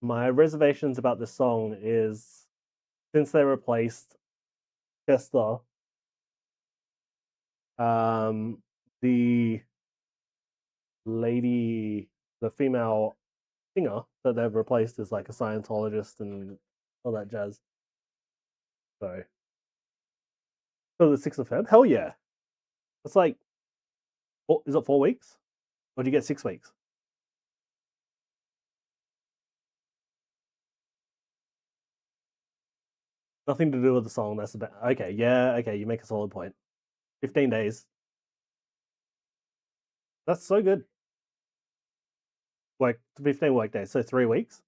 My reservations about this song is since they replaced Chester, the lady, the female singer that they've replaced is like a Scientologist and all that jazz. So the 6th of Feb, hell yeah! It's like, is it 4 weeks, or do you get 6 weeks? Nothing to do with the song. That's about okay. Yeah, okay. You make a solid point. 15 days. That's so good. Like 15 work days, so 3 weeks.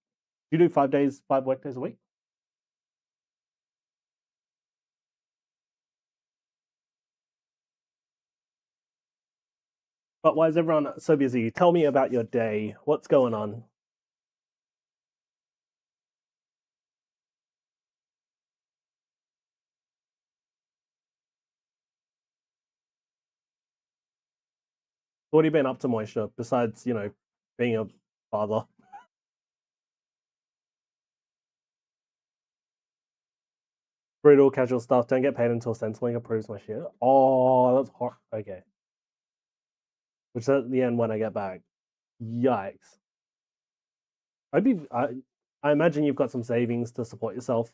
You do 5 days, 5 work days a week. But why is everyone so busy? Tell me about your day. What's going on? What have you been up to, Moisture, besides, being a father? Brutal casual stuff. Don't get paid until Centrelink approves my shit. Oh, that's hot. Okay. Which is at the end when I get back. Yikes. I imagine you've got some savings to support yourself.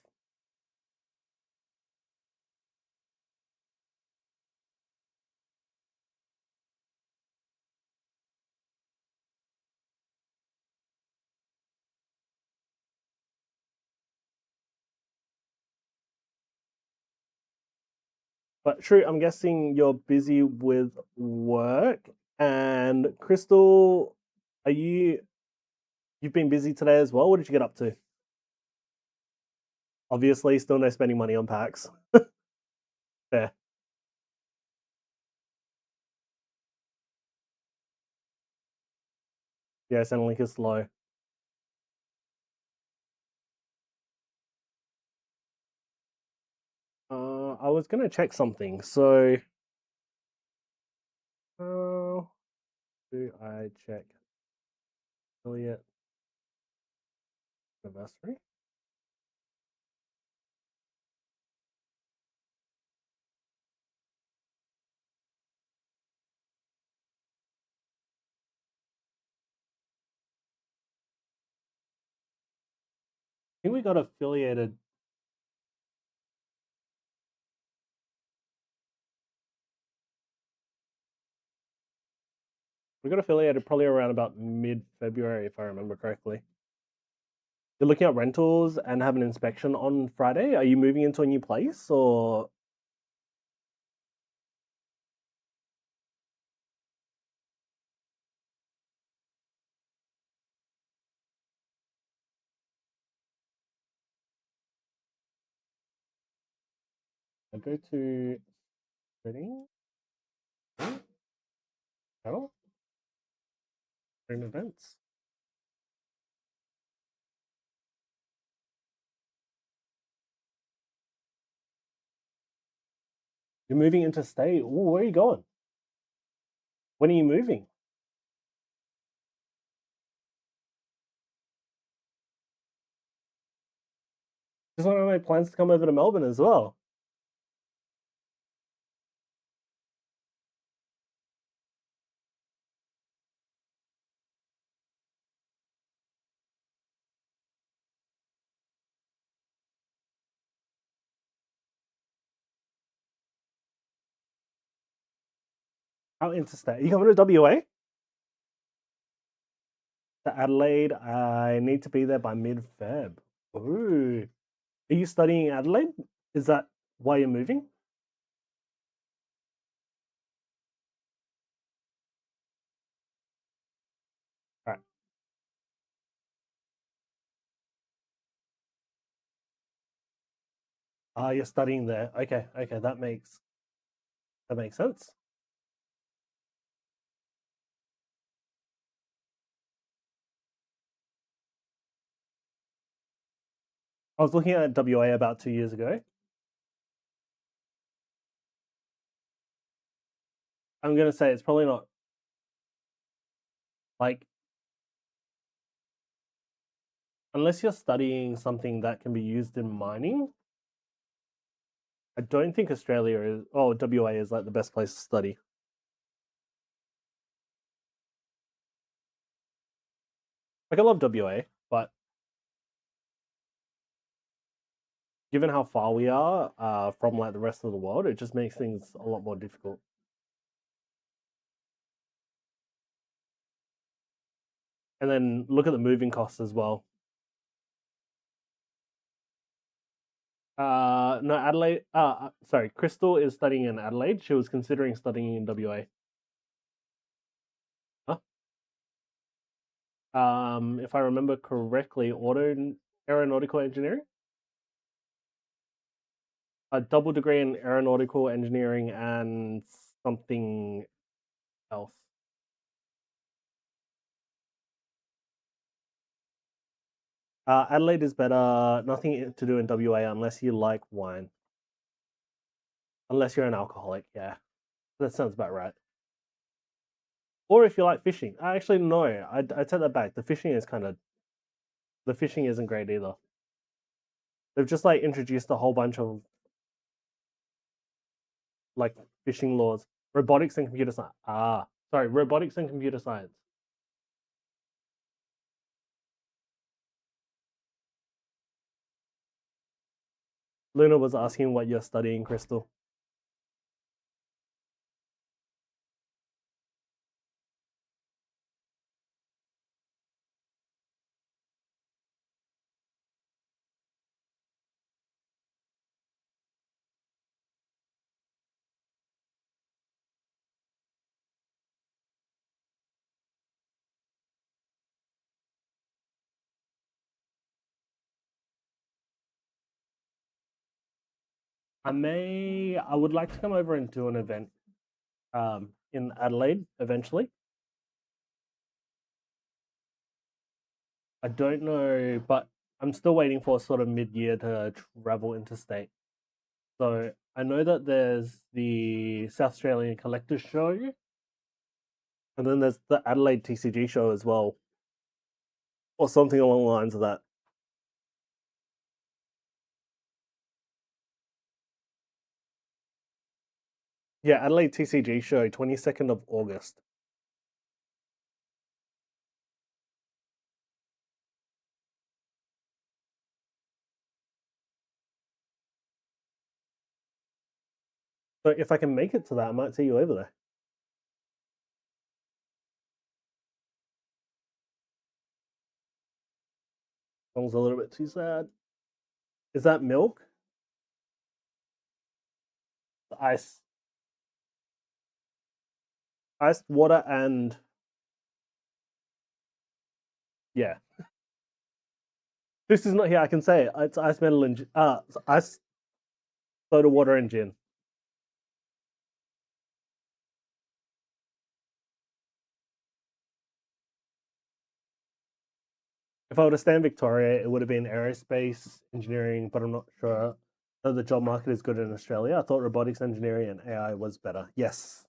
But true, I'm guessing you're busy with work. And Crystal, you've been busy today as well? What did you get up to? Obviously, still no spending money on packs. Fair. Yeah, Centrelink is slow. I was gonna check something. So, do I check affiliate anniversary? I think we got affiliated. We got affiliated probably around about mid-February, if I remember correctly. You're looking at rentals and have an inspection on Friday. Are you moving into a new place or? I go to trading channel, trading events. You're moving interstate. Ooh, where are you going? When are you moving? Just one of my plans to come over to Melbourne as well. How interstate? Are you coming to WA? To Adelaide. I need to be there by mid-Feb. Ooh. Are you studying in Adelaide? Is that why you're moving? All right. You're studying there. Okay, that makes sense. I was looking at WA about 2 years ago. I'm gonna say it's probably not like unless you're studying something that can be used in mining, I don't think Australia is, WA is like the best place to study. Like, I love WA, but given how far we are from like the rest of the world, it just makes things a lot more difficult. And then look at the moving costs as well. No, Adelaide. Sorry, Crystal is studying in Adelaide. She was considering studying in WA. Huh? If I remember correctly, aeronautical engineering. A double degree in aeronautical engineering and something else. Adelaide is better. Nothing to do in WA unless you like wine. Unless you're an alcoholic, yeah. That sounds about right. Or if you like fishing. Actually, no. I take that back. The fishing isn't great either. They've just like introduced a whole bunch of like fishing laws. Robotics and computer science. Robotics and computer science. Luna was asking what you're studying, Crystal. I would like to come over and do an event in Adelaide eventually. I don't know, but I'm still waiting for sort of mid-year to travel interstate. So I know that there's the South Australian Collectors Show, and then there's the Adelaide TCG show as well, or something along the lines of that. Yeah, Adelaide TCG show, 22nd of August. So if I can make it to that, I might see you over there. Song's a little bit too sad. Is that milk? Ice. Iced water and yeah. This is not here. I can say it. It's ice metal and ice soda water and gin. If I were to stay in Victoria, it would have been aerospace engineering, but I'm not sure that the job market is good in Australia. I thought robotics engineering and AI was better. Yes.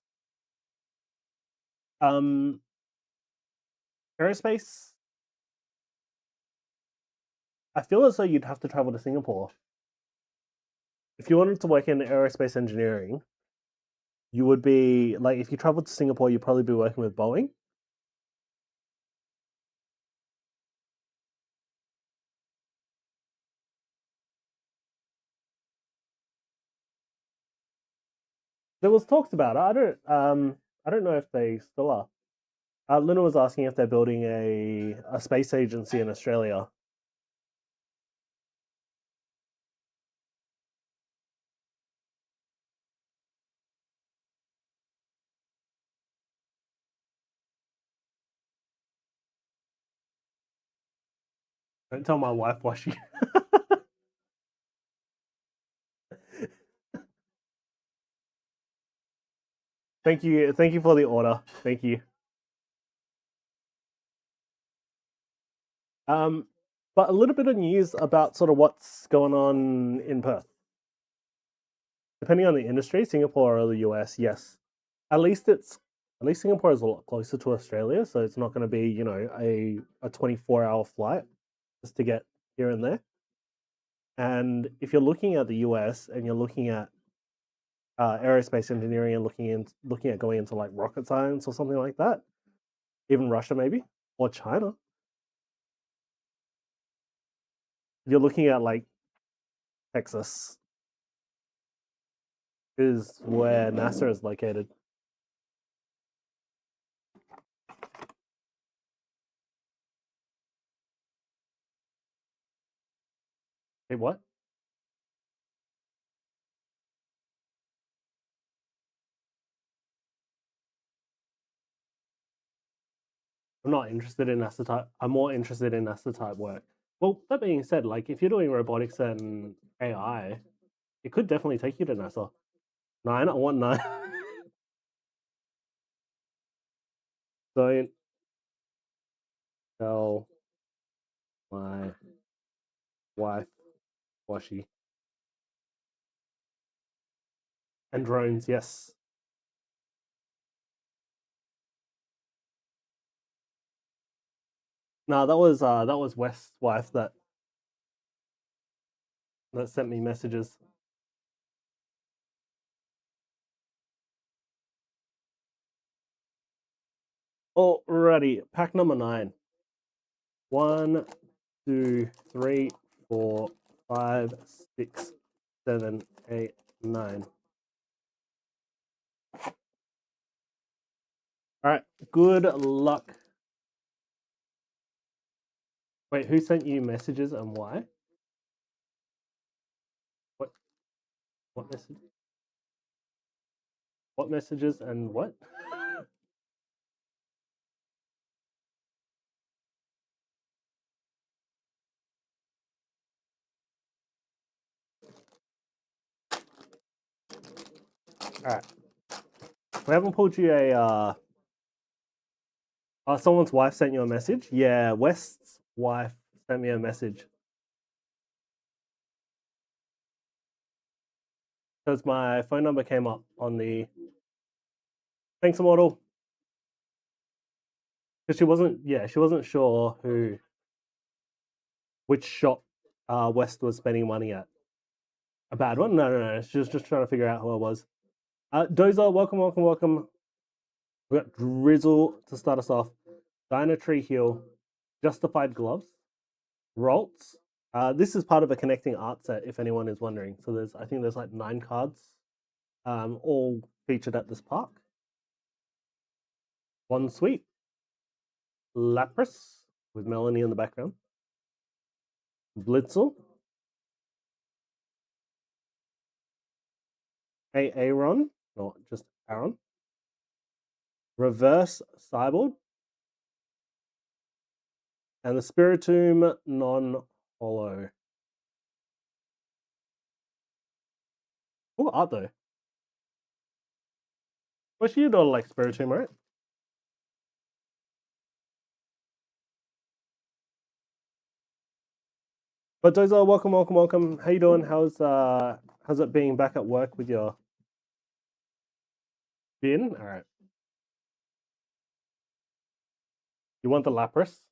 Aerospace. I feel as though you'd have to travel to Singapore. If you wanted to work in aerospace engineering, you would be like, if you traveled to Singapore, you'd probably be working with Boeing. There was talks about it. I don't know if they still are. Luna was asking if they're building a space agency in Australia. Don't tell my wife why she. Thank you for the order. Thank you. But a little bit of news about sort of what's going on in Perth. Depending on the industry, Singapore or the US, yes. At least Singapore is a lot closer to Australia, so it's not going to be a 24-hour flight. just to get here and there. And if you're looking at the US and you're looking at aerospace engineering and looking at going into like rocket science or something like that, even Russia maybe, or China, you're looking at like Texas is where NASA is located. Hey, what? I'm not interested in NASA type. I'm more interested in NASA type work. Well, that being said, like if you're doing robotics and AI, it could definitely take you to NASA. 9, I want 9. Don't tell my wife washy. And drones, yes. No, that was West's wife that sent me messages. Alrighty, pack number 9. 1, 2, 3, 4, 5, 6, 7, 8, 9. Alright, good luck. Wait, who sent you messages and why? What message? What messages and what? Alright. We haven't pulled you a someone's wife sent you a message? Yeah, West's wife sent me a message. Because my phone number came up on the... Thanks, Immortal. Because she wasn't sure which shop West was spending money at. A bad one? No. She was just trying to figure out who it was. Dozer, welcome. We got Drizzle to start us off. Dynatree Heal. Justified Gloves. Rolts. This is part of a connecting art set, if anyone is wondering. So I think there's like 9 cards, all featured at this park. One Sweep. Lapras with Melanie in the background. Blitzel. Aaron, or just Aaron. Reverse Cyborg. And the Spiritomb non-holo. Cool art though. Well, you don't like Spiritomb, right? But Dozer, welcome. How you doing? How's it being back at work with your bin? All right. You want the Lapras?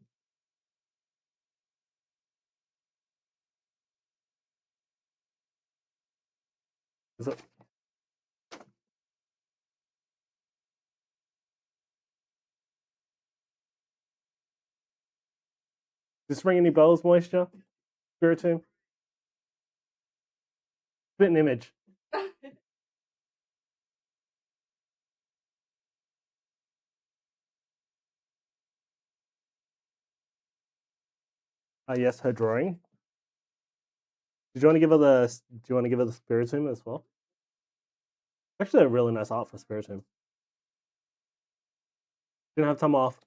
Is it? Does this ring any bells, Moisture? Spiritomb? Spit an image. Yes, her drawing. Do you want to give her the Spiritomb as well? Actually, a really nice art for Spiritomb. Didn't have time off.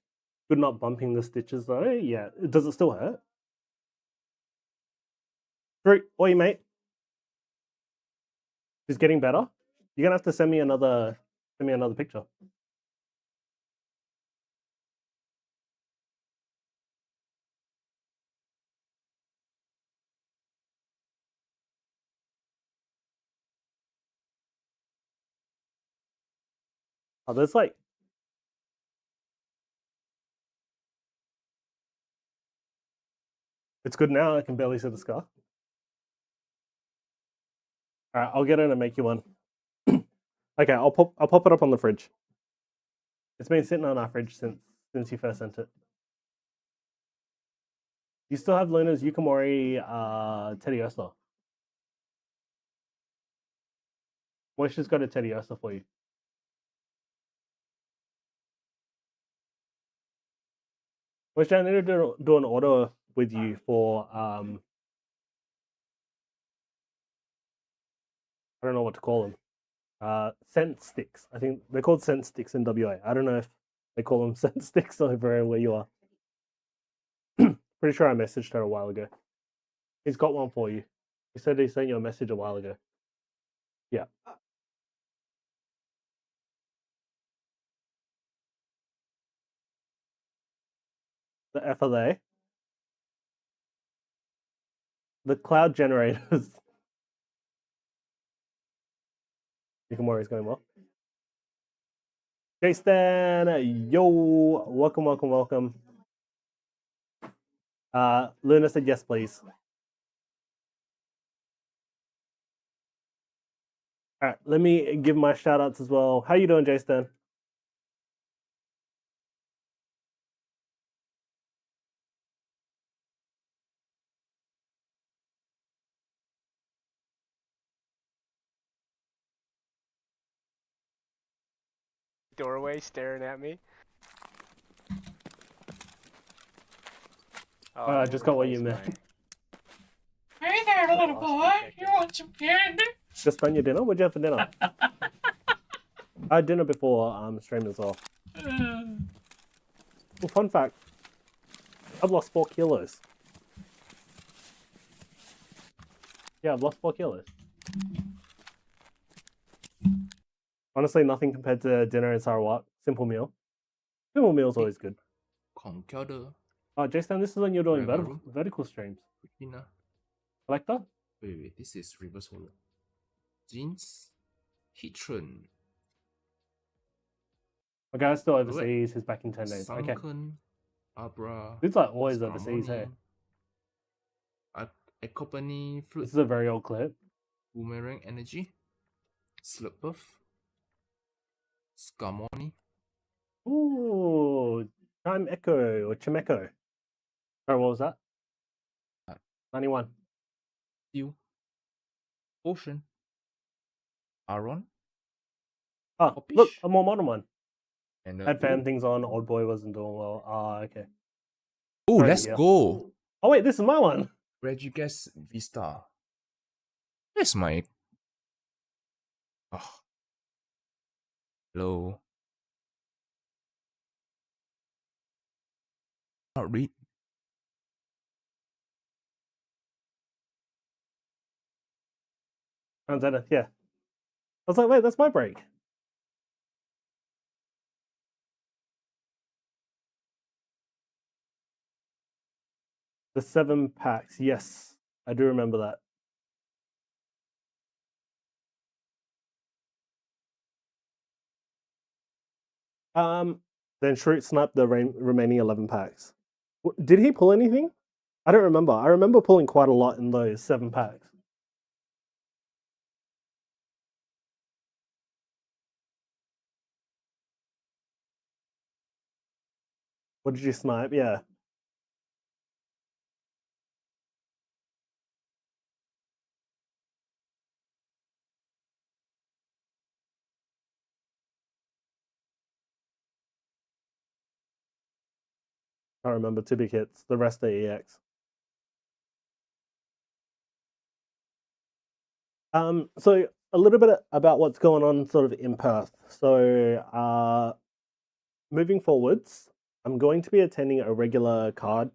Good not bumping the stitches though. Yeah. Does it still hurt? Drew, oi mate. She's getting better. You're gonna have to send me another picture. Oh, there's It's good now. I can barely see the scar. All right, I'll get in and make you one. Okay, I'll pop it up on the fridge. It's been sitting on our fridge since you first sent it. You still have Luna's Yukimori Teddiursa. Moisha's got a Teddiursa for you. Moisha, I need to do an order with you for I don't know what to call them. Scent sticks. I think they're called scent sticks in WA. I don't know if they call them scent sticks over where you are. Pretty sure I messaged her a while ago. He's got one for you. He said he sent you a message a while ago. Yeah. The F are they? The cloud generators. Yukimori's going well. Jason, yo, welcome. Luna said yes, please. All right, let me give my shout outs as well. How you doing, Jason? Doorway staring at me. Oh, I just got what you meant. Hey there, little boy. You want some candy? Just done your dinner? What'd you have for dinner? I had dinner before stream as well. Well, fun fact, I've lost 4 kilos. Yeah, I've lost 4 kilos. Honestly, nothing compared to dinner in Sarawak. Simple meal. Simple meal is always good. Oh, Jason, this is when you're doing vertical streams. Collector? Wait, this is reverse holo. Jeans, Hitron. My guy's still overseas. He's back in 10 days. Okay. Abra. It's like always overseas, hey. Accompany fruit. This is a very old clip. Boomerang energy. Slurpuff. Scarmoni. Ooh, Chime Echo or Chimeco. Sorry, what was that? 91. Steel. Ocean. Aaron. Oh, Hoppish. look, a more modern one. And Had fan things on. Old boy wasn't doing well. Ah, okay. Oh, Sorry, let's yeah. go. Oh wait, this is my one. RNGesus Vista. That's my. Oh. Hello. Not read. Zenith, yeah. I was like, wait, that's my break. The 7 packs, yes, I do remember that. Then Shroot sniped the remaining 11 packs. Did he pull anything? I don't remember. I remember pulling quite a lot in those 7 packs. What did you snipe? Yeah. I remember 2 big hits. The rest are EX. So a little bit about what's going on sort of in Perth. So moving forwards, I'm going to be attending a regular card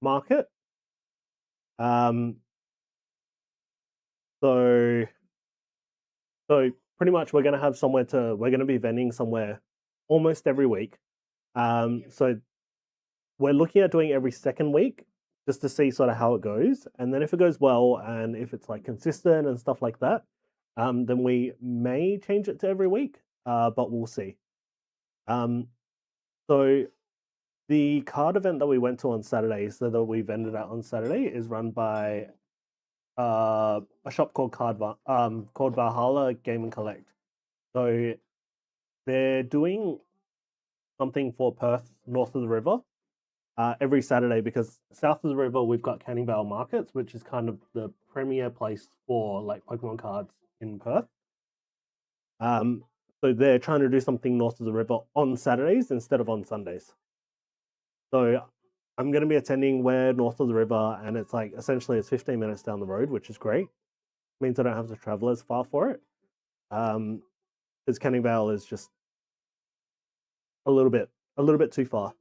market. So pretty much we're going to be vending somewhere almost every week. So we're looking at doing every second week just to see sort of how it goes. And then if it goes well and if it's like consistent and stuff like that, then we may change it to every week, but we'll see. So The card event that we went to on Saturday, so that we vended out on Saturday, is run by a shop called called Valhalla Game and Collect. So they're doing something for Perth north of the river every Saturday, because south of the river we've got Canning Vale Markets, which is kind of the premier place for like Pokemon cards in Perth. So they're trying to do something north of the river on Saturdays instead of on Sundays. So I'm going to be attending where north of the river, and it's like essentially it's 15 minutes down the road, which is great. Means I don't have to travel as far for it. Because Canning Vale is just a little bit too far.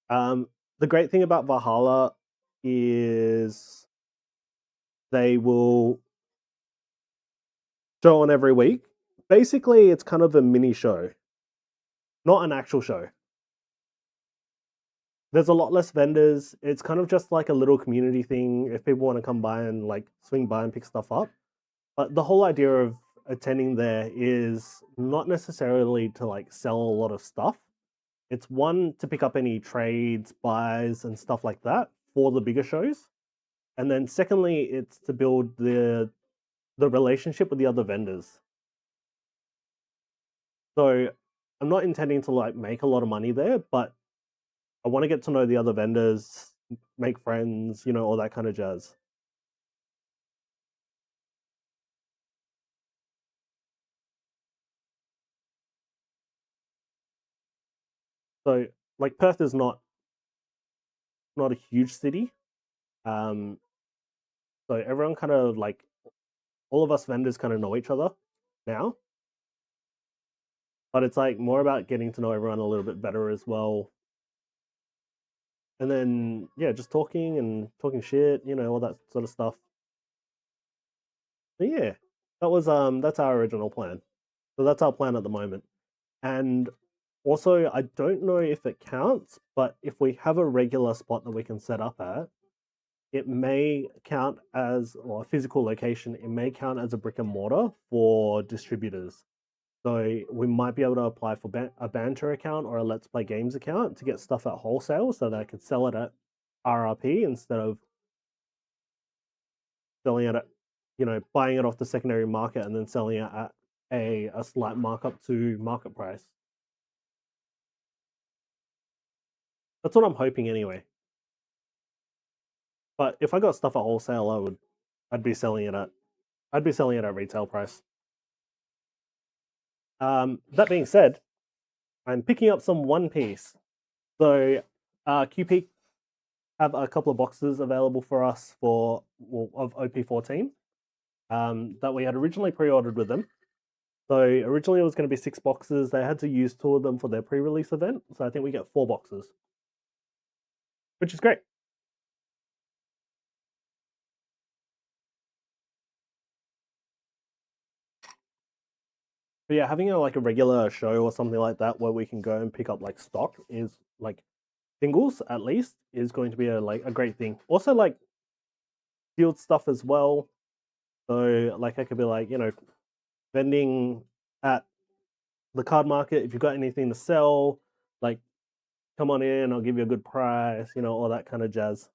The great thing about Valhalla is they will show on every week. Basically, it's kind of a mini show, not an actual show. There's a lot less vendors. It's kind of just like a little community thing if people want to come by and like swing by and pick stuff up. But the whole idea of attending there is not necessarily to like sell a lot of stuff. It's one, to pick up any trades, buys, and stuff like that for the bigger shows. And then secondly, it's to build the relationship with the other vendors. So I'm not intending to like make a lot of money there, but I want to get to know the other vendors, make friends, all that kind of jazz. So like Perth is not a huge city. So everyone kind of like, all of us vendors kind of know each other now. But it's like more about getting to know everyone a little bit better as well. And then yeah, just talking shit, all that sort of stuff. But yeah, that's our original plan. So that's our plan at the moment. And also, I don't know if it counts, but if we have a regular spot that we can set up at, it may count as, or a physical location, it may count as a brick and mortar for distributors. So we might be able to apply for a Banter account or a Let's Play Games account to get stuff at wholesale, so that I could sell it at RRP instead of selling it at, buying it off the secondary market and then selling it at a slight markup to market price. That's what I'm hoping anyway. But if I got stuff at wholesale, I'd be selling it at retail price. That being said, I'm picking up some One Piece. So QP have a couple of boxes available for us of OP14 that we had originally pre-ordered with them. So originally it was going to be 6 boxes. They had to use 2 of them for their pre-release event. So I think we get 4 boxes, which is great. But yeah, having a regular show or something like that where we can go and pick up like stock is like singles at least is going to be a great thing. Also like field stuff as well. So like I could be like, vending at the card market. If you've got anything to sell, like come on in, I'll give you a good price, all that kind of jazz.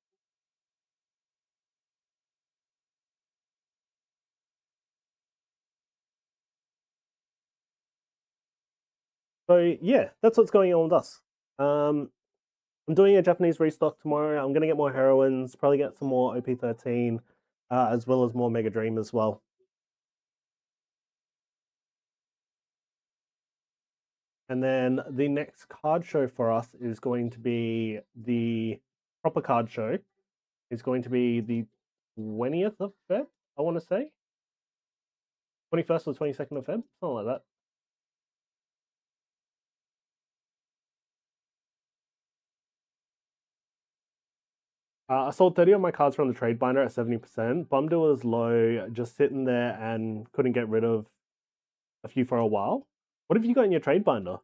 So yeah, that's what's going on with us. I'm doing a Japanese restock tomorrow. I'm going to get more heroines, probably get some more OP13, as well as more Mega Dream as well. And then the next card show for us is going to be the proper card show. It's going to be the 20th of Feb, I want to say. 21st or 22nd of Feb, something like that. I sold 30 of my cards from the trade binder at 70%. Bummed it was low, just sitting there and couldn't get rid of a few for a while. What have you got in your trade binder?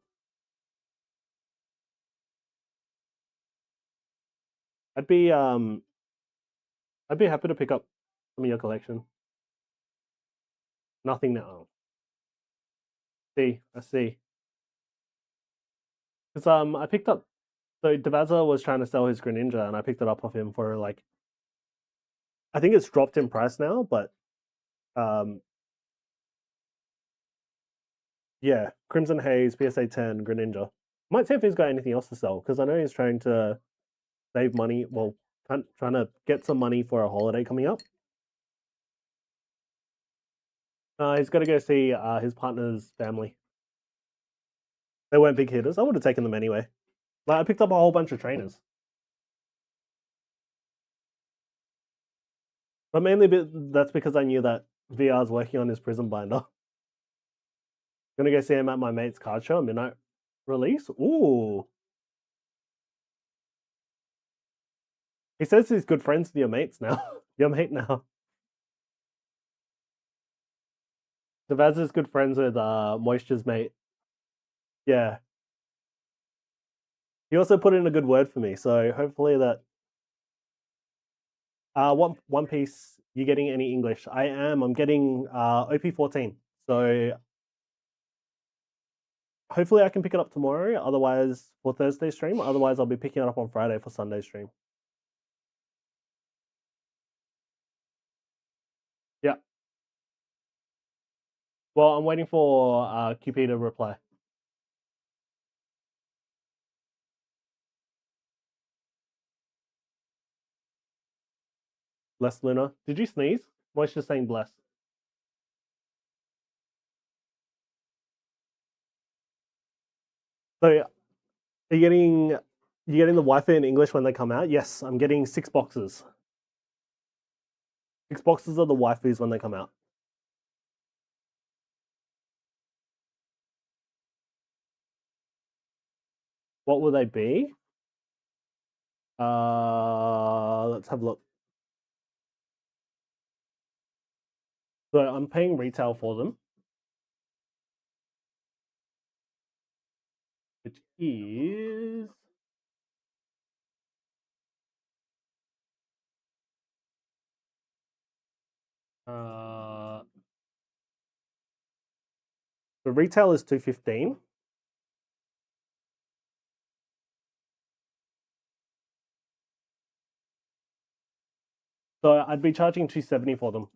I'd be happy to pick up some of your collection. Nothing now. I see. Because I picked up. So Devaza was trying to sell his Greninja, and I picked it up off him for like. I think it's dropped in price now, but yeah, Crimson Haze, PSA 10, Greninja. Might see if he's got anything else to sell because I know he's trying to save money. Well, trying to get some money for a holiday coming up. He's got to go see his partner's family. They weren't big hitters. I would have taken them anyway. Like I picked up a whole bunch of trainers, but mainly that's because I knew that VR's working on his Prism binder. Gonna go see him at my mate's card show, midnight release. Ooh. He says he's good friends with your mates now. Your mate now. Devaz is good friends with Moisture's mate. Yeah. He also put in a good word for me, so hopefully that. One Piece. You getting any English? I am. I'm getting OP14. So hopefully I can pick it up tomorrow. Otherwise, for Thursday stream. Otherwise, I'll be picking it up on Friday for Sunday stream. Yeah. Well, I'm waiting for QP to reply. Bless Luna. Did you sneeze? Moisture saying bless. So, are you getting the Wi-Fi in English when they come out? Yes, I'm getting 6 boxes. 6 boxes of the Wi-Fi's when they come out. What will they be? Let's have a look. So I'm paying retail for them, which is the retail is $215. So I'd be charging $270 for them.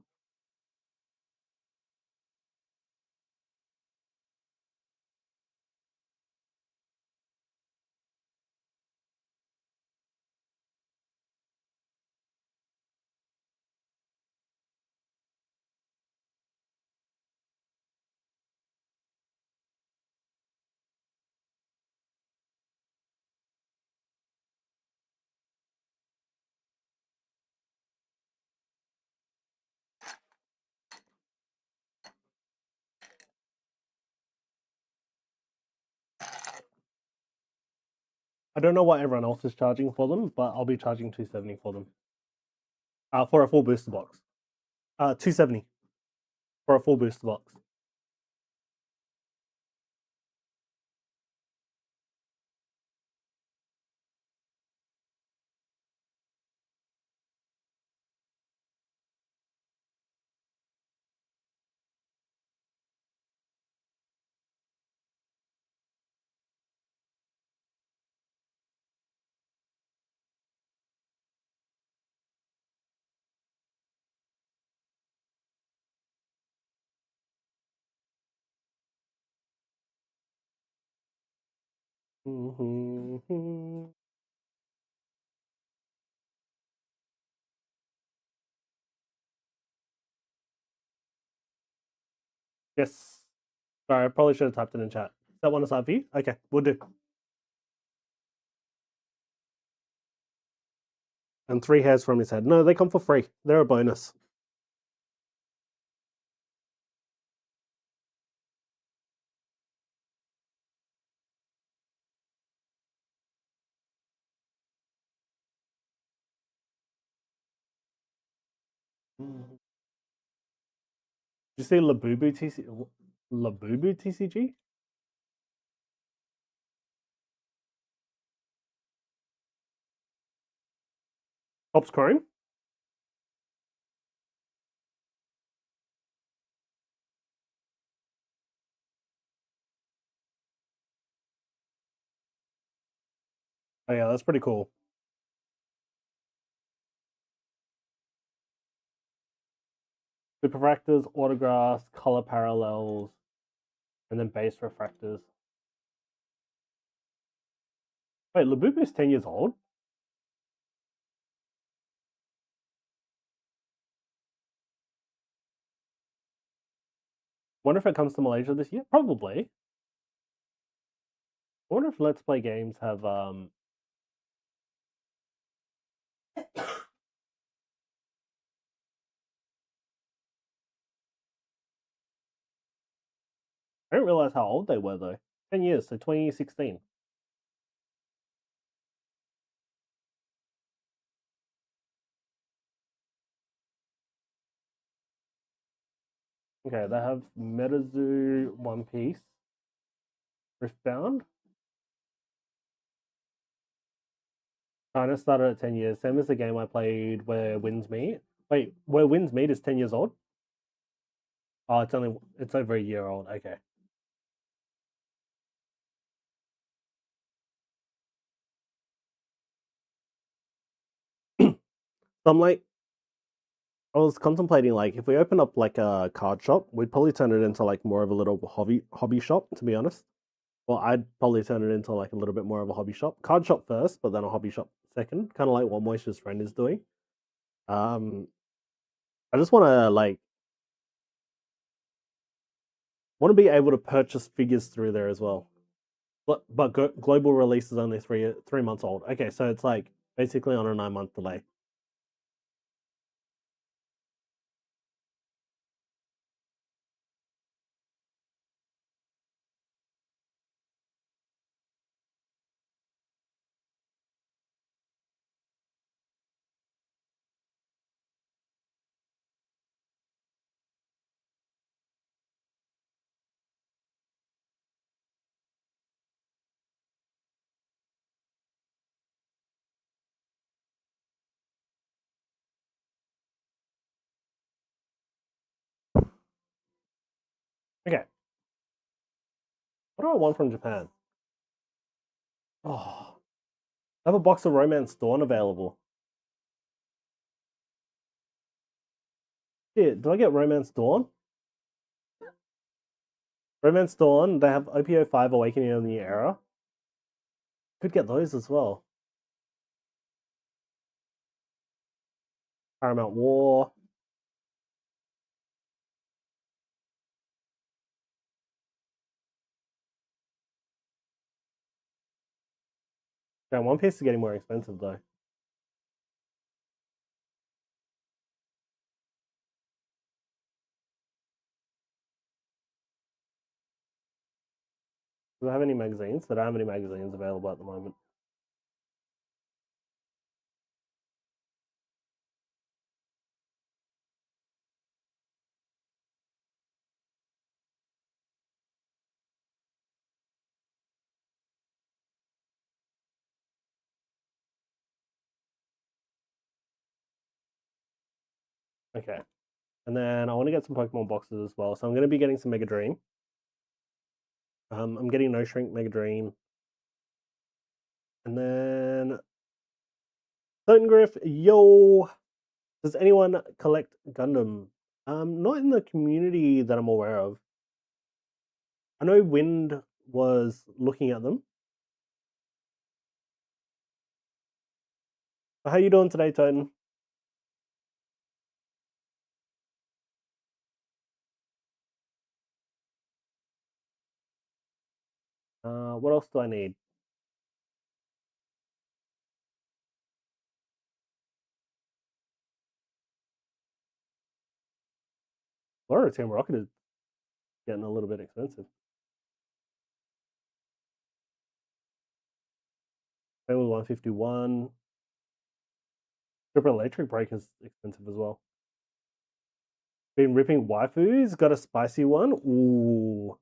I don't know what everyone else is charging for them, but I'll be charging $270 for them. For a full booster box. $270 for a full booster box. Yes. Sorry, I probably should have typed it in chat. Is that one aside for you? Okay, we'll do. And 3 hairs from his head. No, they come for free. They're a bonus. Did you see Labubu TCG? Tops Chrome? Oh yeah, that's pretty cool. Superfractors, autographs, color parallels, and then base refractors. Wait, Labubu's 10 years old? Wonder if it comes to Malaysia this year? Probably. I wonder if Let's Play games have I didn't realize how old they were though. 10 years, so 2016. Okay, they have Metazoo One Piece. Riftbound. China started at 10 years. Same as the game I played where Winds Meet. Wait, where Winds Meet is 10 years old? Oh, it's over a year old. Okay. So I'm like, I was contemplating like if we open up like a card shop, we'd probably turn it into like more of a little hobby shop, to be honest. Well, I'd probably turn it into like a little bit more of a hobby shop. Card shop first, but then a hobby shop second, kind of like what Moisture's friend is doing. I just want to be able to purchase figures through there as well. But global release is only 3 months old. Okay, so it's like basically on a 9-month delay. Okay. What do I want from Japan? Oh, I have a box of Romance Dawn available. Yeah, do I get Romance Dawn? Romance Dawn, they have OPO 5 Awakening of the New Era. Could get those as well. Paramount War. Yeah, One Piece is getting more expensive though. Do I have any magazines? I don't have any magazines available at the moment. Okay. And then I want to get some Pokemon boxes as well. So I'm going to be getting some Mega Dream. I'm getting No Shrink Mega Dream. And then Griff, yo. Does anyone collect Gundam? Not in the community that I'm aware of. I know Wind was looking at them. How you doing today, Toten? What else do I need? Flora Team Rocket is getting a little bit expensive. Same with 151. Triple Electric Break is expensive as well. Been ripping waifus. Got a spicy one. Ooh.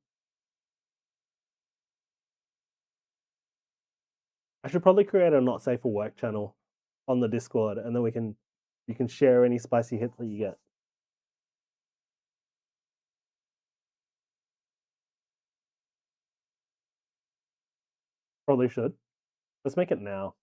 I should probably create a not safe for work channel on the Discord, and then you can share any spicy hits that you get. Probably should. Let's make it now.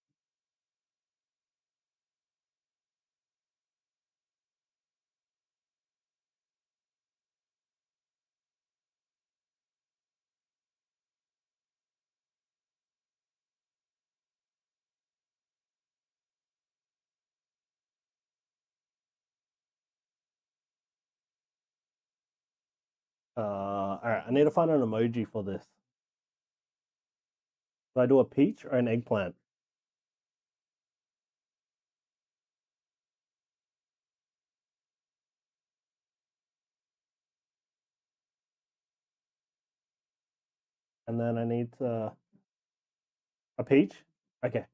Alright, I need to find an emoji for this. Do I do a peach or an eggplant? And then I need a peach? Okay.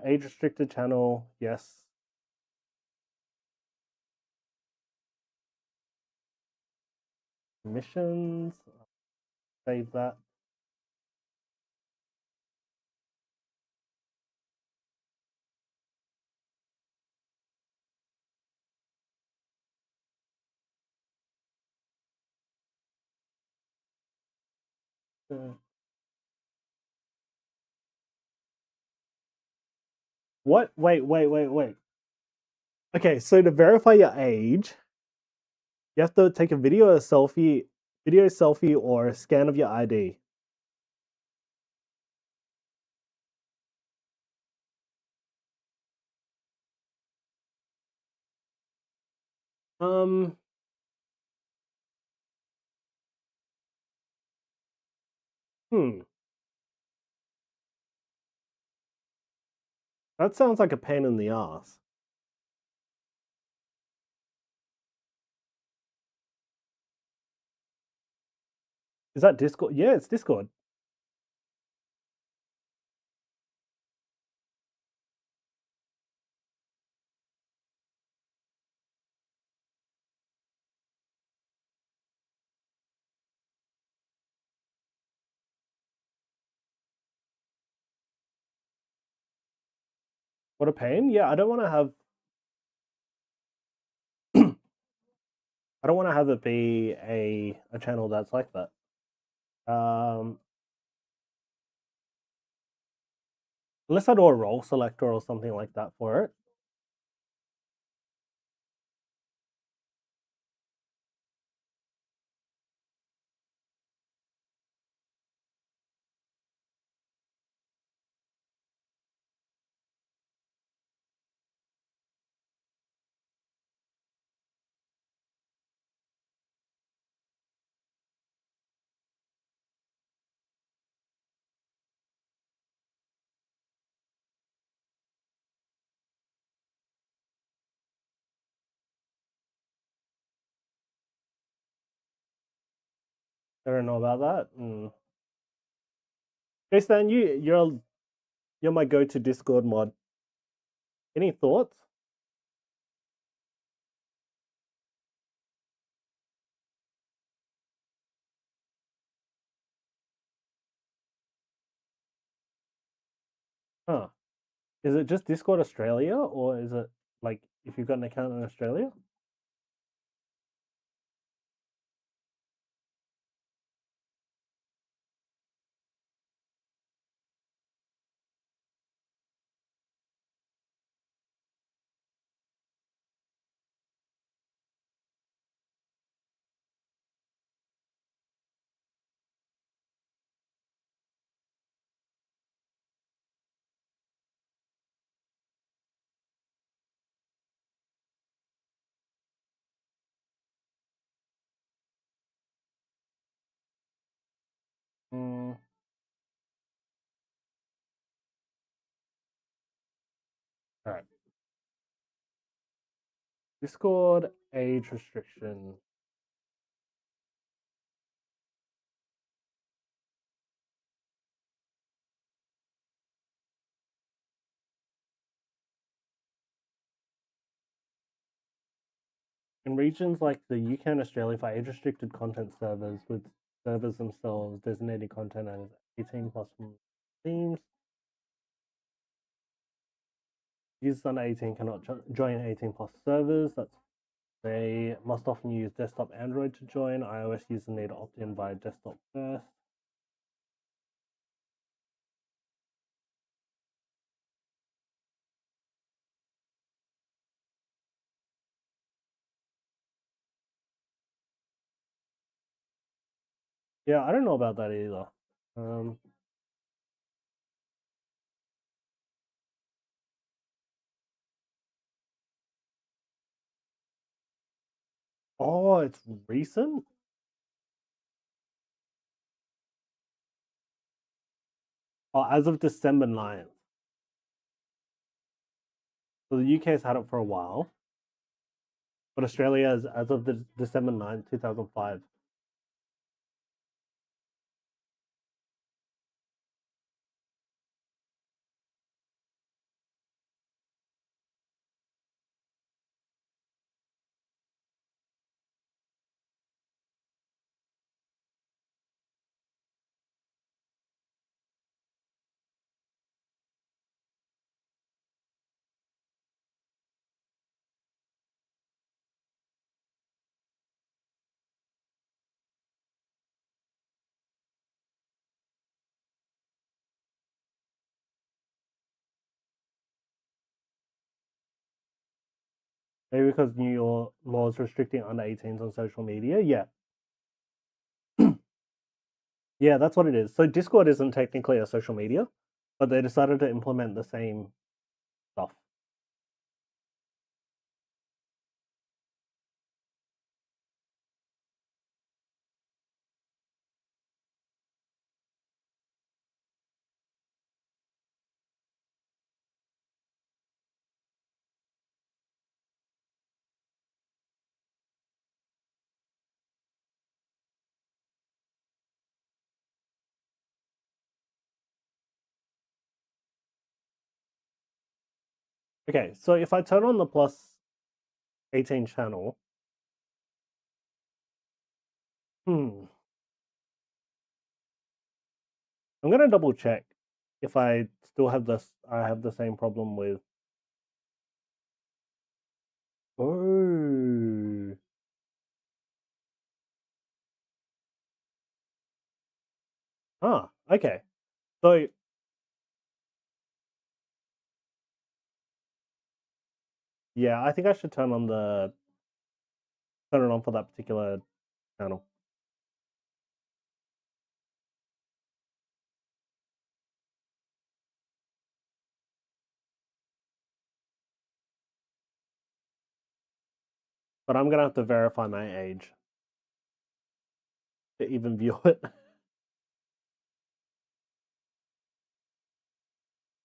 Age restricted channel, yes. Missions, save that. What? Wait. Okay, so to verify your age, you have to take a video selfie or a scan of your ID. Hmm. That sounds like a pain in the ass. Is that Discord? Yeah, it's Discord. What a pain. Yeah, I don't want to have I don't want to have it be a channel that's like that. Unless I do a role selector or something like that for it. I don't know about that. Okay, Stan, you're my go-to Discord mod. Any thoughts? Huh. Is it just Discord Australia, or is it like if you've got an account in Australia? Mm. All right. Discord age restriction. In regions like the UK and Australia for age restricted content servers with servers themselves designated content as 18 plus from themes. Users under 18 cannot join 18 plus servers. They must often use desktop Android to join. iOS users need to opt in via desktop first. Yeah, I don't know about that either. Oh, it's recent? Oh, as of December 9th. So the UK's had it for a while. But Australia is as of the December 9th, 2005. Maybe because New York laws restricting under 18s on social media? Yeah. Yeah, that's what it is. So Discord isn't technically a social media, but they decided to implement the same stuff. Okay, so if I turn on the plus 18 channel, I'm gonna double check if I still have this. I have the same problem with. Oh, okay. So yeah, I think I should turn it on for that particular channel. But I'm gonna have to verify my age to even view it.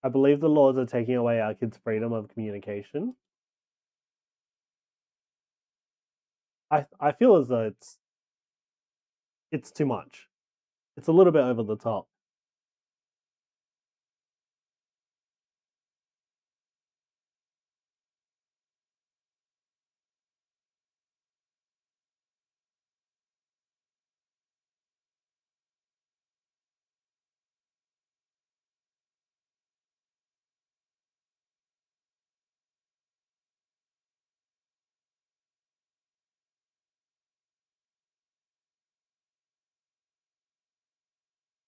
I believe the laws are taking away our kids' freedom of communication. I feel as though it's too much. It's a little bit over the top.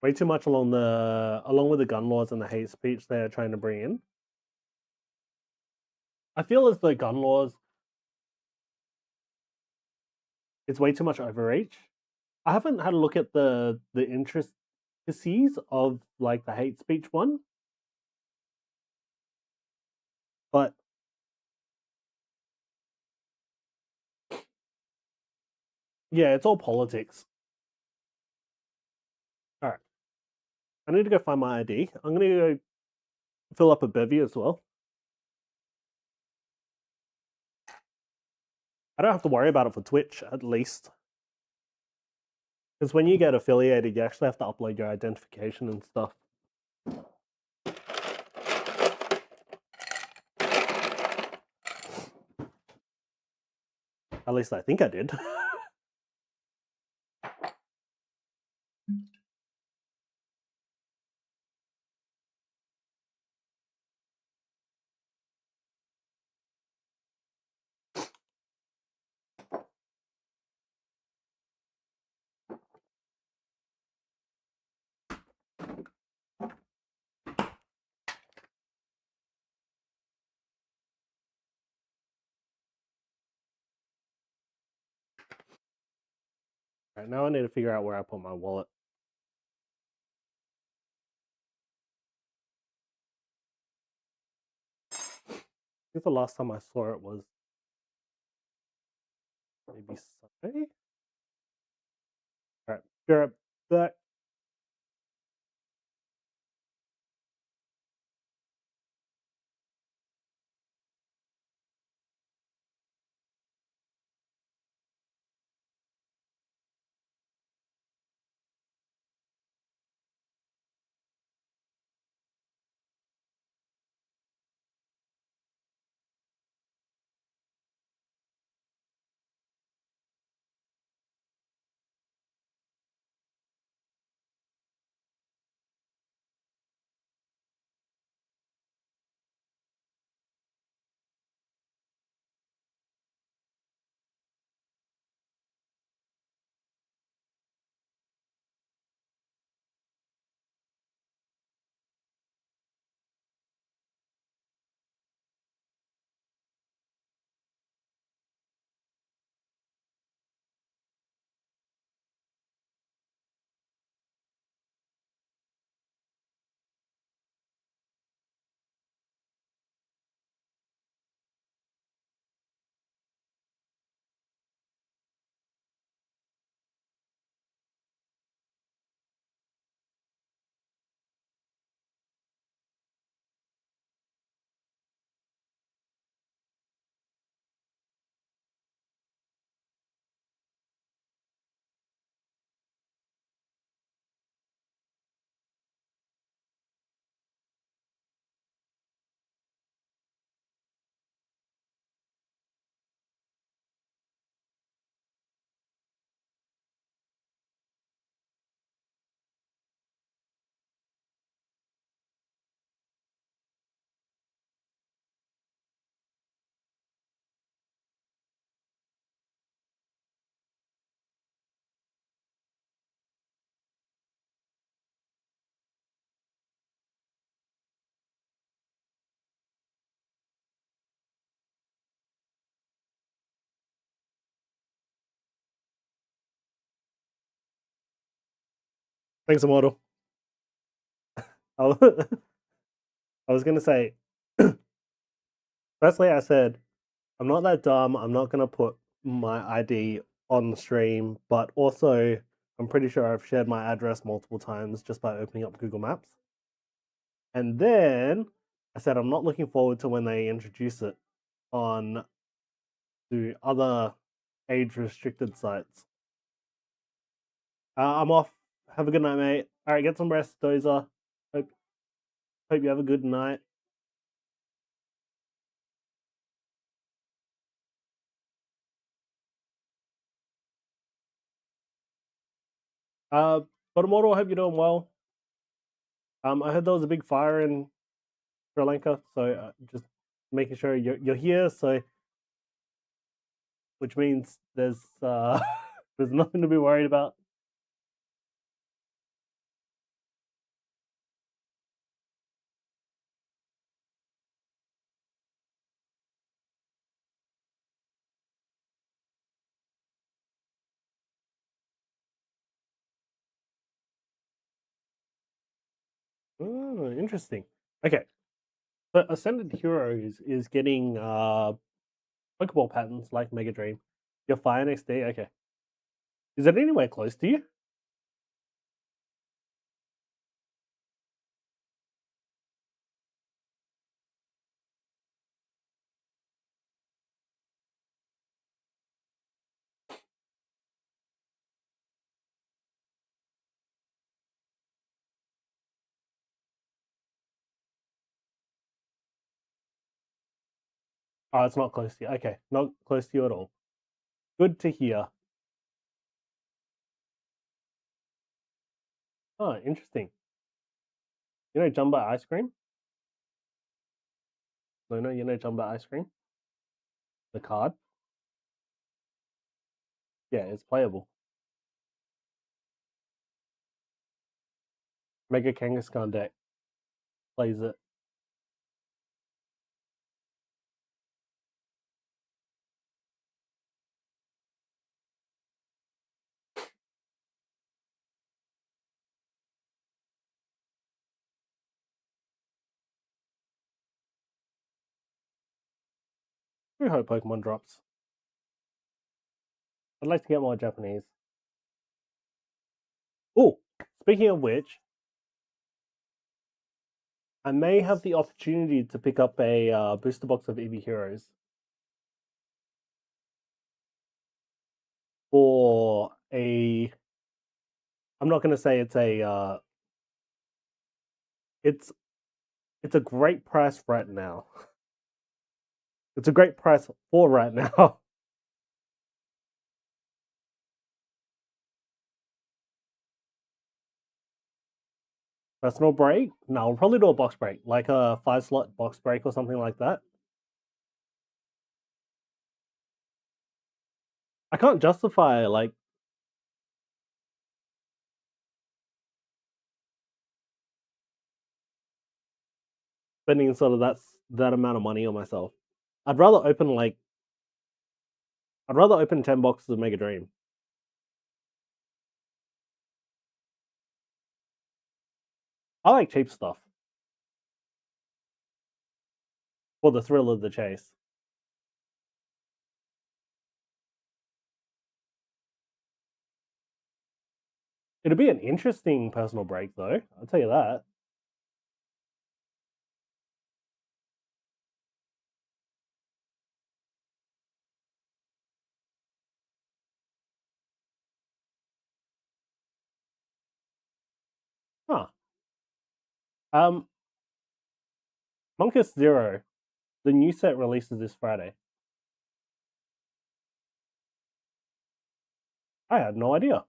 Way too much along with the gun laws and the hate speech they're trying to bring in. I feel as though gun laws, it's way too much overreach. I haven't had a look at the intricacies of like the hate speech one, but yeah, it's all politics. All right, I need to go find my ID. I'm gonna go fill up a bevy as well. I don't have to worry about it for Twitch, at least. Because when you get affiliated, you actually have to upload your identification and stuff. At least I think I did. Right now I need to figure out where I put my wallet. I think the last time I saw it was maybe Sunday. All right, be right back. Thanks, Immortal. I was gonna say, firstly, I said I'm not that dumb. I'm not gonna put my ID on the stream, but also I'm pretty sure I've shared my address multiple times just by opening up Google Maps. And then I said I'm not looking forward to when they introduce it on to other age-restricted sites. I'm off. Have a good night, mate. All right, get some rest, Dozer. Hope you have a good night. But Immortal, I hope you're doing well. I heard there was a big fire in Sri Lanka, so just making sure you're here. So, which means there's there's nothing to be worried about. Oh, interesting. Okay, so Ascended Heroes is getting Pokeball patterns like Mega Dream. Your Fire next day. Okay, is it anywhere close to you? Oh, it's not close to you. Okay, not close to you at all. Good to hear. Oh, interesting. You know Jumbo Ice Cream? No, you know Jumbo Ice Cream? The card? Yeah, it's playable. Mega Kangaskhan deck plays it. I hope Pokemon drops. I'd like to get more Japanese. Oh, speaking of which, I may have the opportunity to pick up a booster box of Eevee Heroes for a. I'm not going to say it's a. It's a great price right now. It's a great price for right now. Personal break? No, I'll probably do a box break, like a 5-slot box break or something like that. I can't justify like spending sort of that amount of money on myself. I'd rather open 10 boxes of Mega Dream. I like cheap stuff for the thrill of the chase. It'll be an interesting personal break, though. I'll tell you that. Huh. Monkus Zero, the new set releases this Friday. I had no idea.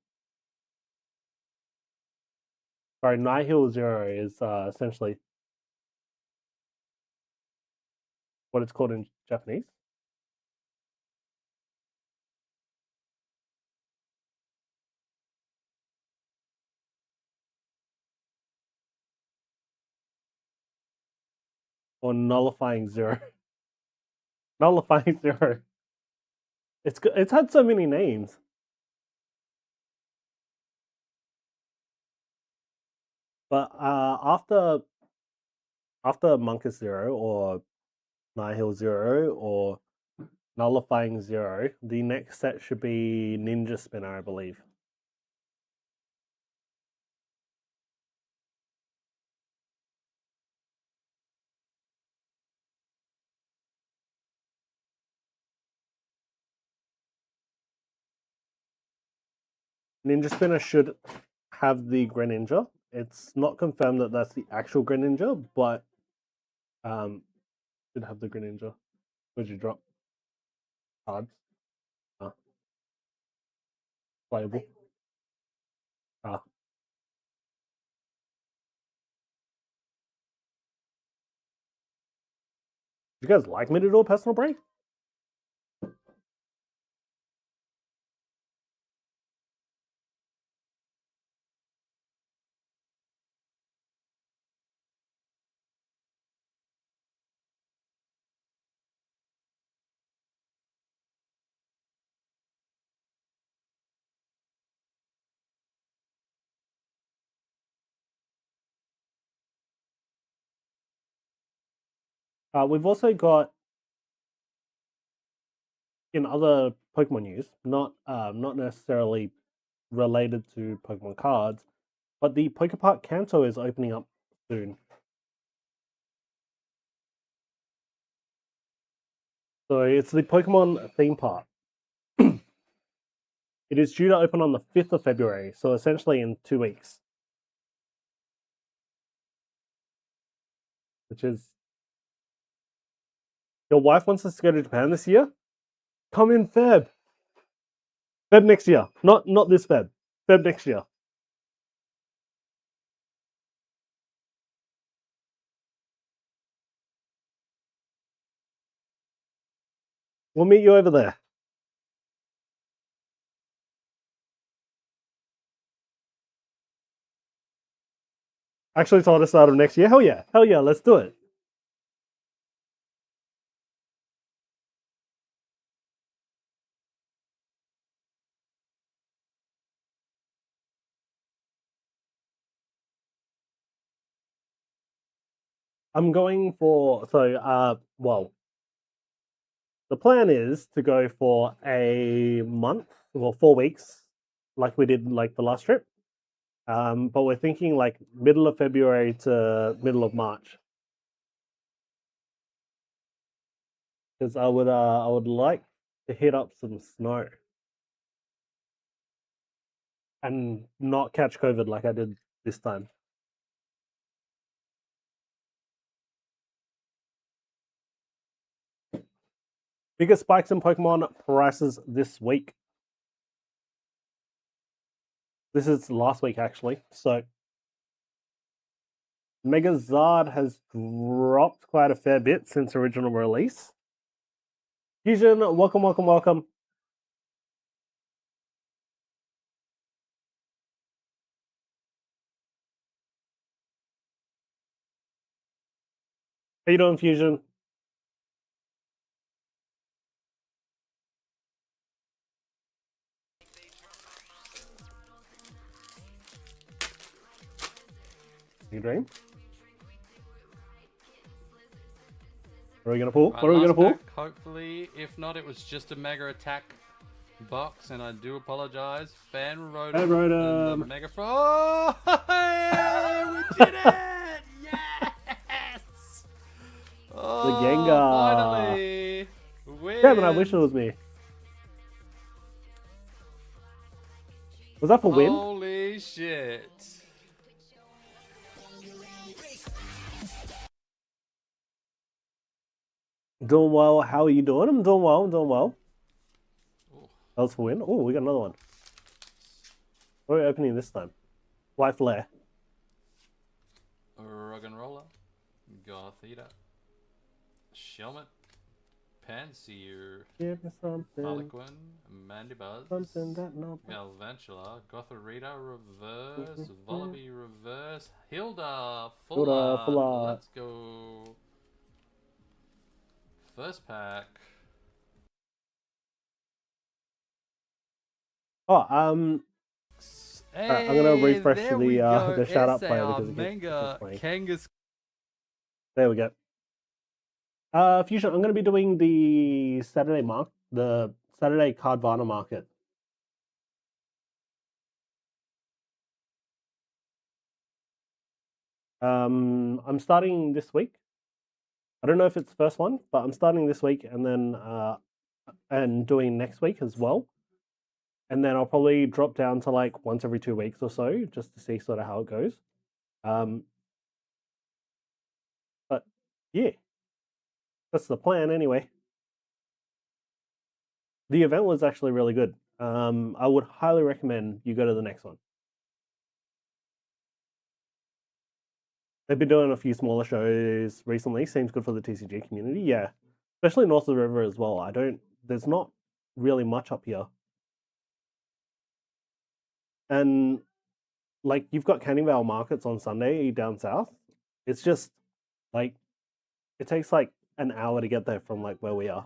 Sorry, Nihil Zero is essentially what it's called in Japanese. Or Nullifying Zero. Nullifying Zero. It's had so many names. But after Monkus Zero or Nihil Zero or Nullifying Zero, the next set should be Ninja Spinner, I believe. Ninja Spinner should have the Greninja. It's not confirmed that that's the actual Greninja, but should have the Greninja. Where'd you drop? Cards. Playable. You guys like me to do a personal break? We've also got in other Pokemon news, not necessarily related to Pokemon cards, but the Pokepark Kanto is opening up soon. So it's the Pokemon theme park. It is due to open on the 5th of February, so essentially in 2 weeks. Which is... Your wife wants us to go to Japan this year? Come in Feb. Feb next year. Not this Feb. Feb next year. We'll meet you over there. Actually told us start of next year. Hell yeah, let's do it. I'm going for well, the plan is to go for a month, well, 4 weeks, like we did like the last trip. But we're thinking like middle of February to middle of March. Because I would like to hit up some snow and not catch COVID like I did this time. Biggest spikes in Pokemon prices this week. This is last week actually. So Megazard has dropped quite a fair bit since original release. Fusion, welcome, welcome, welcome. How you doing, Fusion? You dream? What are we gonna pull? What are we gonna pull? Pack, hopefully, if not, it was just a mega attack box, and I do apologize. Fan Rotom. Fan Rotom. The mega. Oh, we did it! Yes! Oh, Gengar. finally! Damn it! I wish it was me. Was that for win? Holy shit! Doing well. How are you doing? I'm doing well. I'm doing well. Ooh. That was for win. Oh, we got another one. What are we opening this time? White Flare. Rug and Roller. Gothita. Shelmet. Panseer. Give me something. Harlequin. Mandibuzz. Something that no. Galvantula. Gothorita reverse. Volibee reverse. Hilda. Hilda, Full full art. art. Let's go. First pack. Oh, Hey, Alright, I'm gonna refresh there we the shout out player SAR because it keeps Manga playing. Kangas. There we go. Fusion, I'm gonna be doing the Saturday Cardvana market. I'm starting this week. I don't know if it's the first one, but I'm starting this week and then and doing next week as well. And then I'll probably drop down to like once every 2 weeks or so, just to see sort of how it goes. But yeah, that's the plan anyway. The event was actually really good. I would highly recommend you go to the next one. They've been doing a few smaller shows recently. Seems good for the TCG community. Yeah, especially north of the river as well. There's not really much up here. And like you've got Canning Vale markets on Sunday down south. It's just like it takes like an hour to get there from like where we are.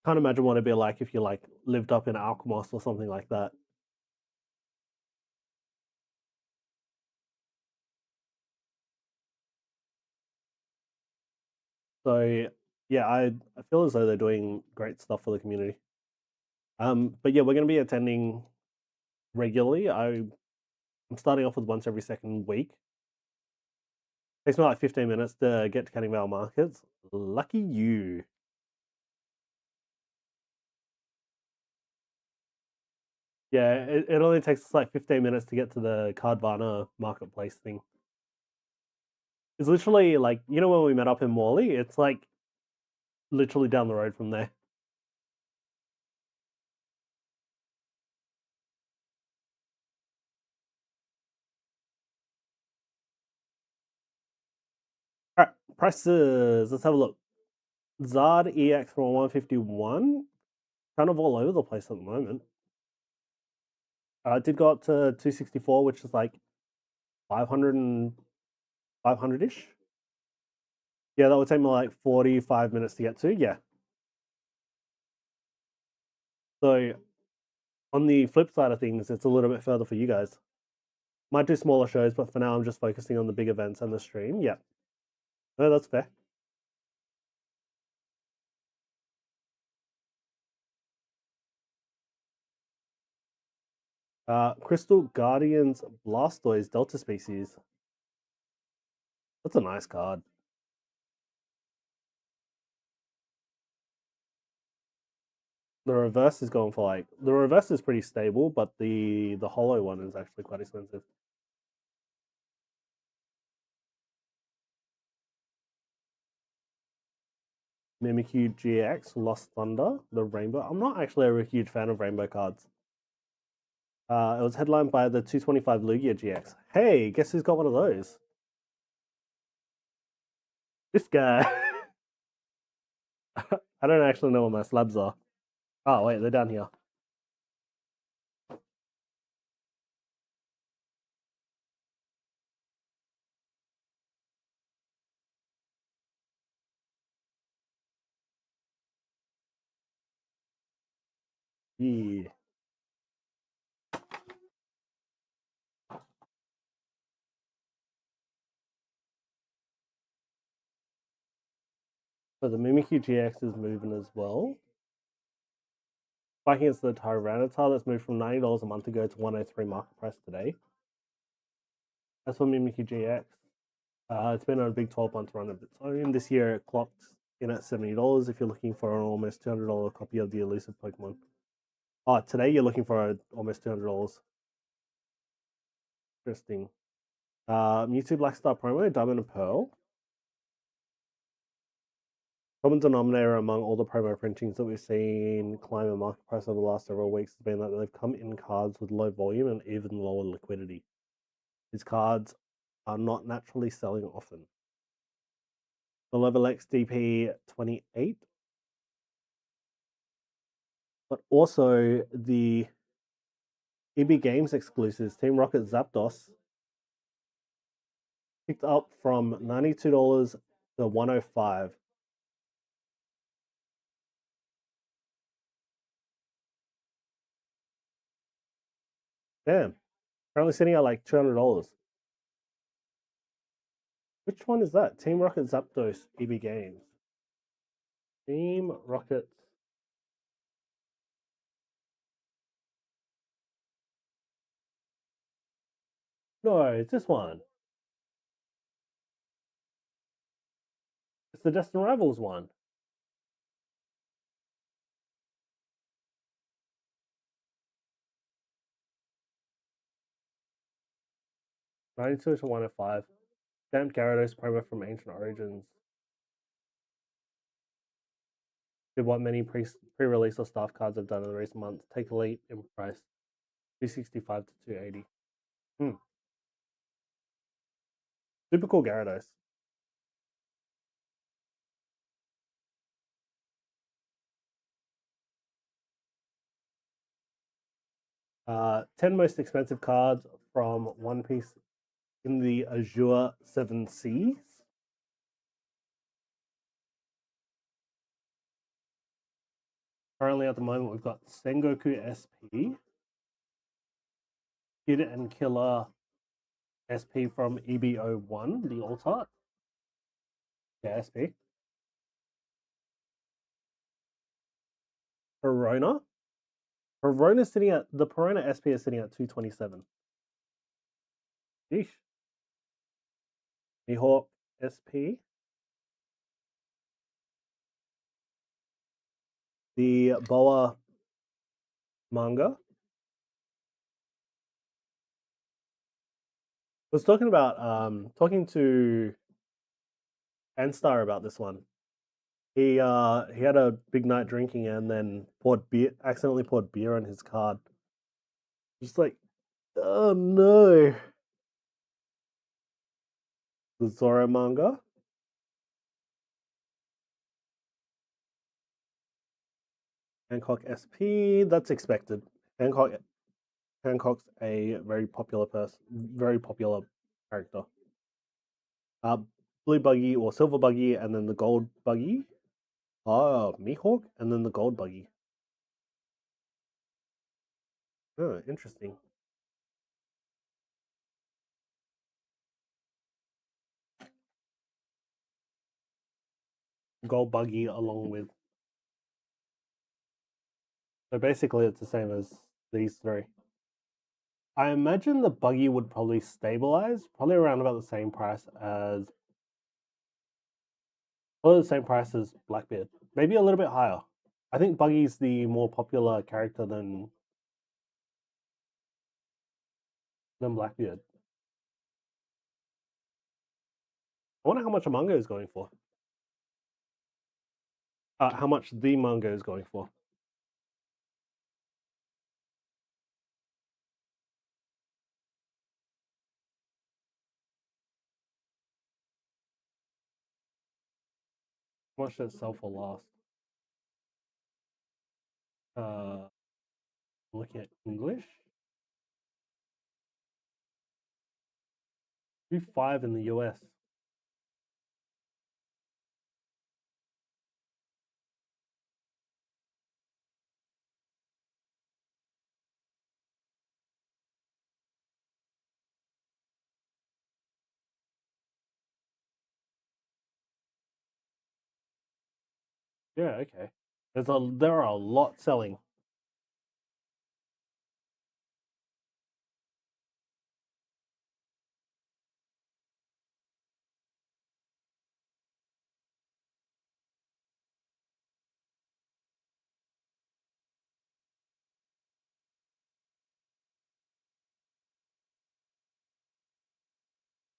Can't imagine what it'd be like if you like lived up in Alkmaar or something like that. So yeah, I feel as though they're doing great stuff for the community. But yeah, we're going to be attending regularly. I'm starting off with once every second week. Takes me like 15 minutes to get to Canning Vale markets. Lucky you. Yeah, it only takes us like 15 minutes to get to the Cardvana marketplace thing. It's literally like, you know when we met up in Morley? It's like literally down the road from there. Alright, prices. Let's have a look. Zard EX from 151. Kind of all over the place at the moment. It did go up to 264, which is like 500-ish. Yeah, that would take me like 45 minutes to get to. Yeah. So on the flip side of things, it's a little bit further for you guys. Might do smaller shows, but for now I'm just focusing on the big events and the stream. Yeah. No, that's fair. Crystal Guardians Blastoise Delta Species. That's a nice card. The reverse is going for like the reverse is pretty stable, but the hollow one is actually quite expensive. Mimikyu GX Lost Thunder, the rainbow. I'm not actually a huge fan of rainbow cards. It was headlined by the 225 Lugia GX. Hey, guess who's got one of those? This guy. I don't actually know what my slabs are. Oh, wait, they're down here. Yeah. So the Mimikyu GX is moving as well. Fighting against the Tyranitar that's moved from $90 a month ago to 103 market price today. That's for Mimikyu GX. It's been on a big 12-month run of its own. This year it clocked in at $70 if you're looking for an almost $200 copy of the elusive Pokemon. Oh, today you're looking for almost $200. Interesting. Mewtwo Black Star promo, Diamond and Pearl. Common denominator among all the promo printings that we've seen climb in market price over the last several weeks has been that they've come in cards with low volume and even lower liquidity. These cards are not naturally selling often. The Level X DP 28, but also the EB Games exclusives, Team Rocket Zapdos, picked up from $92 to $105. Damn. Currently sitting at like $200. Which one is that? Team Rocket Zapdos EB Games. Team Rocket. No, it's this one. It's the Destined Rivals one. $92 to $105. Stamped Gyarados promo from Ancient Origins. Did what many pre-release or staff cards have done in the recent months. Take a leap in price. $265 to $280. Super cool Gyarados. Uh, 10 most expensive cards from One Piece in the Azure 7 Seas. Currently at the moment we've got Sengoku SP, Kid and Killer SP from EBO1, the alt art. Yeah, SP. Corona. Corona's sitting at the Corona SP is sitting at 227. Yeesh. Mihawk SP. The Boa manga. I was talking to Anstar about this one. He had a big night drinking and then accidentally poured beer on his card. Just like, oh no. The Zoro manga. Hancock SP, that's expected. Hancock's a very popular character. Blue Buggy or Silver Buggy, and then the Gold Buggy. Oh, Mihawk, and then the Gold Buggy. Oh, interesting. Gold Buggy along with. So basically, it's the same as these three. I imagine the buggy would probably stabilize, probably around about the same price as Blackbeard. Maybe a little bit higher. I think Buggy's the more popular character than Blackbeard. I wonder how much a manga is going for. How much the manga is going for. How much does it sell for last? Looking at English. 2.5 in the US. Yeah, okay. There are a lot selling.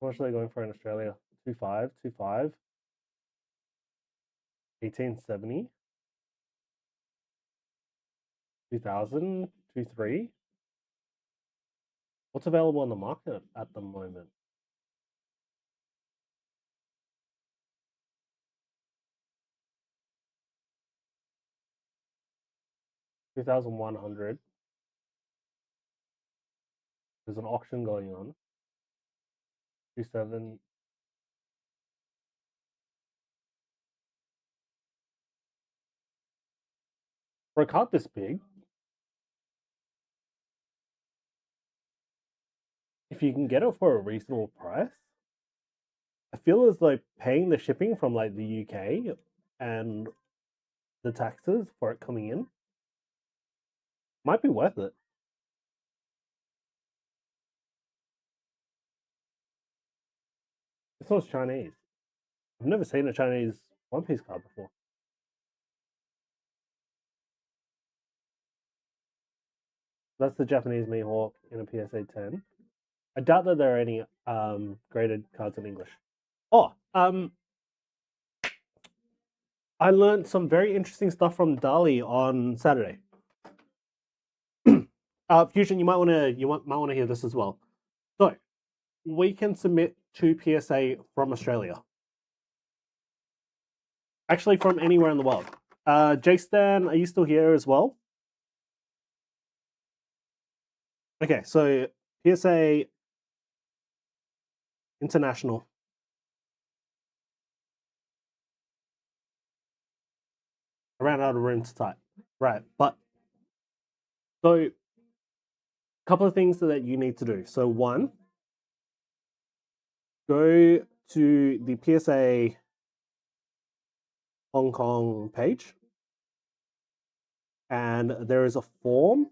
How much are they going for in Australia? 2.5, 2.5. 1870. 2000, 2.3. What's available on the market at the moment? $2,100. There's an auction going on. 2.7. For a card this big, if you can get it for a reasonable price, I feel as though paying the shipping from like the UK and the taxes for it coming in might be worth it. This one's Chinese. I've never seen a Chinese One Piece card before. That's the Japanese Mihawk in a PSA 10. I doubt that there are any graded cards in English. Oh, I learned some very interesting stuff from Dali on Saturday. Fusion, you might want to hear this as well. So, we can submit to PSA from Australia. Actually, from anywhere in the world. J-Stan, are you still here as well? Okay, so PSA International. I ran out of room to type. Right, but so a couple of things that you need to do. So one, go to the PSA Hong Kong page, and there is a form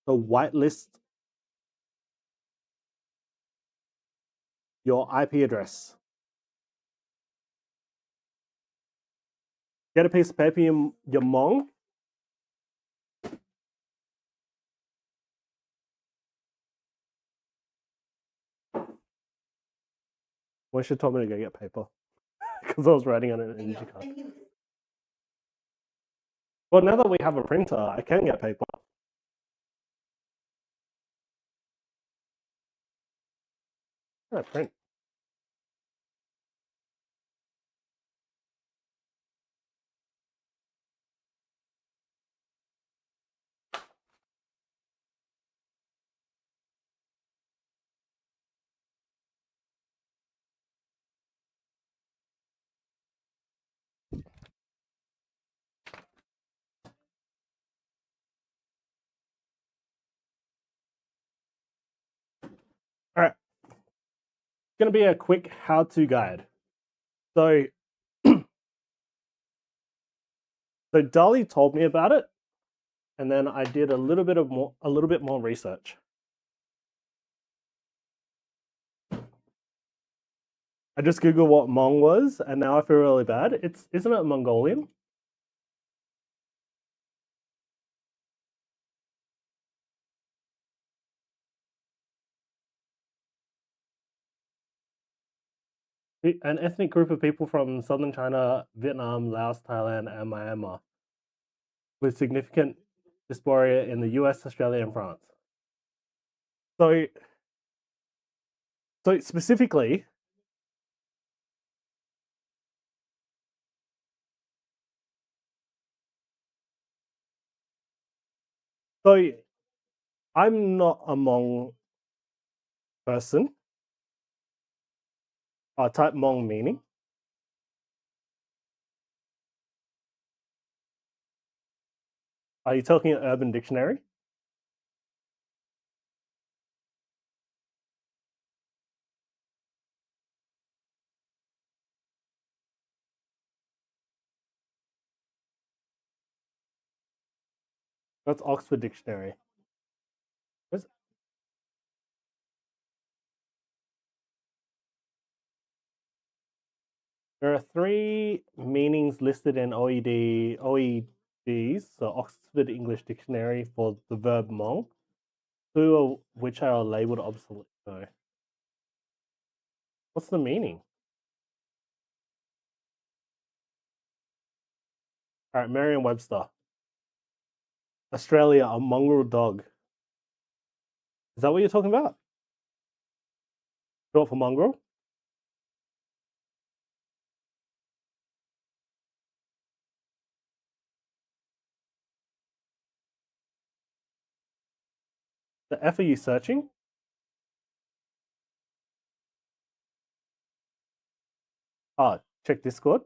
to whitelist your IP address. Get a piece of paper in your Hmong. Well, she told me to go get paper because I was writing on an energy card. Well, now that we have a printer, I can get paper. Yeah, print. All right. It's going to be a quick how-to guide. So, so Dali told me about it, and then I did a little bit more research. I just googled what Hmong was, and now I feel really bad. Isn't it Mongolian? An ethnic group of people from southern China, Vietnam, Laos, Thailand, and Myanmar, with significant diaspora in the US, Australia, and France. So specifically, so I'm not a Hmong person. Type Hmong meaning. Are you talking an Urban Dictionary? That's Oxford Dictionary. There are 3 meanings listed in OED's, so Oxford English Dictionary, for the verb Hmong, 2 of which are labeled obsolete. So, what's the meaning? All right, Merriam-Webster. Australia, a mongrel dog. Is that what you're talking about? Short for mongrel? The F are you searching? Check Discord.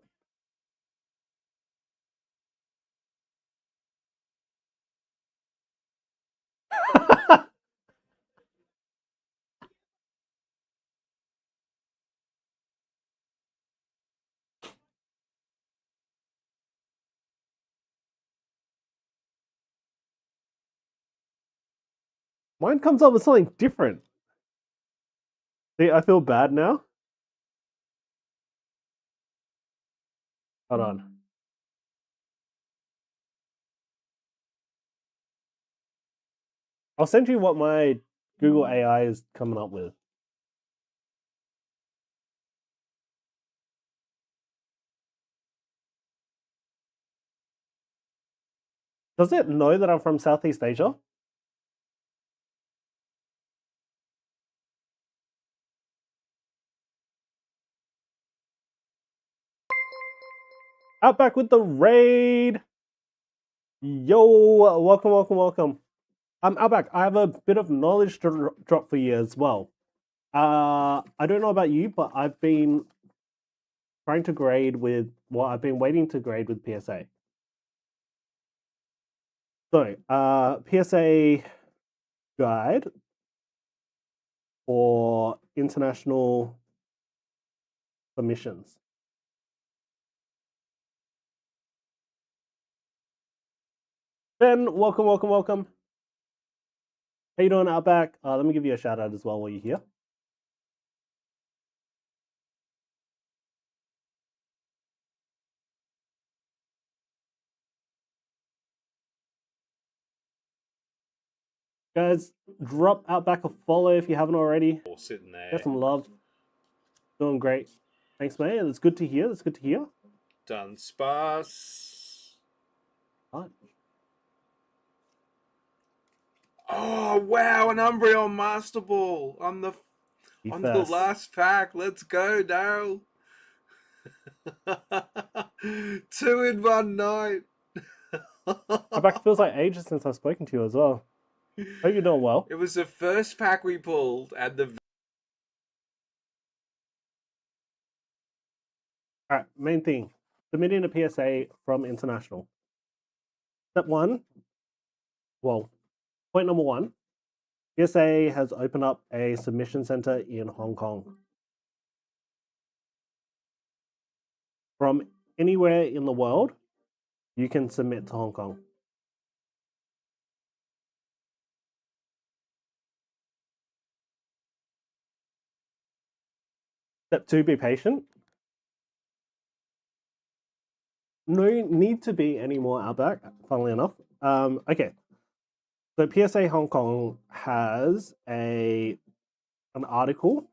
Mine comes up with something different. See, I feel bad now. Hold on. I'll send you what my Google AI is coming up with. Does it know that I'm from Southeast Asia? Outback with the raid. Yo, welcome. Outback, I have a bit of knowledge to drop for you as well. I don't know about you, but I've been trying to grade with, I've been waiting to grade with PSA. So, PSA guide for international submissions. Ben, welcome. How you doing, Outback? Let me give you a shout out as well while you're here. Guys, drop Outback a follow if you haven't already. All sitting there. Get some love. Doing great. Thanks, mate. That's good to hear. Done sparse. Right. Oh wow, an Umbreon Master Ball on the last pack. Let's go, Daryl. 2 in 1 night. Outback, feels like ages since I've spoken to you as well. Hope you're doing well. It was the first pack we pulled, and the Alright, main thing. Submitting a PSA from international. Step 1. Well, point number 1. PSA has opened up a submission center in Hong Kong. From anywhere in the world, you can submit to Hong Kong. Step 2, be patient. No need to be any more outback, funnily enough. Okay. So PSA Hong Kong has an article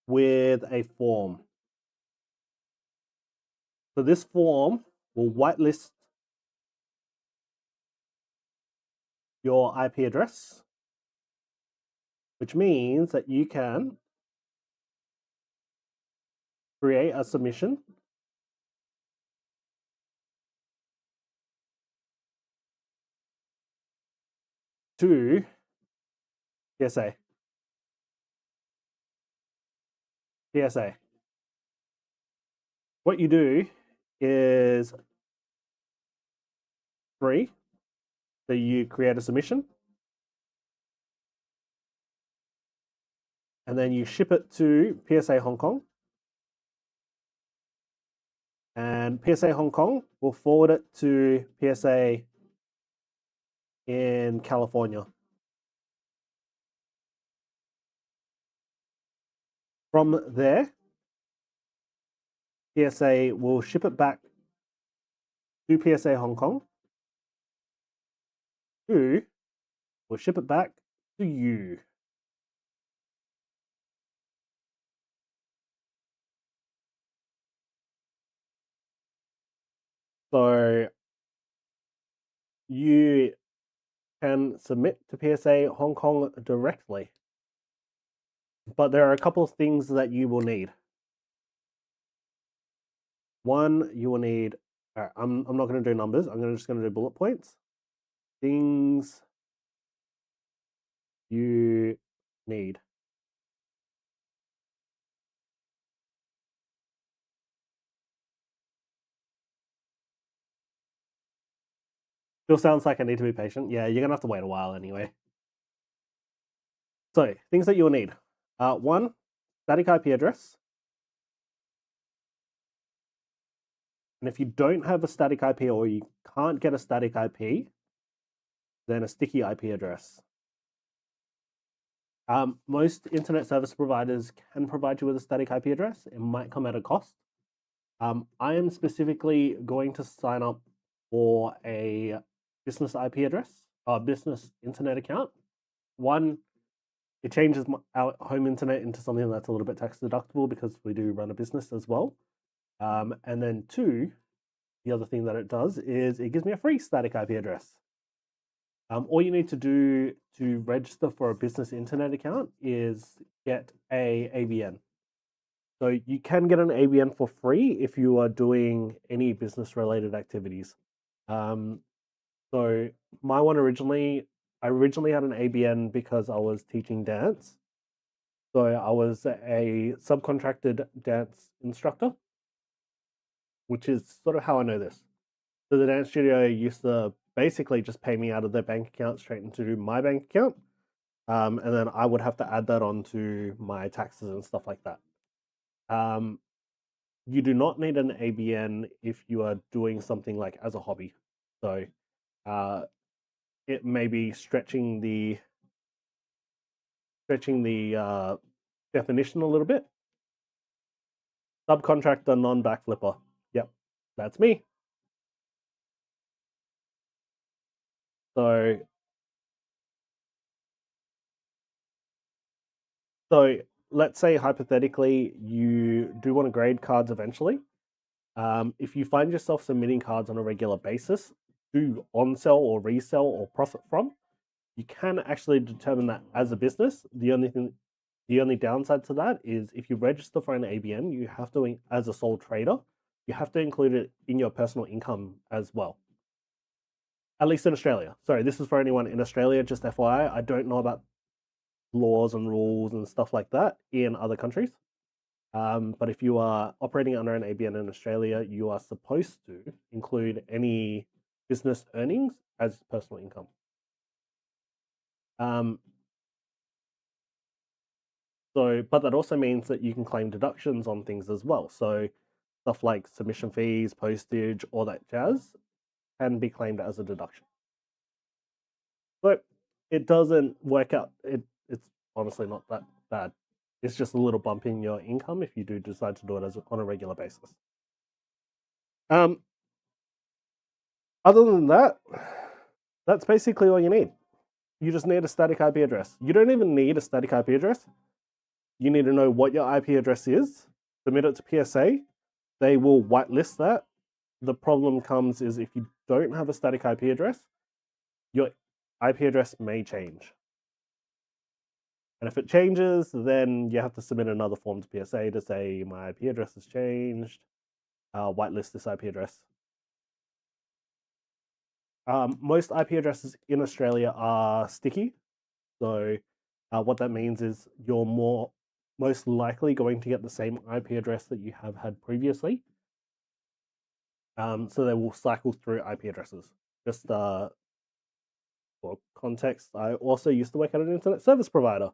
with a form. So this form will whitelist your IP address, which means that you can create a submission to PSA. What you do is free. So you create a submission and then you ship it to PSA Hong Kong. And PSA Hong Kong will forward it to PSA in California. From there, PSA will ship it back to PSA Hong Kong, who will ship it back to you. So you can submit to PSA Hong Kong directly. But there are a couple of things that you will need. One, you will need, all right, I'm not going to do numbers. I'm just going to do bullet points. Things you need. Still sounds like I need to be patient. Yeah, you're going to have to wait a while anyway. So, things that you'll need. One, static IP address. And if you don't have a static IP or you can't get a static IP, then a sticky IP address. Most internet service providers can provide you with a static IP address. It might come at a cost. I am specifically going to sign up for a business IP address, a business internet account. One, it changes our home internet into something that's a little bit tax deductible because we do run a business as well. And then two, the other thing that it does is it gives me a free static IP address. All you need to do to register for a business internet account is get a ABN. So you can get an ABN for free if you are doing any business related activities. So my one I originally had an ABN because I was teaching dance. So I was a subcontracted dance instructor, which is sort of how I know this. So the dance studio used to basically just pay me out of their bank account straight into my bank account. And then I would have to add that onto my taxes and stuff like that. You do not need an ABN if you are doing something like as a hobby. So it may be stretching the definition a little bit. Subcontractor, non-backflipper. Yep, that's me. So let's say hypothetically you do want to grade cards eventually. If you find yourself submitting cards on a regular basis to on-sell or resell or profit from, you can actually determine that as a business. The only downside to that is if you register for an ABN, you have to, as a sole trader, you have to include it in your personal income as well. At least in Australia. Sorry, this is for anyone in Australia, just FYI. I don't know about laws and rules and stuff like that in other countries. But if you are operating under an ABN in Australia, you are supposed to include any business earnings as personal income. But that also means that you can claim deductions on things as well. So stuff like submission fees, postage, all that jazz can be claimed as a deduction. So it doesn't work out. It's honestly not that bad. It's just a little bump in your income if you do decide to do it on a regular basis. Other than that, that's basically all you need. You just need a static IP address. You don't even need a static IP address. You need to know what your IP address is, submit it to PSA. They will whitelist that. The problem comes is if you don't have a static IP address, your IP address may change. And if it changes, then you have to submit another form to PSA to say my IP address has changed, whitelist this IP address. Most IP addresses in Australia are sticky. So what that means is you're most likely going to get the same IP address that you have had previously. So they will cycle through IP addresses. Just for context, I also used to work at an internet service provider.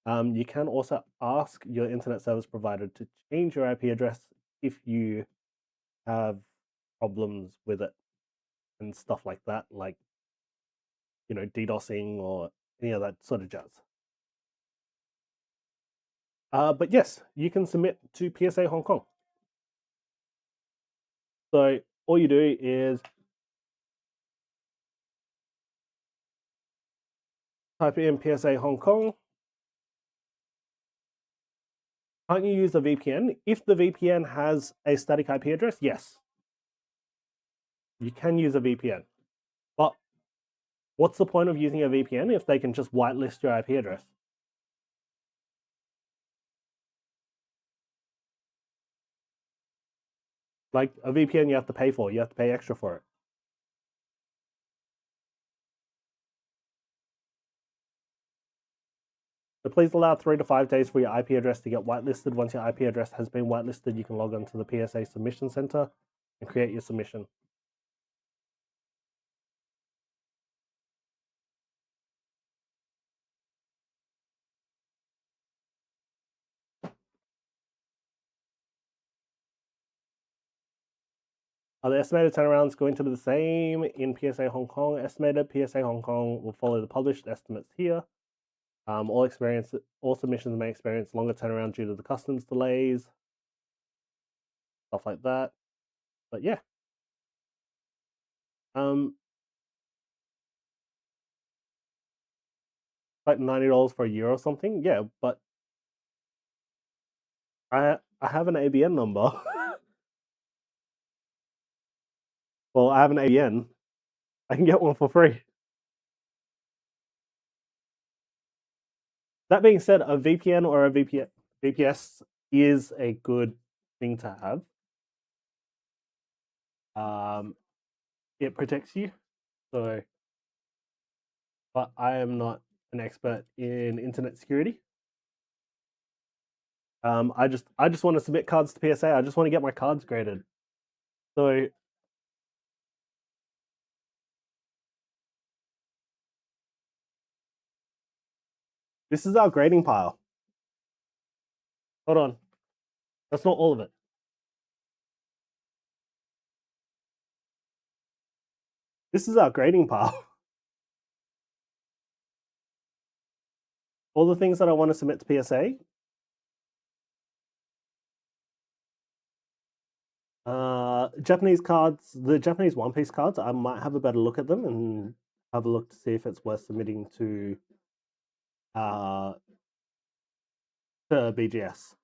You can also ask your internet service provider to change your IP address if you have problems with it and stuff like that, like, you know, DDoSing or any of that sort of jazz. But yes, you can submit to PSA Hong Kong. So all you do is type in PSA Hong Kong. Can't you use a VPN? If the VPN has a static IP address, yes. You can use a VPN. But what's the point of using a VPN if they can just whitelist your IP address? Like a VPN you have to pay for. You have to pay extra for it. So please allow 3 to 5 days for your IP address to get whitelisted. Once your IP address has been whitelisted, you can log on to the PSA Submission Center and create your submission. The estimated turnaround is going to be the same in PSA Hong Kong. Estimated PSA Hong Kong will follow the published estimates here. All submissions may experience longer turnaround due to the customs delays, stuff like that. But yeah, like $90 for a year or something. Yeah, but I have an ABN number. Well, I have an ABN. I can get one for free. That being said, a VPN or a VPS is a good thing to have. It protects you. So, but I am not an expert in internet security. I just want to submit cards to PSA. I just want to get my cards graded. So this is our grading pile. Hold on. That's not all of it. This is our grading pile. All the things that I want to submit to PSA. Japanese cards, the Japanese One Piece cards, I might have a better look at them and have a look to see if it's worth submitting to BGS.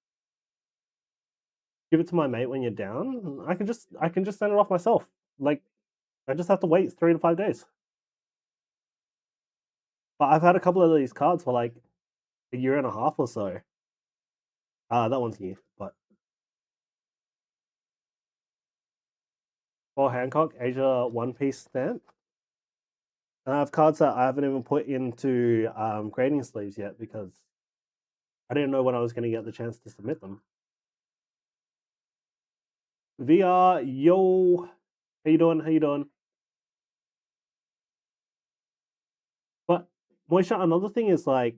Give it to my mate when you're down. I can just send it off myself. Like, I just have to wait 3 to 5 days. But I've had a couple of these cards for like a year and a half or so. That one's new, but Paul Hancock, Asia One Piece stamp. And I have cards that I haven't even put into grading sleeves yet because I didn't know when I was going to get the chance to submit them. VR, yo, how you doing? How you doing? But Moisha, another thing is like,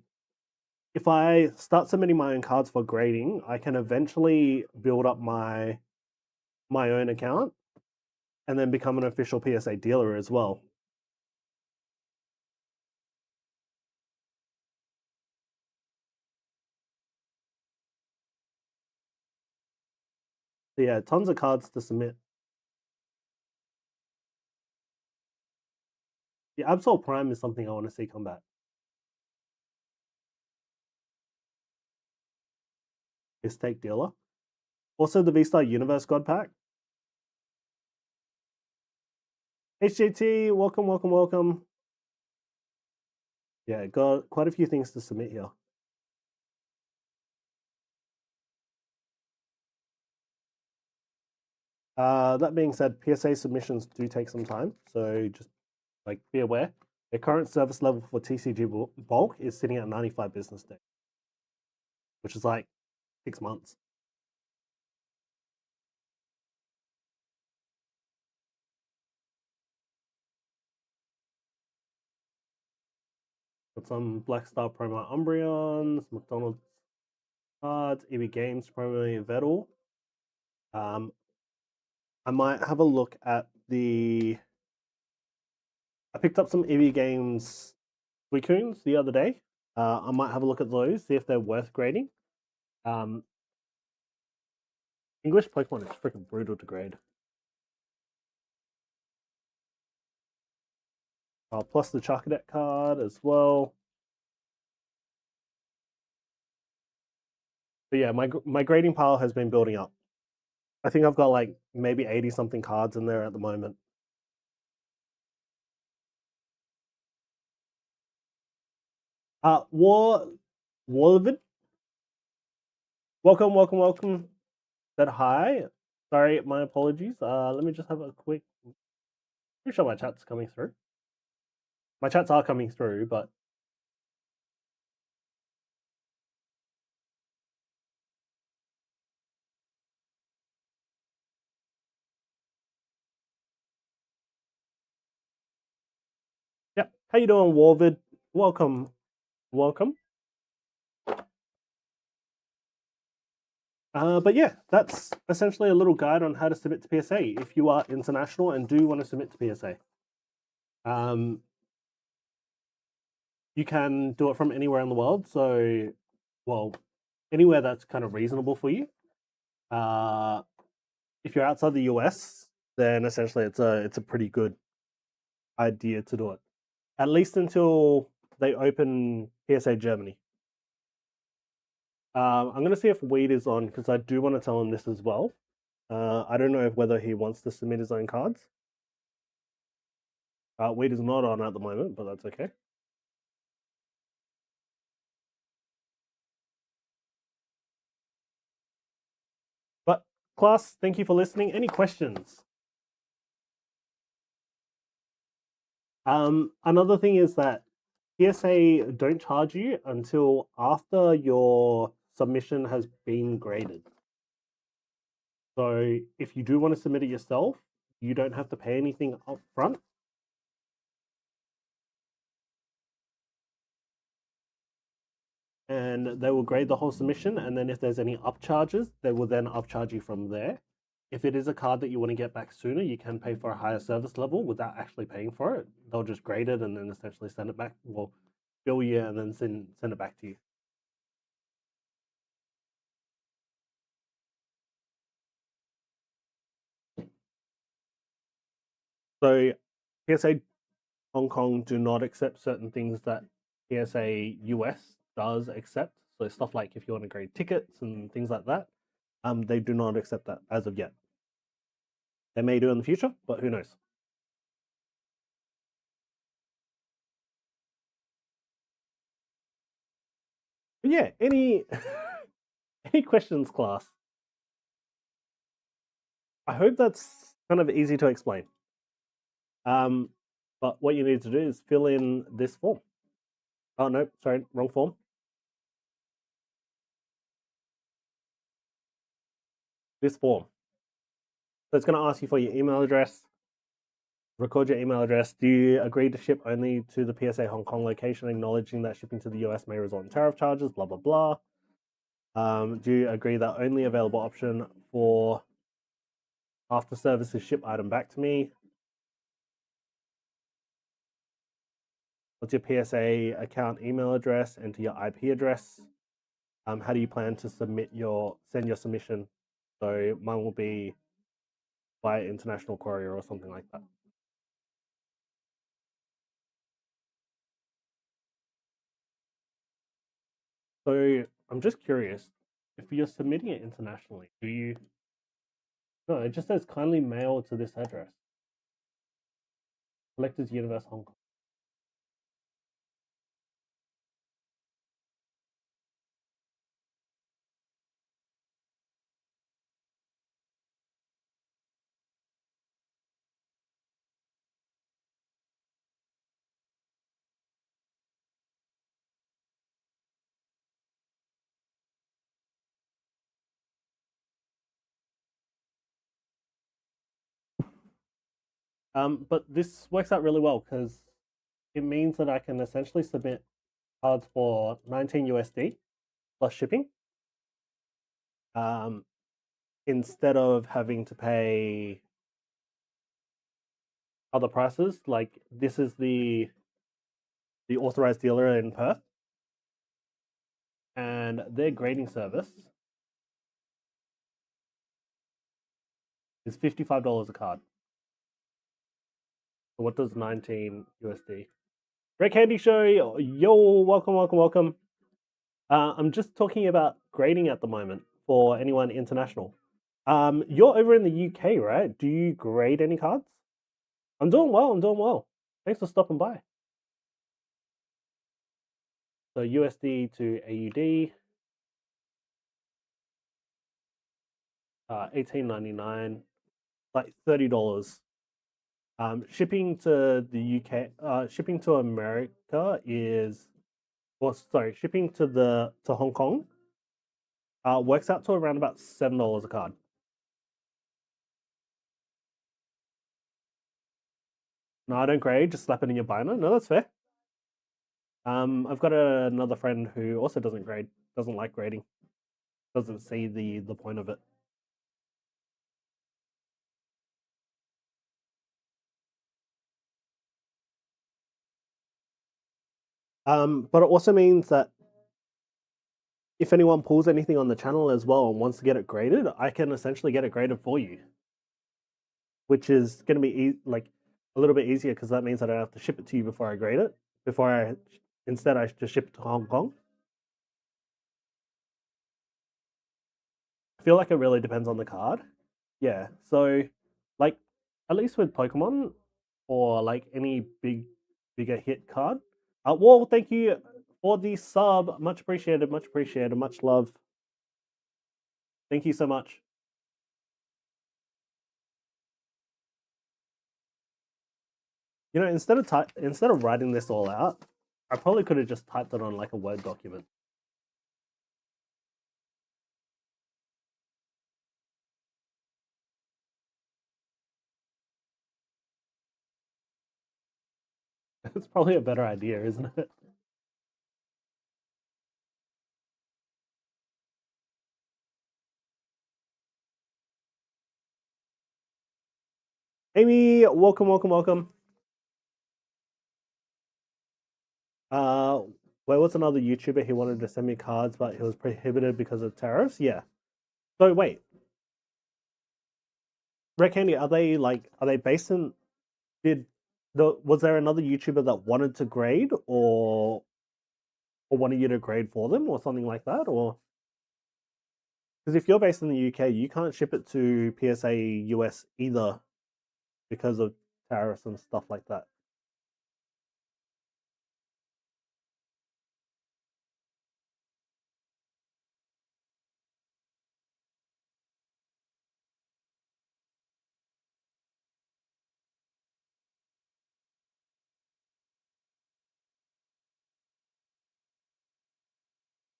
if I start submitting my own cards for grading, I can eventually build up my own account and then become an official PSA dealer as well. So yeah, tons of cards to submit. The Absol Prime is something I want to see come back. Mistake Dealer. Also the V-Star Universe God Pack. HJT, welcome, welcome, welcome. Yeah, got quite a few things to submit here. That being said, PSA submissions do take some time, so just like be aware. The current service level for TCG bulk is sitting at 95 business days, which is like 6 months. Got some Black Star promo Umbreons, McDonald's cards, EB Games promo Vettel. I might have a look at the. I picked up some EB Games Suicunes the other day. I might have a look at those, see if they're worth grading. English Pokemon is freaking brutal to grade. Plus the Charcadet card as well. But yeah, my grading pile has been building up. I think I've got like maybe 80 something cards in there at the moment. Warvid, welcome, welcome, welcome. Said hi. Sorry, my apologies. Let me just have a quick. Pretty sure my chat's coming through. My chats are coming through, but yeah. How you doing, Warvid? Welcome, welcome. But yeah, that's essentially a little guide on how to submit to PSA if you are international and do want to submit to PSA. You can do it from anywhere in the world, so well, anywhere that's kind of reasonable for you. If you're outside the US, then essentially it's a pretty good idea to do it, at least until they open PSA Germany. I'm gonna see if Weed is on because I do want to tell him this as well. I don't know whether he wants to submit his own cards. Weed is not on at the moment, but that's okay. But class, thank you for listening. Any questions? Another thing is that PSA don't charge you until after your submission has been graded. So if you do want to submit it yourself, you don't have to pay anything up front. And they will grade the whole submission, and then if there's any upcharges, they will then upcharge you from there. If it is a card that you want to get back sooner, you can pay for a higher service level without actually paying for it. They'll just grade it and then essentially send it back. Well, bill you and then send it back to you. So PSA Hong Kong do not accept certain things that PSA US does accept. So stuff like if you want to grade tickets and things like that, they do not accept that as of yet. They may do in the future, but who knows? But yeah, any any questions, class? I hope that's kind of easy to explain. But what you need to do is fill in this form. Oh no, sorry, wrong form. This form. So it's going to ask you for your email address. Record your email address. Do you agree to ship only to the PSA Hong Kong location, acknowledging that shipping to the US may result in tariff charges, blah, blah, blah. Do you agree that only available option for after service is ship item back to me? What's your PSA account email address? Enter your IP address. How do you plan to send your submission So mine will be by international courier or something like that. So I'm just curious, if you're submitting it internationally, do you? No, it just says kindly mail to this address. Collectors Universe Hong Kong. But this works out really well because it means that I can essentially submit cards for 19 USD plus shipping. Instead of having to pay other prices, like this is the authorized dealer in Perth, and their grading service is $55 a card. So what does 19 USD? Red Candy Show, yo, welcome. I'm just talking about grading at the moment for anyone international. You're over in the UK, right? Do you grade any cards? I'm doing well. Thanks for stopping by. So USD to AUD, $18.99, like $30. Shipping to the UK, shipping to America is, well, sorry, shipping to Hong Kong, works out to around about $7 a card. No, I don't grade. Just slap it in your binder. No, that's fair. I've got another friend who also doesn't grade, doesn't like grading, doesn't see the point of it. But it also means that if anyone pulls anything on the channel as well and wants to get it graded, I can essentially get it graded for you, which is going to be like a little bit easier because that means I don't have to ship it to you before I grade it. Instead, I just ship it to Hong Kong. I feel like it really depends on the card. Yeah, so like at least with Pokemon or like any bigger hit card. Well, thank you for the sub. Much appreciated. Much love. Thank you so much. You know, instead of writing this all out, I probably could have just typed it on like a Word document. It's probably a better idea, isn't it? Amy, welcome. Where was another YouTuber? He wanted to send me cards, but he was prohibited because of tariffs. Yeah. So wait, Red Candy, are they based in? Was there another YouTuber that wanted to grade or wanted you to grade for them or something like that, or? Because if you're based in the UK, you can't ship it to PSA US either because of tariffs and stuff like that.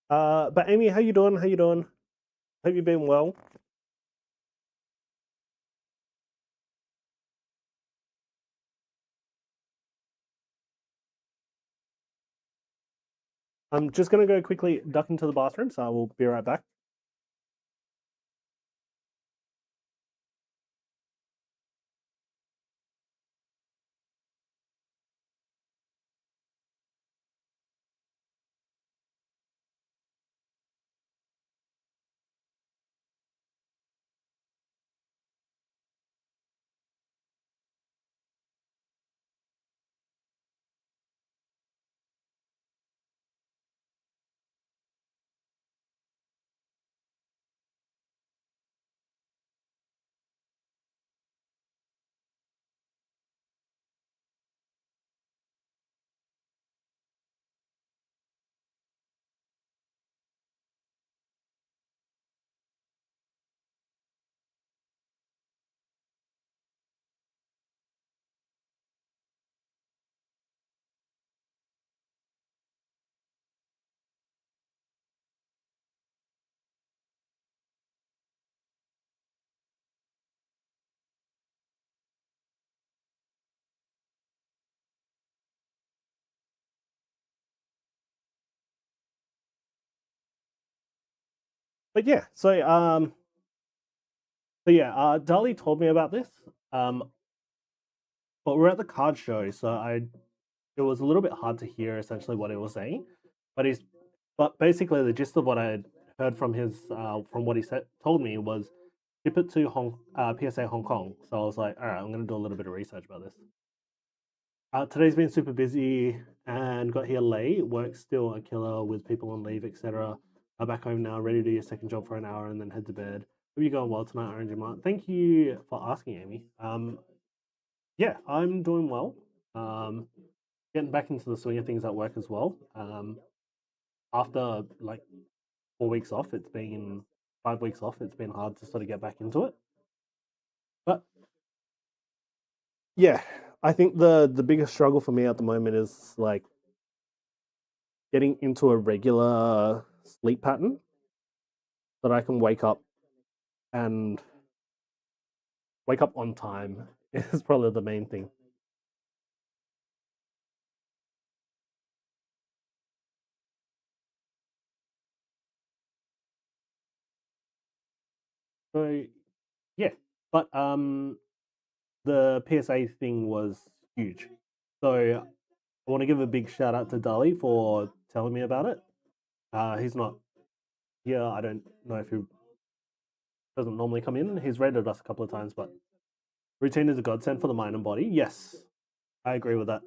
But Amy, how you doing? Hope you've been well. I'm just gonna go quickly duck into the bathroom, so I will be right back. But yeah, so Dali told me about this. But we're at the card show, so it was a little bit hard to hear essentially what he was saying. But basically the gist of what I had heard from from what he told me was ship it to PSA Hong Kong. So I was like, all right, I'm gonna do a little bit of research about this. Today's been super busy and got here late. Work's still a killer with people on leave, etc. I'm back home now, ready to do your second job for an hour and then head to bed. Hope you're going well tonight, RNG. Thank you for asking, Amy. Yeah, I'm doing well. Getting back into the swing of things at work as well. After like 4 weeks off, 5 weeks off. It's been hard to sort of get back into it. But yeah, I think the biggest struggle for me at the moment is like getting into a regular sleep pattern that I can wake up on time is probably the main thing. So yeah, but the PSA thing was huge. So I want to give a big shout out to Dali for telling me about it. He's not here. I don't know if he doesn't normally come in. He's rated us a couple of times, but routine is a godsend for the mind and body. Yes, I agree with that.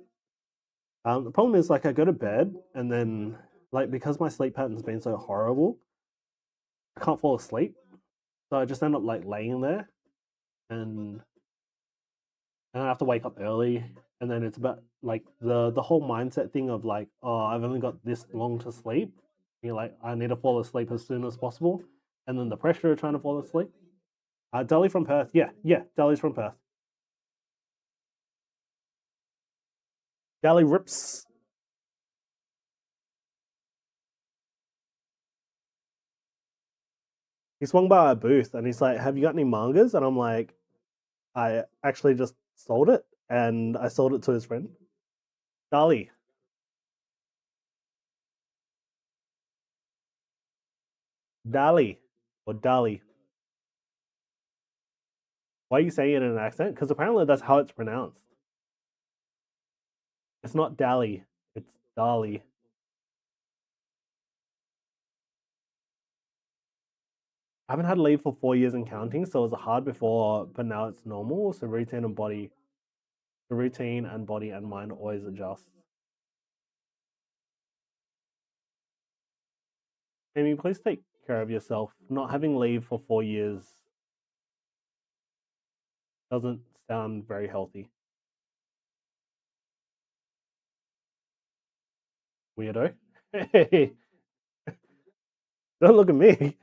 The problem is like I go to bed and then like because my sleep pattern's been so horrible, I can't fall asleep. So I just end up like laying there and I have to wake up early. And then it's about like the whole mindset thing of like, oh, I've only got this long to sleep. You're like, I need to fall asleep as soon as possible. And then the pressure of trying to fall asleep. Dali from Perth. Yeah, Dali's from Perth. Dali rips. He swung by our booth and he's like, have you got any mangas? And I'm like, I actually just sold it. And I sold it to his friend. Dali. Dali. Or Dali. Why are you saying it in an accent? Because apparently that's how it's pronounced. It's not Dali. It's Dali. I haven't had leave for 4 years and counting, so it was hard before, but now it's normal. So routine and body and mind always adjust. Amy, please take care of yourself. Not having leave for 4 years doesn't sound very healthy. Weirdo. Hey, don't look at me.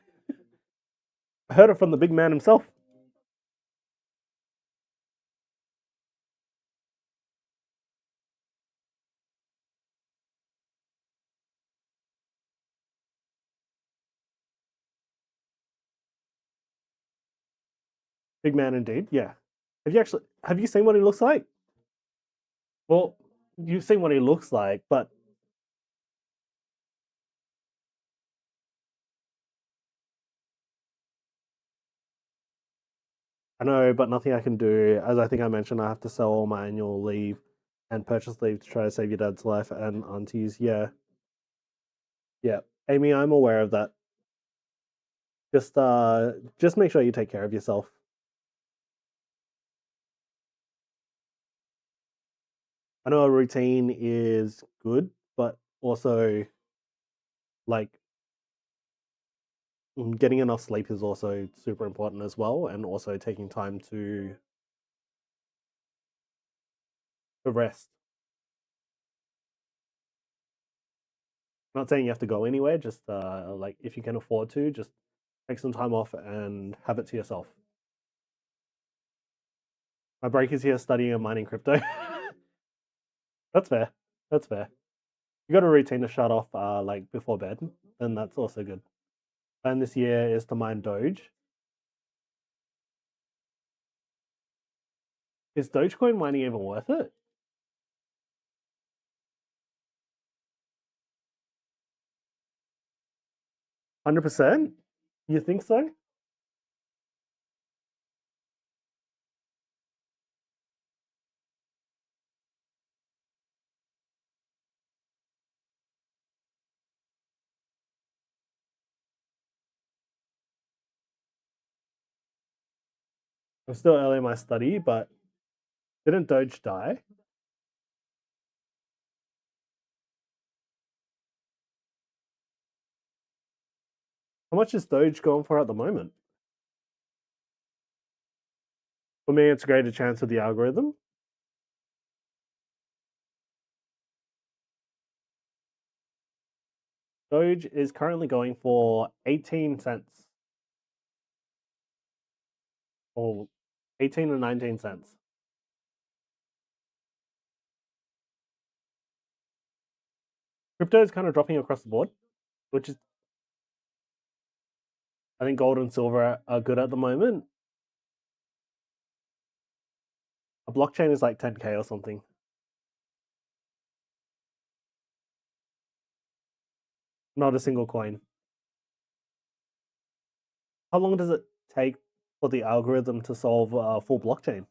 I heard it from the big man himself. Big man indeed. Yeah. Have you seen what he looks like? Well, you've seen what he looks like, but I know, but nothing I can do. As I think I mentioned, I have to sell all my annual leave and purchase leave to try to save your dad's life and auntie's. Yeah. Yeah. Amy, I'm aware of that. Just make sure you take care of yourself. I know a routine is good, but also like getting enough sleep is also super important as well, and also taking time to rest. Not saying you have to go anywhere, just like if you can afford to, just take some time off and have it to yourself. My break is here studying and mining crypto. That's fair. That's fair. You got a routine to shut off like before bed, then that's also good. Plan this year is to mine Doge. Is Dogecoin mining even worth it? 100%? You think so? I'm still early in my study, but didn't Doge die? How much is Doge going for at the moment? For me, it's a greater chance of the algorithm. Doge is currently going for 18 cents. Or 18 and 19 cents. Crypto is kind of dropping across the board, which is, I think gold and silver are good at the moment. A blockchain is like 10K or something. Not a single coin. How long does it take for the algorithm to solve a full blockchain?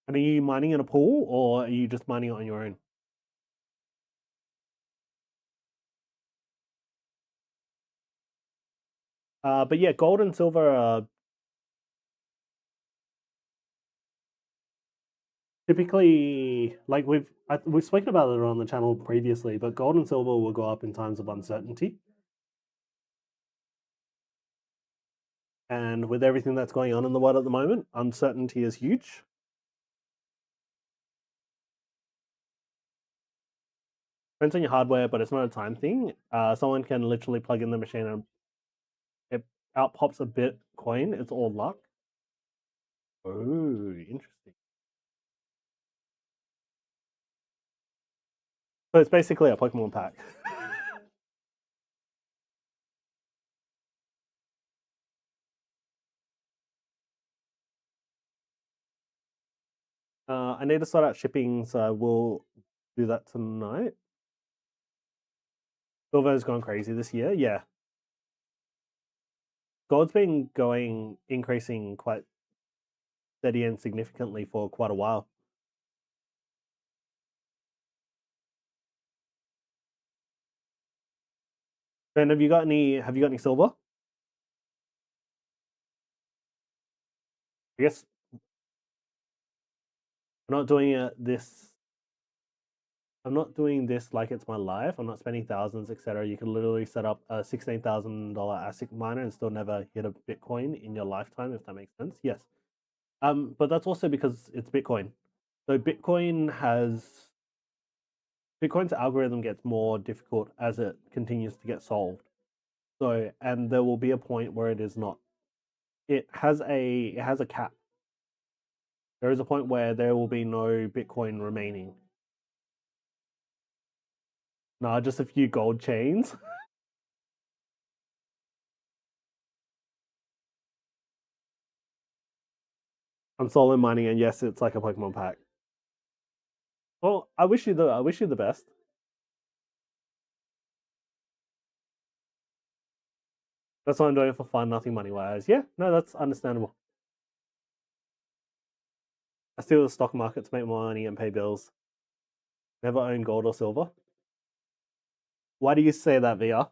And are you mining in a pool or are you just mining on your own? But yeah, gold and silver typically, like we've spoken about it on the channel previously, but gold and silver will go up in times of uncertainty. And with everything that's going on in the world at the moment, uncertainty is huge. Depends on your hardware, but it's not a time thing. Someone can literally plug in the machine and it out pops a Bitcoin. It's all luck. Oh, interesting. So it's basically a Pokemon pack. I need to sort out shipping, so I will do that tonight. Silver's gone crazy this year, yeah. Gold's been increasing quite steady and significantly for quite a while. Ben, have you got any silver? I guess I'm not doing I'm not doing this like it's my life. I'm not spending thousands, etc. You can literally set up a $16,000 ASIC miner and still never hit a Bitcoin in your lifetime, if that makes sense. Yes. But that's also because it's Bitcoin. So Bitcoin's algorithm gets more difficult as it continues to get solved. So, and there will be a point where it is not. It has a cap. There is a point where there will be no Bitcoin remaining. Nah, just a few gold chains. I'm solo mining, and yes, it's like a Pokemon pack. Well, I wish you the best. That's what I'm doing for fun, nothing money wise. Yeah, no, that's understandable. I steal the stock market to make more money and pay bills. Never own gold or silver. Why do you say that, VR?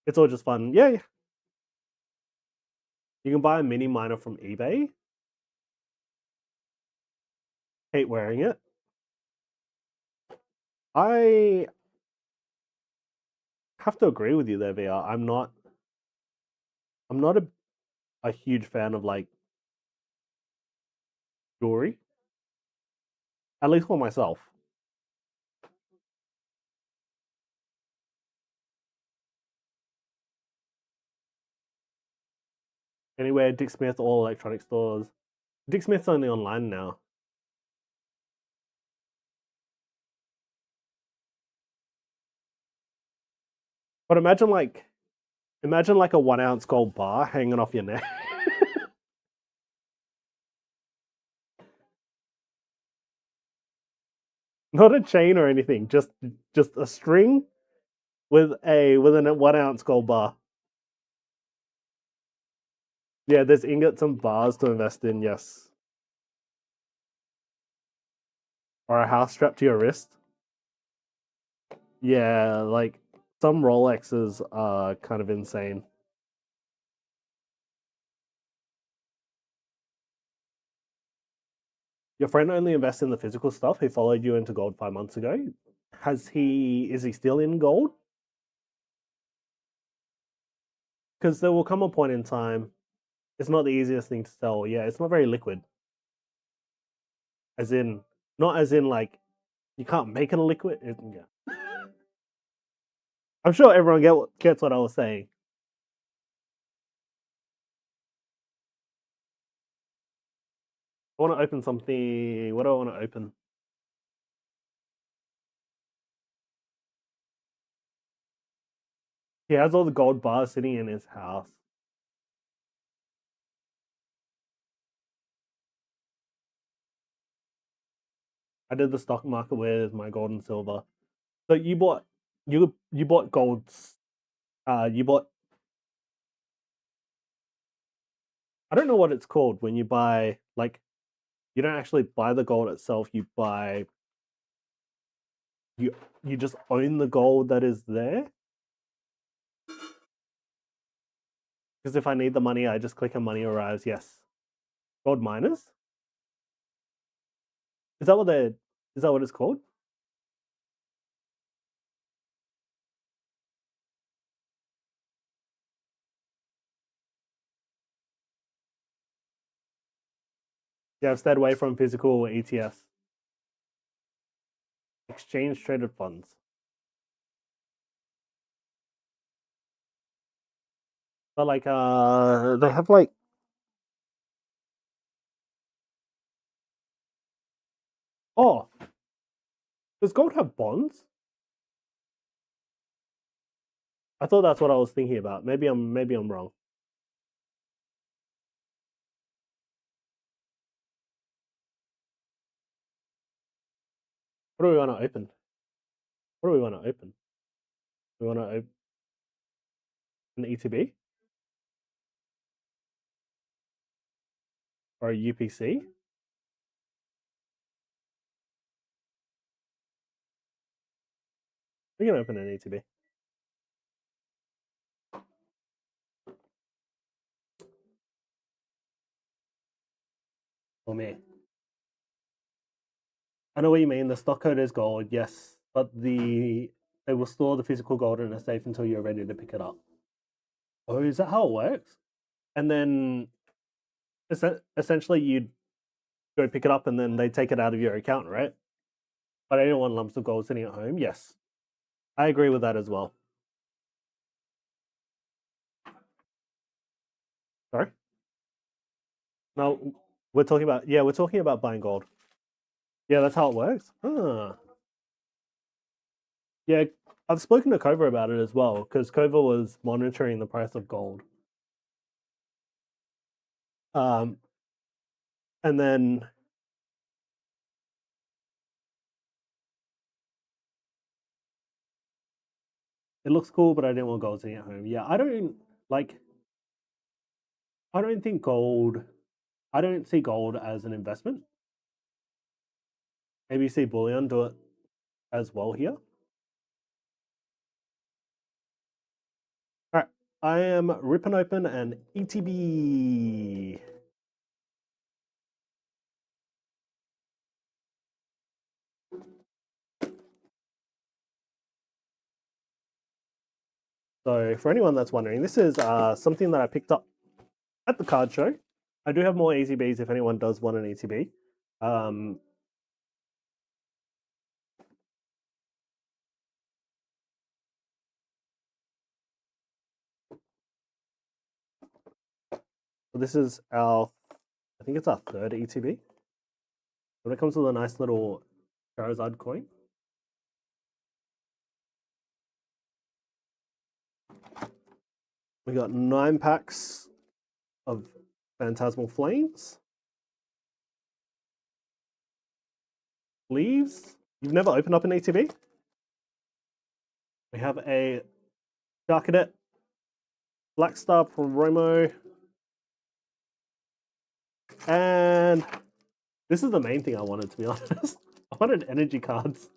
It's all just fun. Yeah, yeah. You can buy a mini miner from eBay. Hate wearing it. I have to agree with you there, VR. I'm not a huge fan of like jewelry. At least for myself. Anywhere, Dick Smith, all electronic stores. Dick Smith's only online now. But imagine like a 1 ounce gold bar hanging off your neck. Not a chain or anything. Just a string with a 1 ounce gold bar. Yeah, there's ingots and bars to invest in. Yes. Or a house strapped to your wrist. Yeah, like some Rolexes are kind of insane. Your friend only invests in the physical stuff. He followed you into gold 5 months ago. Is he still in gold? Because there will come a point in time. It's not the easiest thing to sell. Yeah, it's not very liquid. Not as in like you can't make it a liquid. Yeah. I'm sure everyone gets what I was saying. I want to open something. What do I want to open? He has all the gold bars sitting in his house. I did the stock market with my gold and silver. So you bought golds. You bought. I don't know what it's called when you buy, like, you don't actually buy the gold itself. You buy. You just own the gold that is there. Because if I need the money, I just click on money arrives. Yes. Gold miners. Is that what it's called? Yeah, I've stayed away from physical ETFs. Exchange traded funds. But like they have like oh, does gold have bonds? I thought that's what I was thinking about. Maybe I'm wrong. What do we want to open? What do we want to open? We want to open an ETB or a UPC. We can open an ETB. For me. I know what you mean. The stock code is gold, yes, but they will store the physical gold in a safe until you're ready to pick it up. Oh, is that how it works? And then essentially you'd go pick it up and then they take it out of your account, right? But I don't want lumps of gold sitting at home. Yes, I agree with that as well. Sorry? No, we're talking about buying gold. Yeah, that's how it works. Yeah, I've spoken to Kova about it as well because Kova was monitoring the price of gold. And then it looks cool, but I didn't want gold sitting at home. Yeah, I don't think gold. I don't see gold as an investment. Maybe you see bullion do it as well here. All right, I am ripping open an ETB. So for anyone that's wondering, this is something that I picked up at the card show. I do have more ETBs if anyone does want an ETB. So this is I think it's our third ETB. When it comes with a nice little Charizard coin. We got 9 packs of Phantasmal Flames. Leaves. You've never opened up an ETB? We have a Dark Cadet, Black Star promo, and this is the main thing I wanted, to be honest. I wanted energy cards.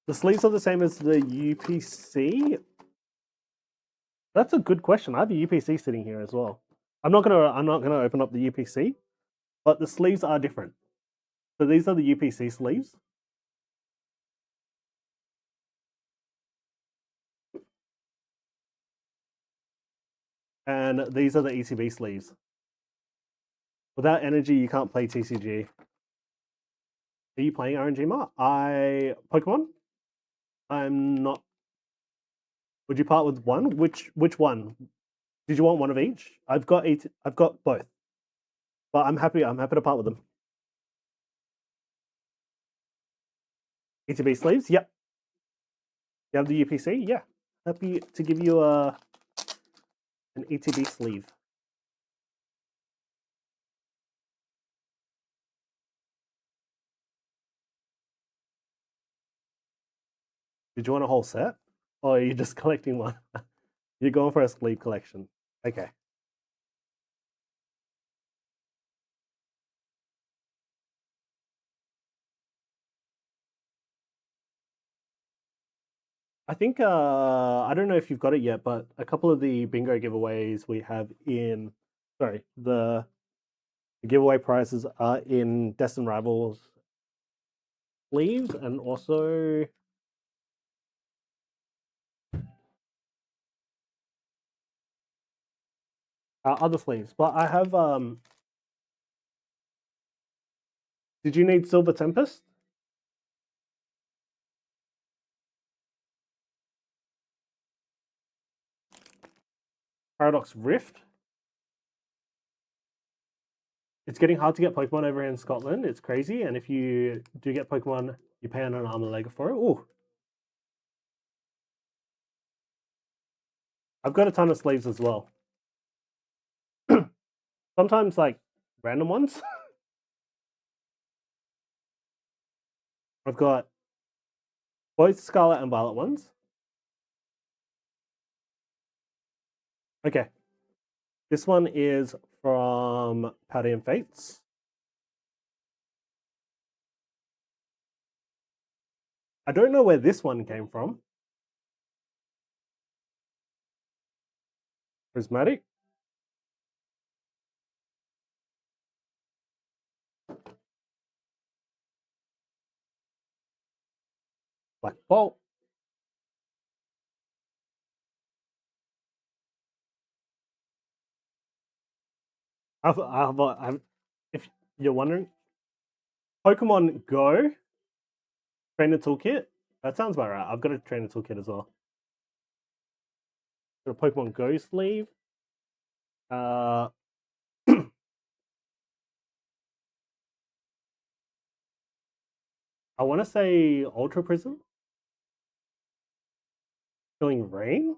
The sleeves are the same as the UPC? That's a good question. I have a UPC sitting here as well. I'm not gonna open up the UPC, but the sleeves are different. So these are the UPC sleeves. And these are the ETB sleeves. Without energy, you can't play TCG. Are you playing RNG? Pokemon? I'm not. Would you part with one? Which one? Did you want one of each? I've got both. But I'm happy to part with them. ETB sleeves? Yep. You have the UPC? Yeah. Happy to give you an ETB sleeve. Did you want a whole set? Or are you just collecting one? You're going for a sleeve collection. Okay. I think, I don't know if you've got it yet, but a couple of the bingo giveaways we have in, sorry, the giveaway prizes are in Destined Rivals sleeves and also other sleeves. But I have, did you need Silver Tempest? Paradox Rift? It's getting hard to get Pokemon over here in Scotland. It's crazy. And if you do get Pokemon, you pay an arm and a leg for it. Ooh. I've got a ton of sleeves as well. Sometimes like random ones. I've got both Scarlet and Violet ones. Okay. This one is from Palladium Fates. I don't know where this one came from. Prismatic. Black Bolt. If you're wondering, Pokemon Go Trainer Toolkit. That sounds about right. I've got a Trainer Toolkit as well. Got a Pokemon Go sleeve. I want to say Ultra Prism. Killing Rain.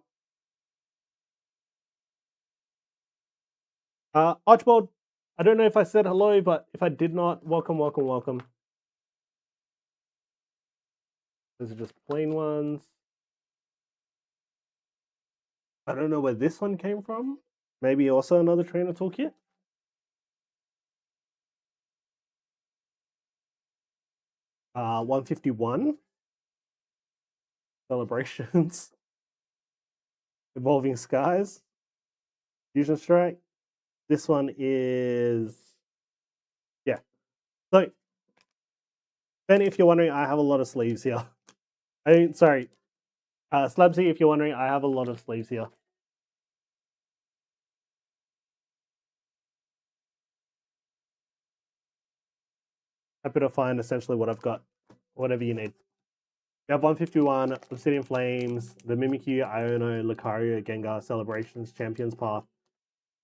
Archibald, I don't know if I said hello, but if I did not, welcome, welcome, welcome. Those are just plain ones. I don't know where this one came from. Maybe also another Trainer Toolkit. Uh, 151. Celebrations. Evolving Skies. Fusion Strike. This one is... Yeah. So, Ben, if you're wondering, I have a lot of sleeves here. Sorry. Slabsy, if you're wondering, I have a lot of sleeves here. Happy to find essentially what I've got. Whatever you need. We have 151, Obsidian Flames, the Mimikyu, Iono, Lucario, Gengar, Celebrations, Champions Path,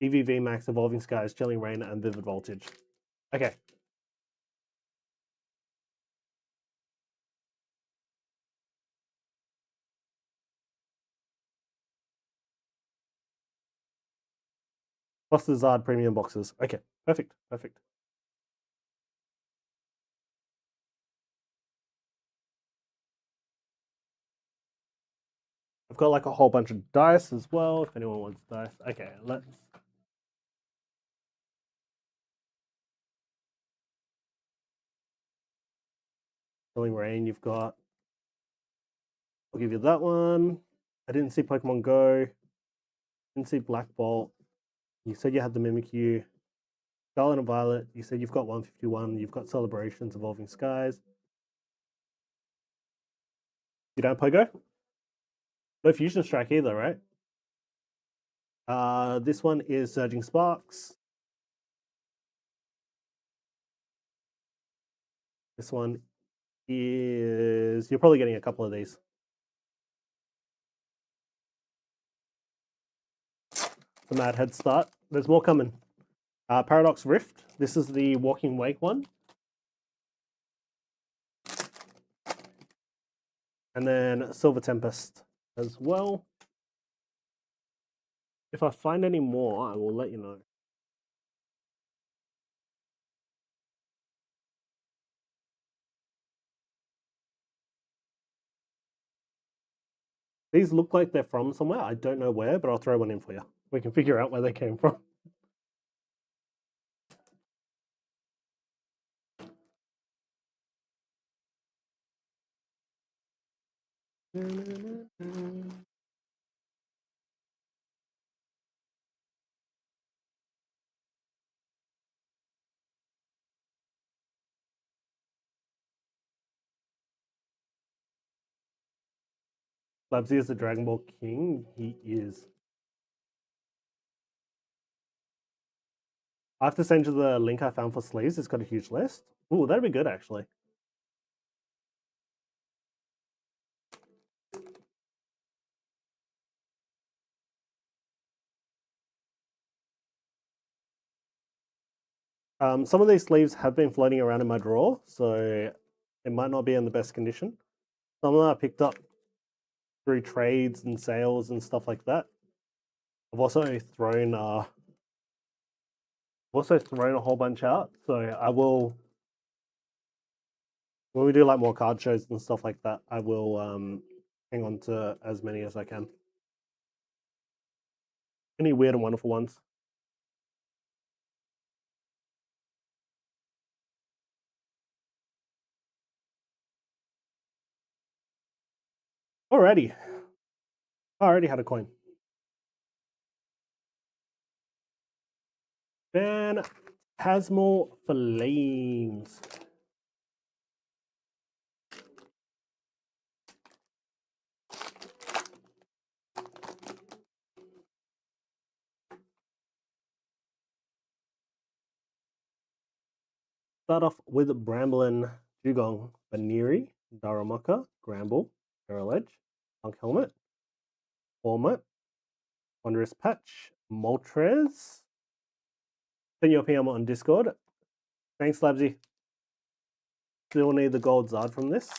EVV Max, Evolving Skies, Chilling Rain, and Vivid Voltage. Okay. Plus the Zard premium boxes. Okay, perfect, perfect. got like a whole bunch of dice as well, if anyone wants dice. Okay, let's... Killing Rain, you've got... I'll give you that one. I didn't see Pokemon Go. Didn't see Black Bolt. You said you had the Mimikyu. Scarlet and Violet, you said you've got 151. You've got Celebrations, Evolving Skies. You don't Pogo? No Fusion Strike either, right? This one is Surging Sparks. This one is... You're probably getting a couple of these. It's a mad head start. There's more coming. Paradox Rift. This is the Walking Wake one. And then Silver Tempest as well. If I find any more, I will let you know. These look like they're from somewhere. I don't know where, but I'll throw one in for you. We can figure out where they came from. Labsy is the Dragon Ball King. He is. I have to send you the link I found for sleeves. It's got a huge list. Ooh, that'd be good actually. Some of these sleeves have been floating around in my drawer, so it might not be in the best condition. Some of them I picked up through trades and sales and stuff like that. I've also thrown a whole bunch out, so I will, when we do like more card shows and stuff like that, I will hang on to as many as I can. Any weird and wonderful ones. Alrighty. I already had a coin. Phantasmal Flames. Start off with Bramblin, Dugong, Baniri, Darumaka, Gramble, Edge, Punk Helmet, Format, Wondrous Patch, Moltres. Send your PM on Discord. Thanks, Labsy. Still need the gold Zard from this.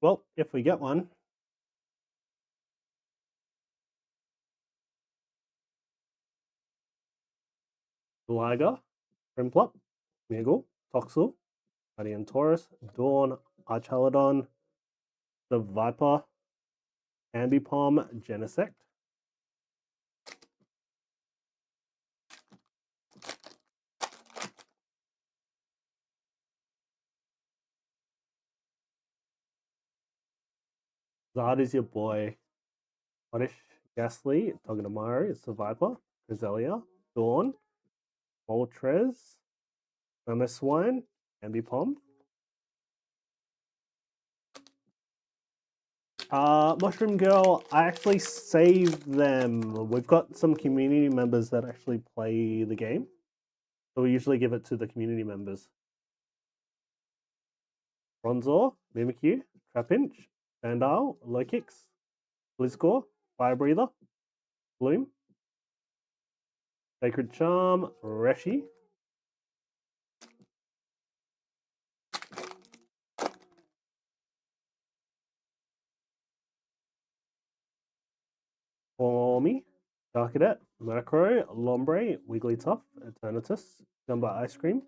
Well, if we get one. Liger, Primplop, Meagle, Toxel, Guardian Taurus, Dawn, Archalodon, the Viper, Ambipom, Genesect. Zard is your boy. Oddish, Ghastly, Togedemaru, Viper, Griselia, Dawn, Moltres, Mamoswine, Ambipom. Mushroom Girl, I actually saved them. We've got some community members that actually play the game. So we usually give it to the community members. Bronzor, Mimikyu, Trapinch, Sandile, Lokix, Blizzcore, Fire Breather, Bloom, Sacred Charm, Reshi, Formy, Dark Cadet, Murkrow, Lombre, Wigglytuff, Eternatus, Jumbo Ice Cream,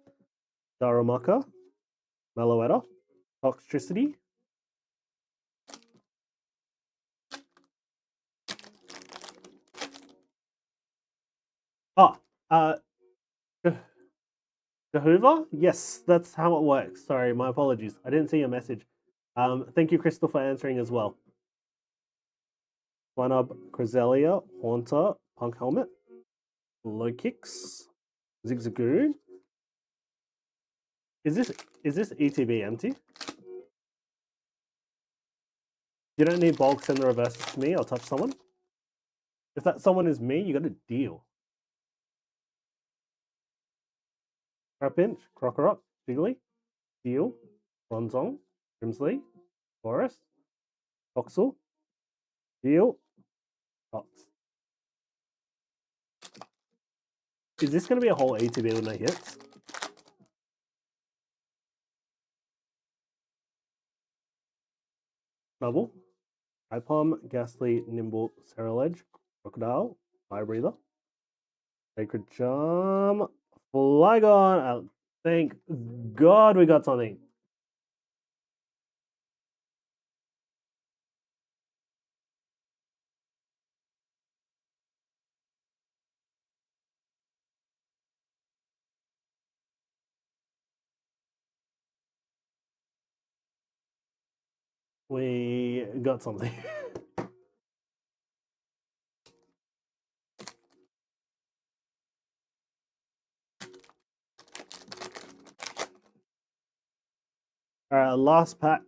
Darumaka, Meloetta, Toxtricity, Je- Jehovah? Yes, that's how it works. Sorry, my apologies. I didn't see your message. Thank you, Crystal, for answering as well. One-Up, Cresselia, Haunter, Punk Helmet, Low Kicks, Zigzagoon. Is this ETB empty? You don't need bulk, send the reverses to me, I'll touch someone. If that someone is me, you got a deal. Crapinch, Crockerop, Jiggly, Deal, Bronzong, Grimsley, Forest, Toxel, Deal, Tox. Is this going to be a whole ATB with no hits? Double. Ipom, Ghastly, Nimble, Cereledge, Crocodile, Fire Breather, Sacred Charm, Flygon. Thank God we got something. We got something. Alright, last pack.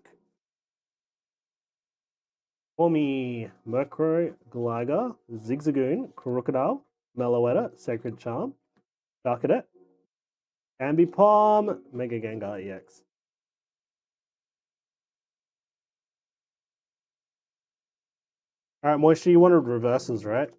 For me, Murkrow, Galaga, Zigzagoon, Crocodile, Meloetta, Sacred Charm, Darkadet, Ambipom, Mega Gengar EX. Alright, Moisture, you wanted reverses, right?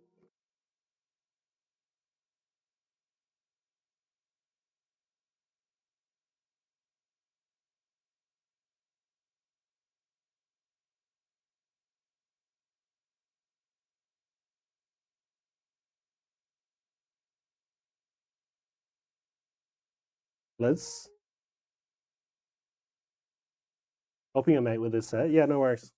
Liz? Helping a mate with this set? Yeah, no worries.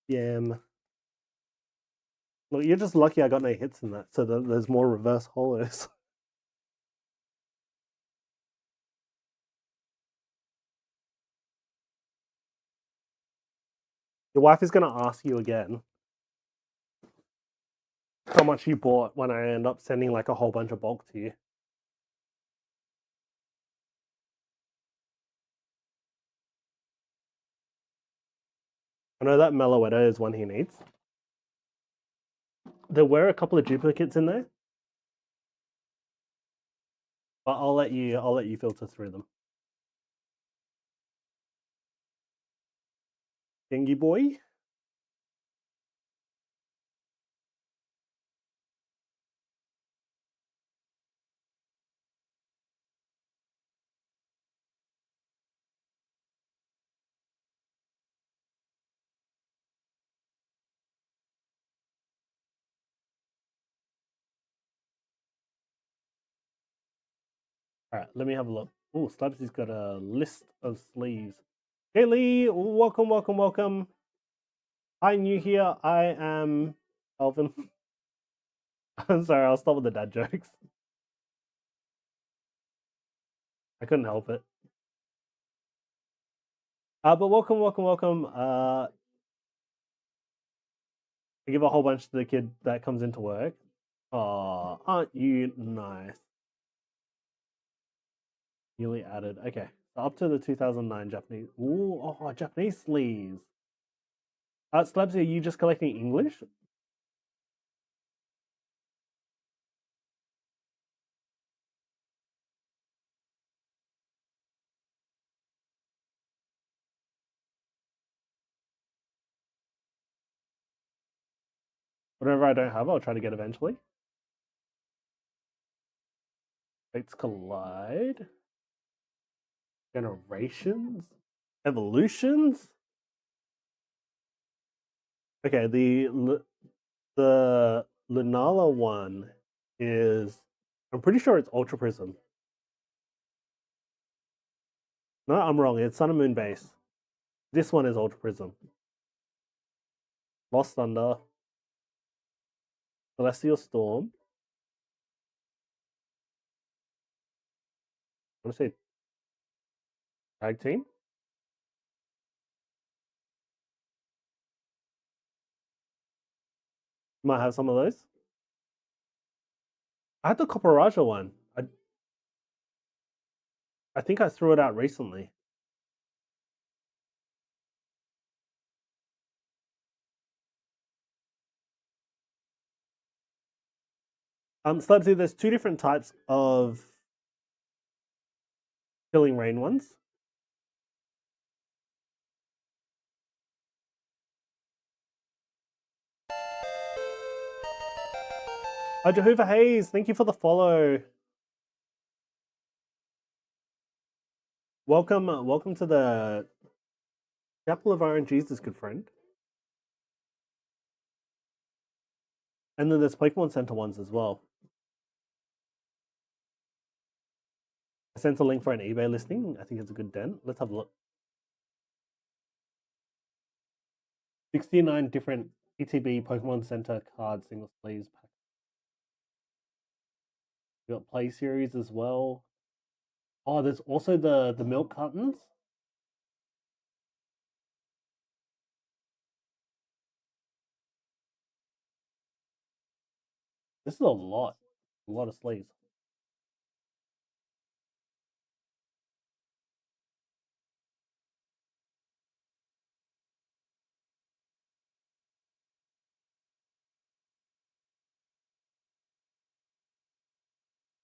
Yeah. Look, you're just lucky I got no hits in that, so that there's more reverse holos. Your wife is going to ask you again how much you bought when I end up sending like a whole bunch of bulk to you. I know that Meloetta is one he needs. There were a couple of duplicates in there, but I'll let you filter through them. Dingy boy. All right, let me have a look. Oh, Stubbsy's got a list of sleeves. Hey Lee, welcome, welcome, welcome. Hi, new here. I am Elvin. I'm sorry, I'll stop with the dad jokes. I couldn't help it. But welcome, welcome, welcome. I give a whole bunch to the kid that comes into work. Oh, aren't you nice? Newly added. Okay, so up to the 2009 Japanese. Ooh, oh, Japanese sleeves. Slabsy, are you just collecting English? Whatever I don't have, I'll try to get eventually. Fates collide. Generations. Evolutions. Okay, the Lunala one is, I'm pretty sure it's Ultra Prism. No, I'm wrong. It's Sun and Moon base. This one is Ultra Prism. Lost Thunder. Celestial Storm. I want to say Tag Team. Might have some of those. I had the Copperaja one. I think I threw it out recently. Slubsy, there's two different types of Killing Rain ones. Jehovah Hayes, thank you for the follow. Welcome to the Chapel of RNGesus, good friend. And then there's Pokemon Center ones as well. I sent a link for an eBay listing. I think it's a good dent. Let's have a look. 69 different ETB Pokemon Center card single sleeves pack. We got Play Series as well. Oh, there's also the milk cartons. This is a lot of sleeves.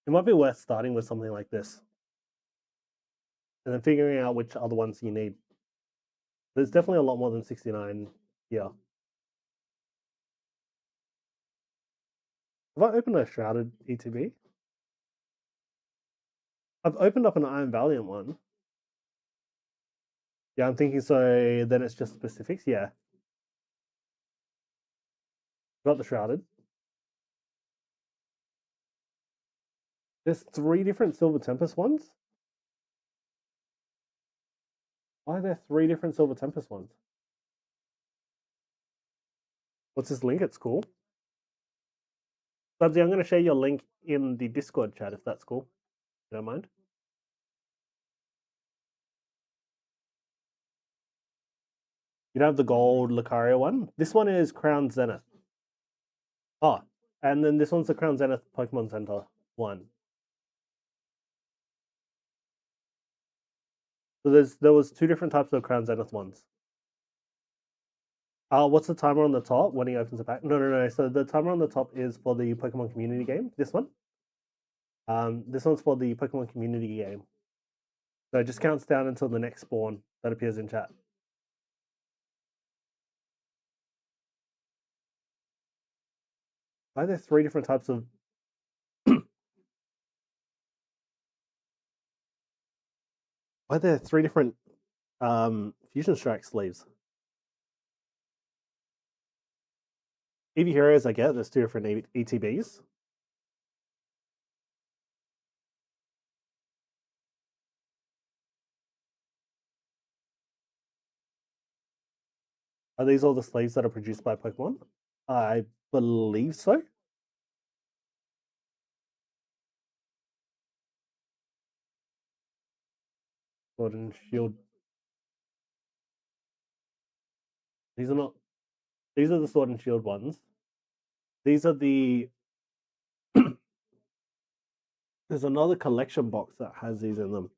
It might be worth starting with something like this. And then figuring out which other ones you need. There's definitely a lot more than 69 here. Have I opened a Shrouded ETB? I've opened up an Iron Valiant one. Yeah, I'm thinking so then it's just specifics. Yeah. Got the Shrouded. There's 3 different Silver Tempest ones. Why are there 3 different Silver Tempest ones? What's this link? It's cool. Subsy, I'm going to share your link in the Discord chat if that's cool. You don't mind? You don't have the gold Lucario one? This one is Crown Zenith. Oh, and then this one's the Crown Zenith Pokemon Center one. So there was 2 different types of Crown Zenith ones. What's the timer on the top when he opens the pack? No. So the timer on the top is for the Pokemon Community game. This one. This one's for the Pokemon Community game. So it just counts down until the next spawn that appears in chat. Why are there 3 different types of... Why are there 3 different Fusion Strike sleeves? EV Heroes, I get. There's 2 different ETBs. Are these all the sleeves that are produced by Pokemon? I believe so. Sword and Shield. These are not. These are the Sword and Shield ones. These are the. There's another collection box that has these in them.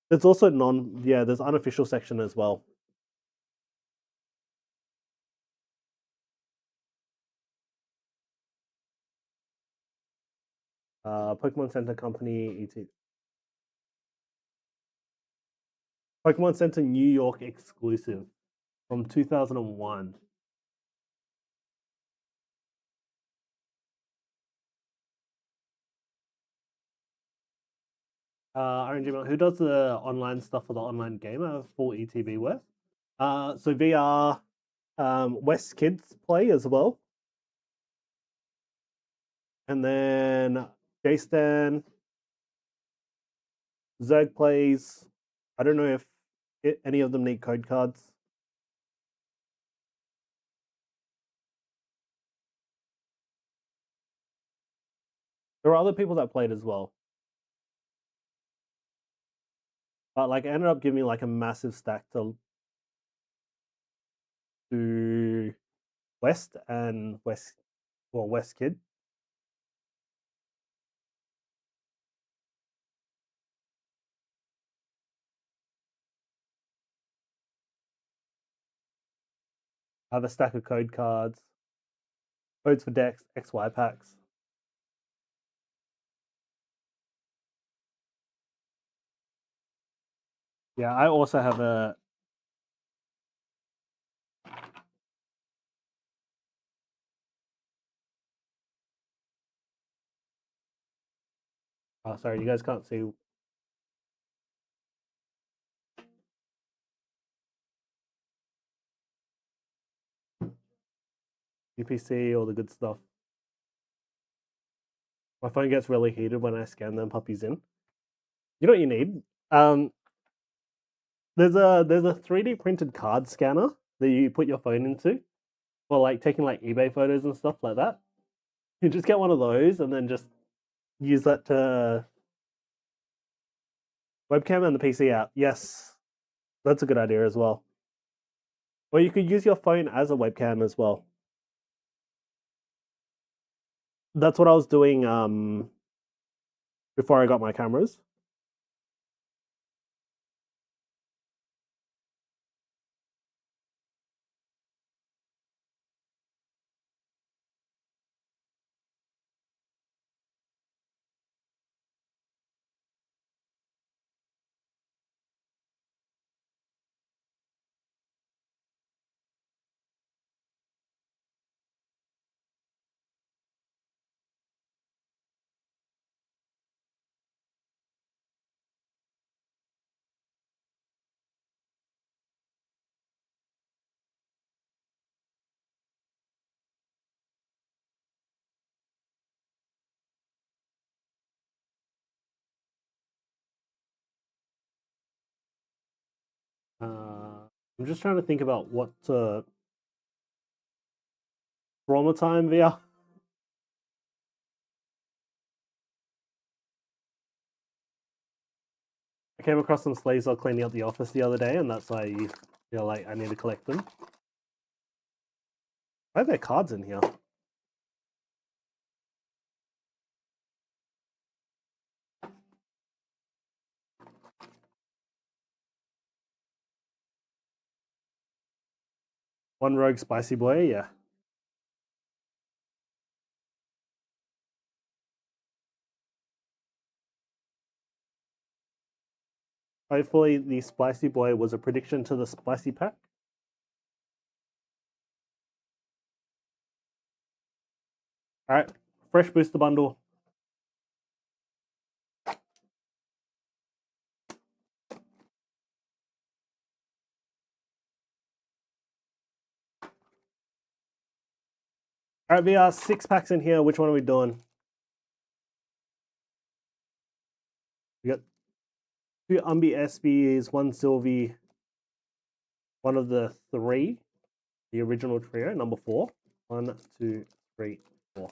There's also there's unofficial section as well. Pokemon Center Company ET. Pokemon Center New York exclusive from 2001. RNG, who does the online stuff for the online game? A full ETB worth? So VR, West Kids play as well. And then J-Stan, Zerg plays. I don't know if any of them need code cards. There were other people that played as well. But like, it ended up giving me like a massive stack to do West and West Kid. I have a stack of code cards, codes for decks, XY packs. Yeah, I also have a. Oh, sorry, you guys can't see. UPC, all the good stuff. My phone gets really heated when I scan them puppies in. You know what you need? There's a 3D printed card scanner that you put your phone into for like taking like eBay photos and stuff like that. You just get one of those and then just use that to webcam and the PC out. Yes, that's a good idea as well. Or you could use your phone as a webcam as well. That's what I was doing before I got my cameras. I'm just trying to think about what Trauma Time VR. I came across some slaves while cleaning up the office the other day, and that's why like I need to collect them. Why are there cards in here? One rogue spicy boy, yeah. Hopefully the spicy boy was a prediction to the spicy pack. Alright, fresh booster bundle. Alright, VR, 6 packs in here. Which one are we doing? We got 2 Umbi SBs, 1 Sylvie, one of the 3, the original trio, number 4. 1, 2, 3, 4.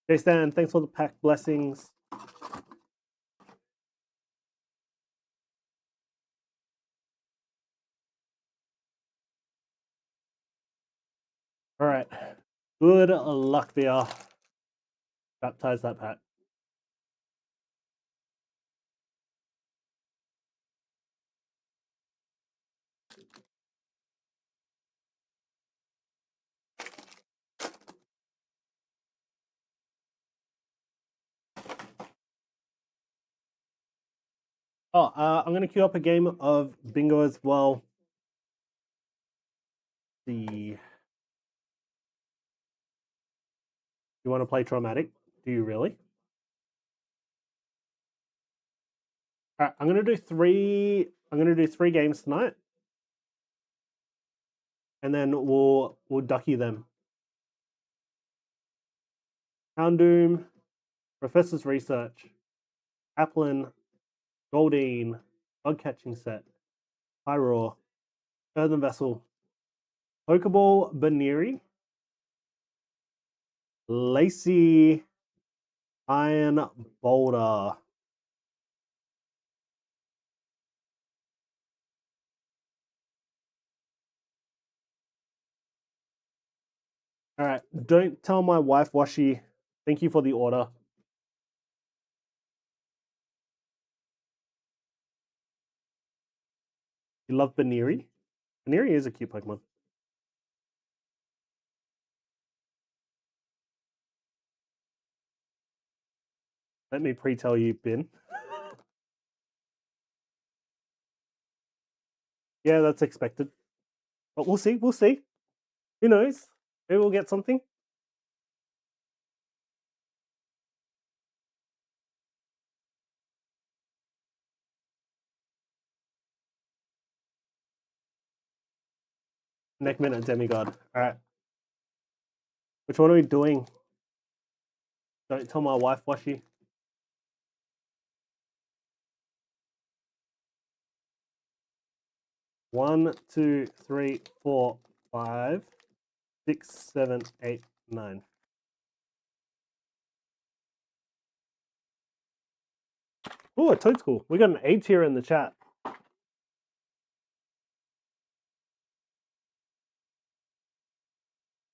J-Stan, thanks for the pack blessings. Alright. Good luck, VR. Baptize that pack. Oh, I'm going to queue up a game of bingo as well. You want to play Traumatic? Do you really? All right, I'm going to do 3 games tonight. and then we'll ducky them. Houndoom, Professor's Research, Applin, Goldeen, Bug Catching Set, Pyroar, Earthen Vessel, Pokeball, Baneri, Lacey, Iron Boulder. All right, don't tell my wife, Washi. Thank you for the order. You love Baneri? Baneri is a cute Pokemon. Let me pre-tell you, Bin. Yeah, that's expected. But we'll see. We'll see. Who knows? Maybe we'll get something. Neck Minute Demigod. All right. Which one are we doing? Don't tell my wife, Washi. One, two, three, 4, 5, 6, 7, 8, 9. Oh, a Toadstool. We got an A tier in the chat.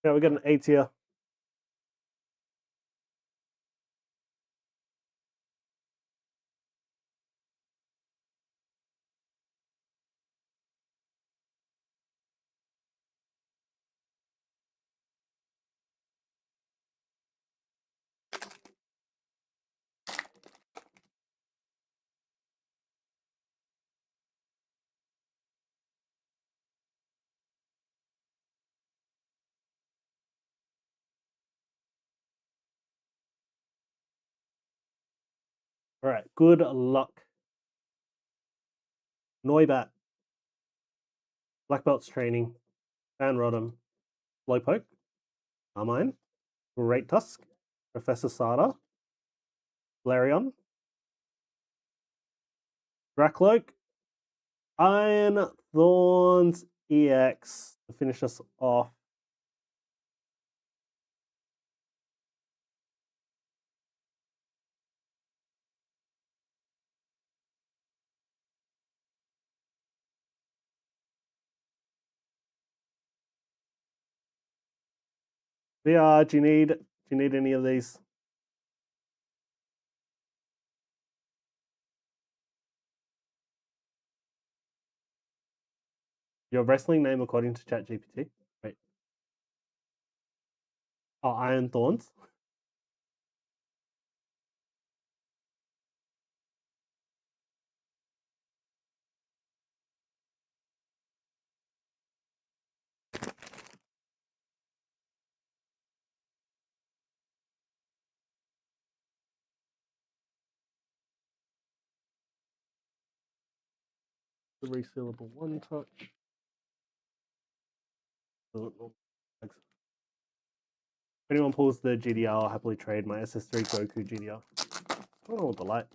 Yeah, we got an A tier. All right, good luck. Noibat, Black Belt's Training, Van Rodham, Slowpoke, Carmine, Great Tusk, Professor Sada, Flareon, Dracloak, Iron Thorns EX to finish us off. VR, do you need any of these? Your wrestling name according to ChatGPT? Wait. Oh, Iron Thorns. The resealable one touch. If anyone pulls the GDR, I'll happily trade my SS3 Goku GDR. Oh, delight.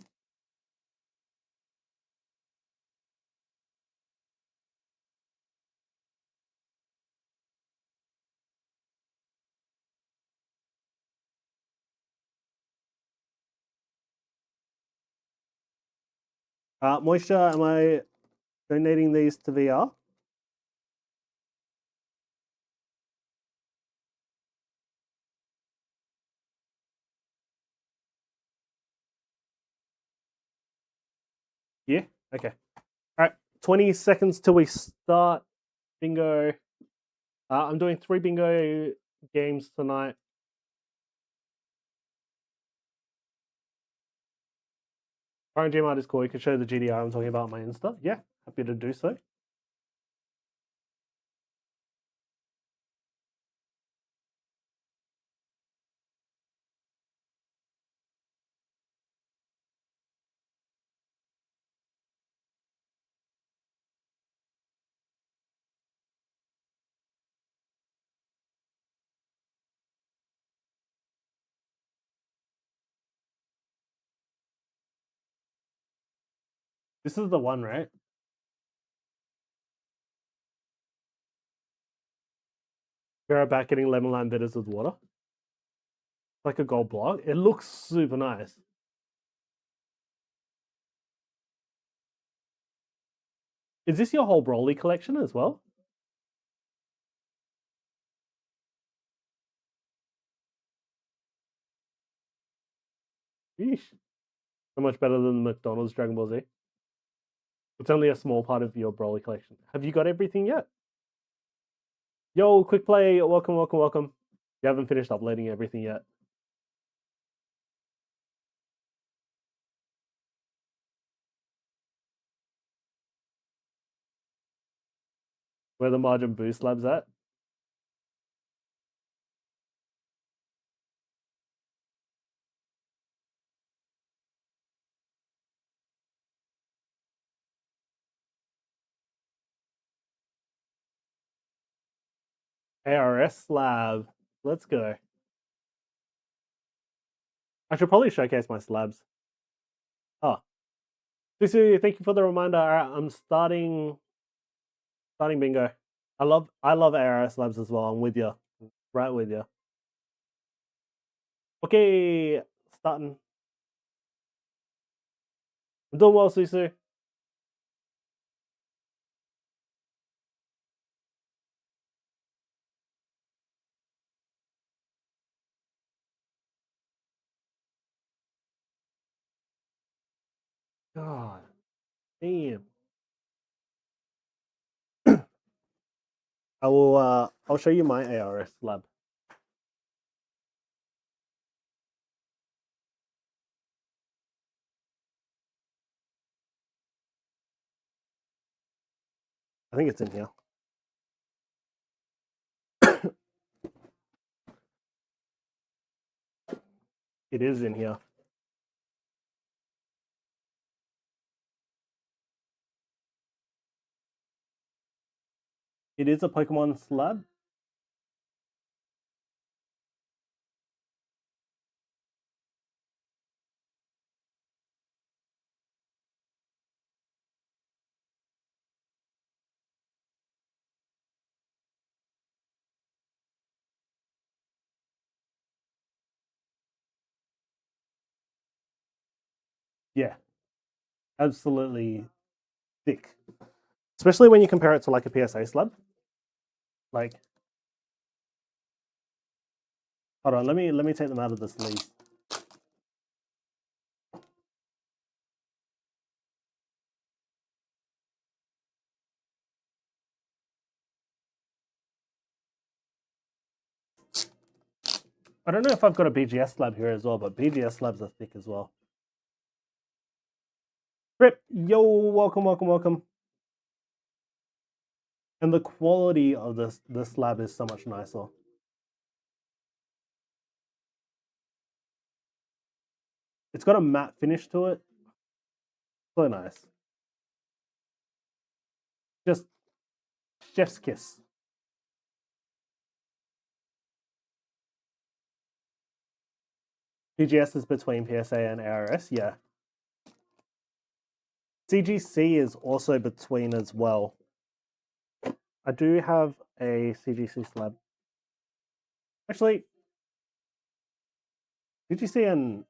Moisture, am I donating these to VR? Yeah? Okay. All right, 20 seconds till we start bingo. I'm doing 3 bingo games tonight. RNG art is cool. You can show the GDR I'm talking about on my Insta. Yeah, happy to do so. This is the one, right? You're back getting lemon lime bitters with water. Like a gold block. It looks super nice. Is this your whole Broly collection as well? Yeesh. So much better than McDonald's Dragon Ball Z. It's only a small part of your Broly collection. Have you got everything yet? Yo, quick play. Welcome, welcome, welcome. You haven't finished uploading everything yet. Where the margin boost labs at? ARS slab. Let's go. I should probably showcase my slabs. Oh. Susu, thank you for the reminder. I'm starting bingo. I love ARS slabs as well. I'm with you. Right with you. Okay, starting. I'm doing well, Susu. God damn. I'll show you my ARS lab. I think it's in here. It is in here. It is a Pokemon slab. Yeah, absolutely thick. Especially when you compare it to like a PSA slab. Like, hold on, let me take them out of the sleeves. I don't know if I've got a BGS slab here as well, but BGS slabs are thick as well. Rip, yo, welcome, welcome, welcome. And the quality of this slab is so much nicer. It's got a matte finish to it. So nice. Just chef's kiss. BGS is between PSA and ARS, yeah. CGC is also between as well. I do have a CGC slab. Actually, CGC and...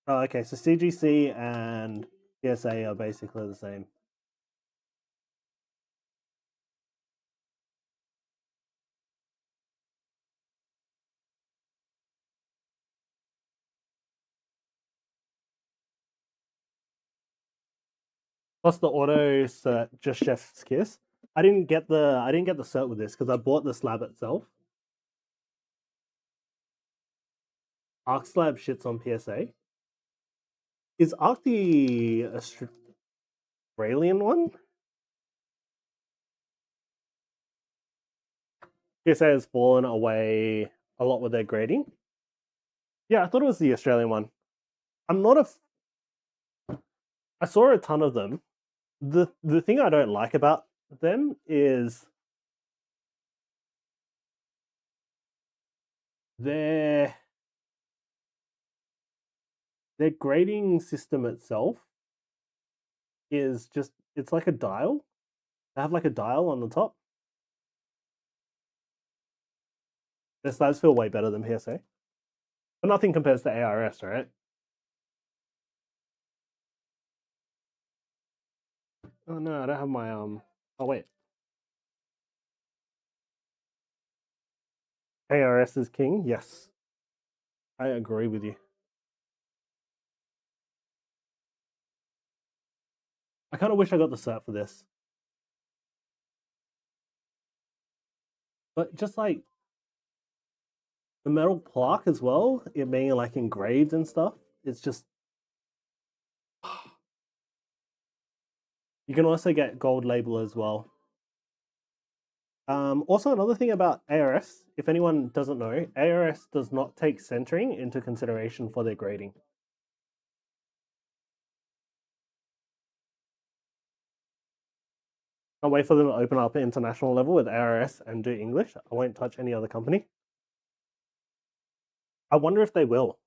Oh, okay, so CGC and PSA are basically the same. Plus the auto cert, just chef's kiss. I didn't get the cert with this because I bought the slab itself. Arc slab shits on PSA. Is Arc the Australian one? PSA has fallen away a lot with their grading. Yeah, I thought it was the Australian one. I'm not a... I saw a ton of them. The thing I don't like about them is they're their grading system itself is just, it's like a dial. They have like a dial on the top. Their slabs feel way better than PSA. But nothing compares to ARS, right? Oh no, I don't have my oh wait. ARS is king, yes. I agree with you. I kind of wish I got the cert for this. But just like the metal plaque as well, it being like engraved and stuff, it's just. You can also get gold label as well. Also, another thing about ARS, if anyone doesn't know, ARS does not take centering into consideration for their grading. I'll wait for them to open up an international level with ARS and do English. I won't touch any other company. I wonder if they will.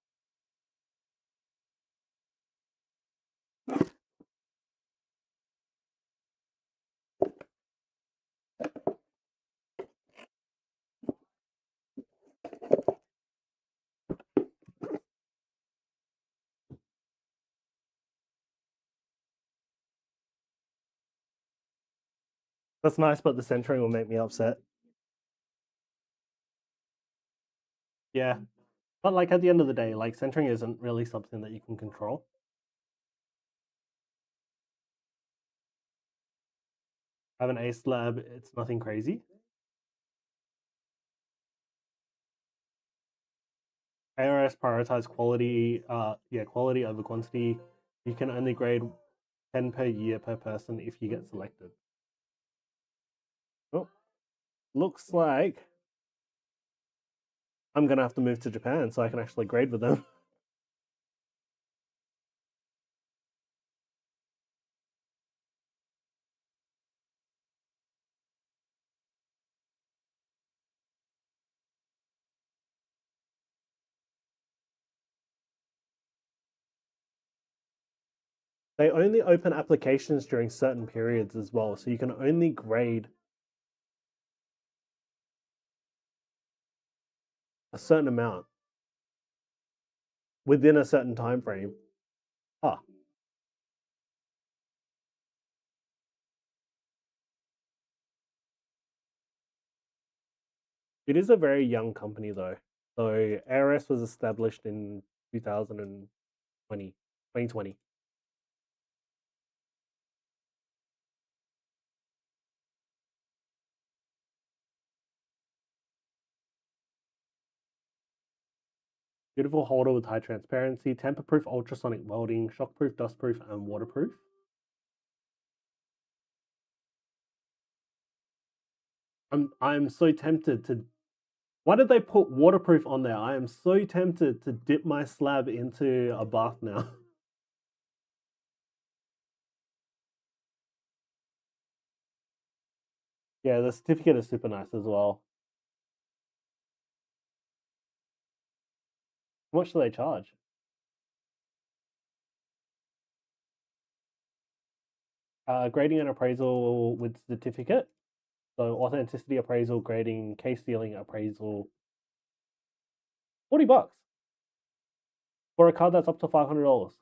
That's nice, but the centering will make me upset. Yeah. But like at the end of the day, like centering isn't really something that you can control. I have an A slab, it's nothing crazy. ARS prioritize quality, quality over quantity. You can only grade 10 per year per person if you get selected. Oh, looks like I'm gonna have to move to Japan so I can actually grade with them. They only open applications during certain periods as well, so you can only grade a certain amount within a certain time frame. Ah. It is a very young company though. So ARS was established in 2020. Beautiful holder with high transparency, tamper-proof ultrasonic welding, shockproof, dustproof, and waterproof. I'm so tempted to. Why did they put waterproof on there? I am so tempted to dip my slab into a bath now. Yeah, the certificate is super nice as well. How much do they charge? Grading and appraisal with certificate. So authenticity appraisal, grading, case sealing appraisal. $40 for a card that's up to $500.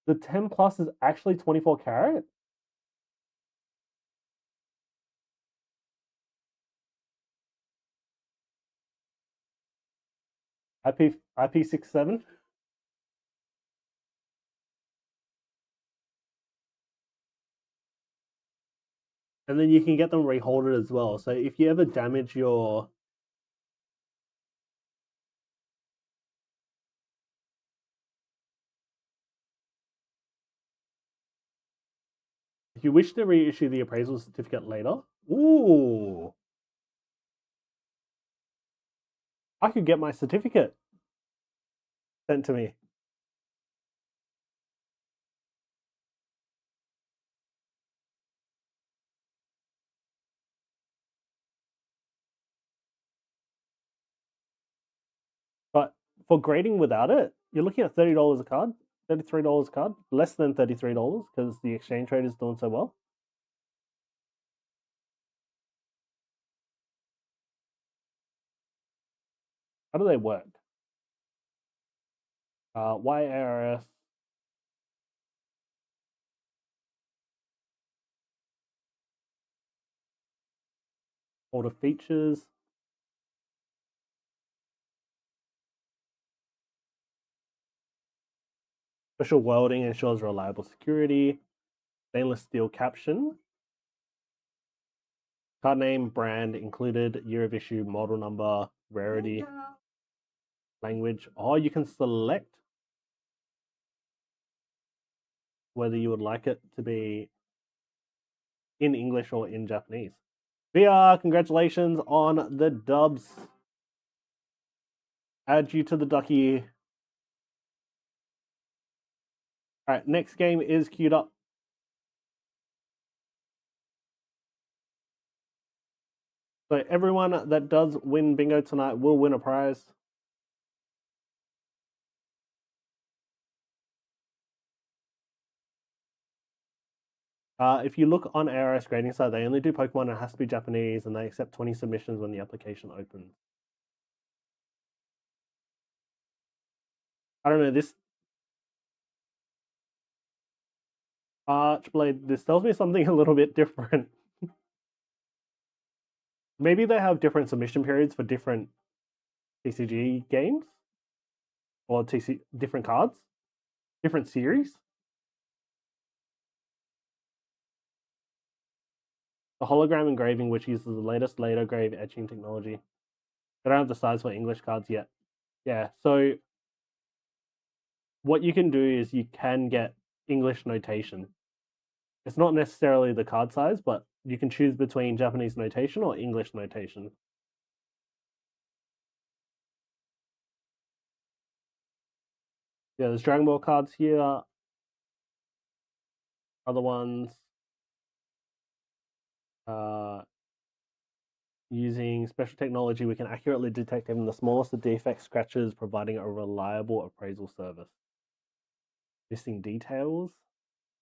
The 10 plus is actually 24 karat. IP67. And then you can get them reholded as well. So if you ever damage your if you wish to reissue the appraisal certificate later, ooh, I could get my certificate sent to me. But for grading without it, you're looking at $30 a card, $33 a card, less than $33 because the exchange rate is doing so well. How do they work? YARS. All the features. Special welding ensures reliable security. Stainless steel caption. Card name, brand included, year of issue, model number, rarity, language. Oh, you can select whether you would like it to be in English or in Japanese. VR, congratulations on the dubs. Add you to the ducky. All right, next game is queued up. So everyone that does win bingo tonight will win a prize. If you look on ARS grading site, they only do Pokemon and it has to be Japanese, and they accept 20 submissions when the application opens. I don't know, this Archblade, this tells me something a little bit different. Maybe they have different submission periods for different TCG games or different cards, different series. The hologram engraving, which uses the latest later grave etching technology. They don't have the size for English cards yet. Yeah, so what you can do is you can get English notation. It's not necessarily the card size, but you can choose between Japanese notation or English notation. Yeah, there's Dragon Ball cards here. Other ones. Using special technology, we can accurately detect even the smallest of defects, scratches, providing a reliable appraisal service. Missing details,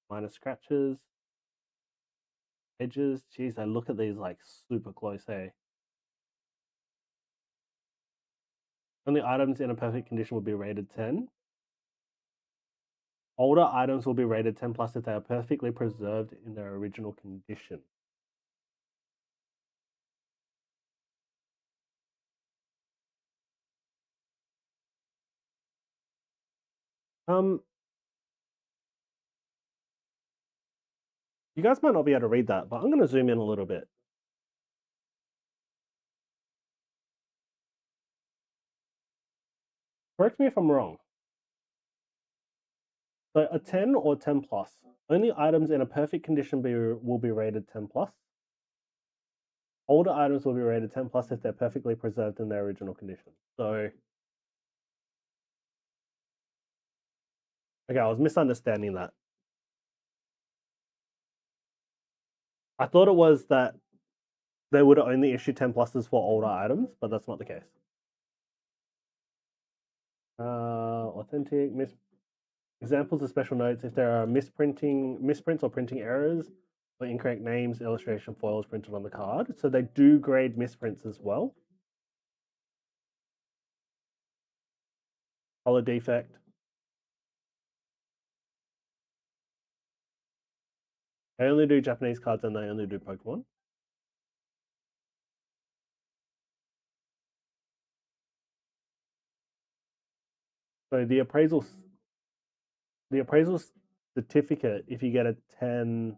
minor scratches, edges. Geez, I look at these like super close, hey? Only items in a perfect condition will be rated 10. Older items will be rated 10 plus if they are perfectly preserved in their original condition. You guys might not be able to read that, but I'm going to zoom in a little bit. Correct me if I'm wrong. So a 10 or 10 plus, only items in a perfect condition will be rated 10 plus. Older items will be rated 10 plus if they're perfectly preserved in their original condition. So, okay, I was misunderstanding that. I thought it was that they would only issue 10 pluses for older items, but that's not the case. Authentic, examples of special notes if there are misprints or printing errors, or incorrect names, illustration foils printed on the card. So they do grade misprints as well. Color defect. They only do Japanese cards and they only do Pokemon. So the appraisal certificate, if you get a 10,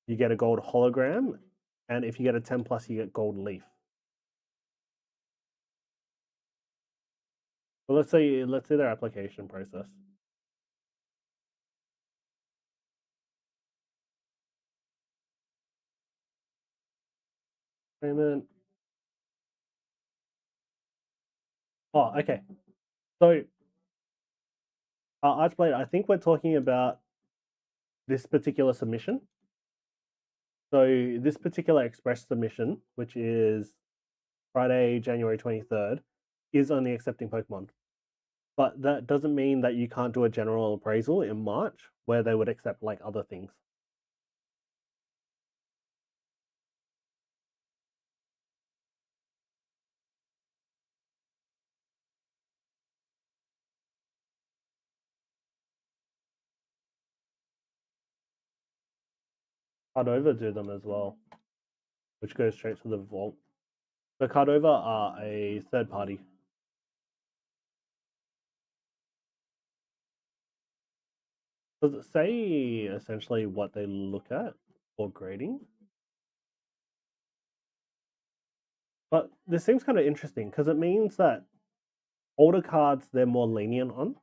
you get a gold hologram, and if you get a 10 plus, you get gold leaf. Well, let's say their application process. Payment. Oh, okay. So, Archblade, I think we're talking about this particular submission. So this particular express submission, which is Friday, January 23rd, is only accepting Pokemon. But that doesn't mean that you can't do a general appraisal in March where they would accept like other things. Cardova do them as well, which goes straight to the vault. So Cardova are a third party. Does it say essentially what they look at for grading? But this seems kind of interesting because it means that older cards they're more lenient on.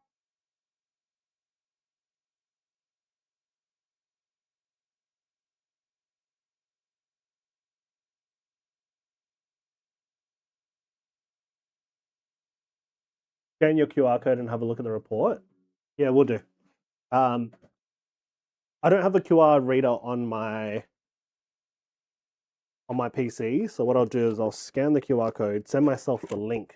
Scan your QR code and have a look at the report. Yeah, we'll do. I don't have a QR reader on my PC, so what I'll do is I'll scan the QR code, send myself the link.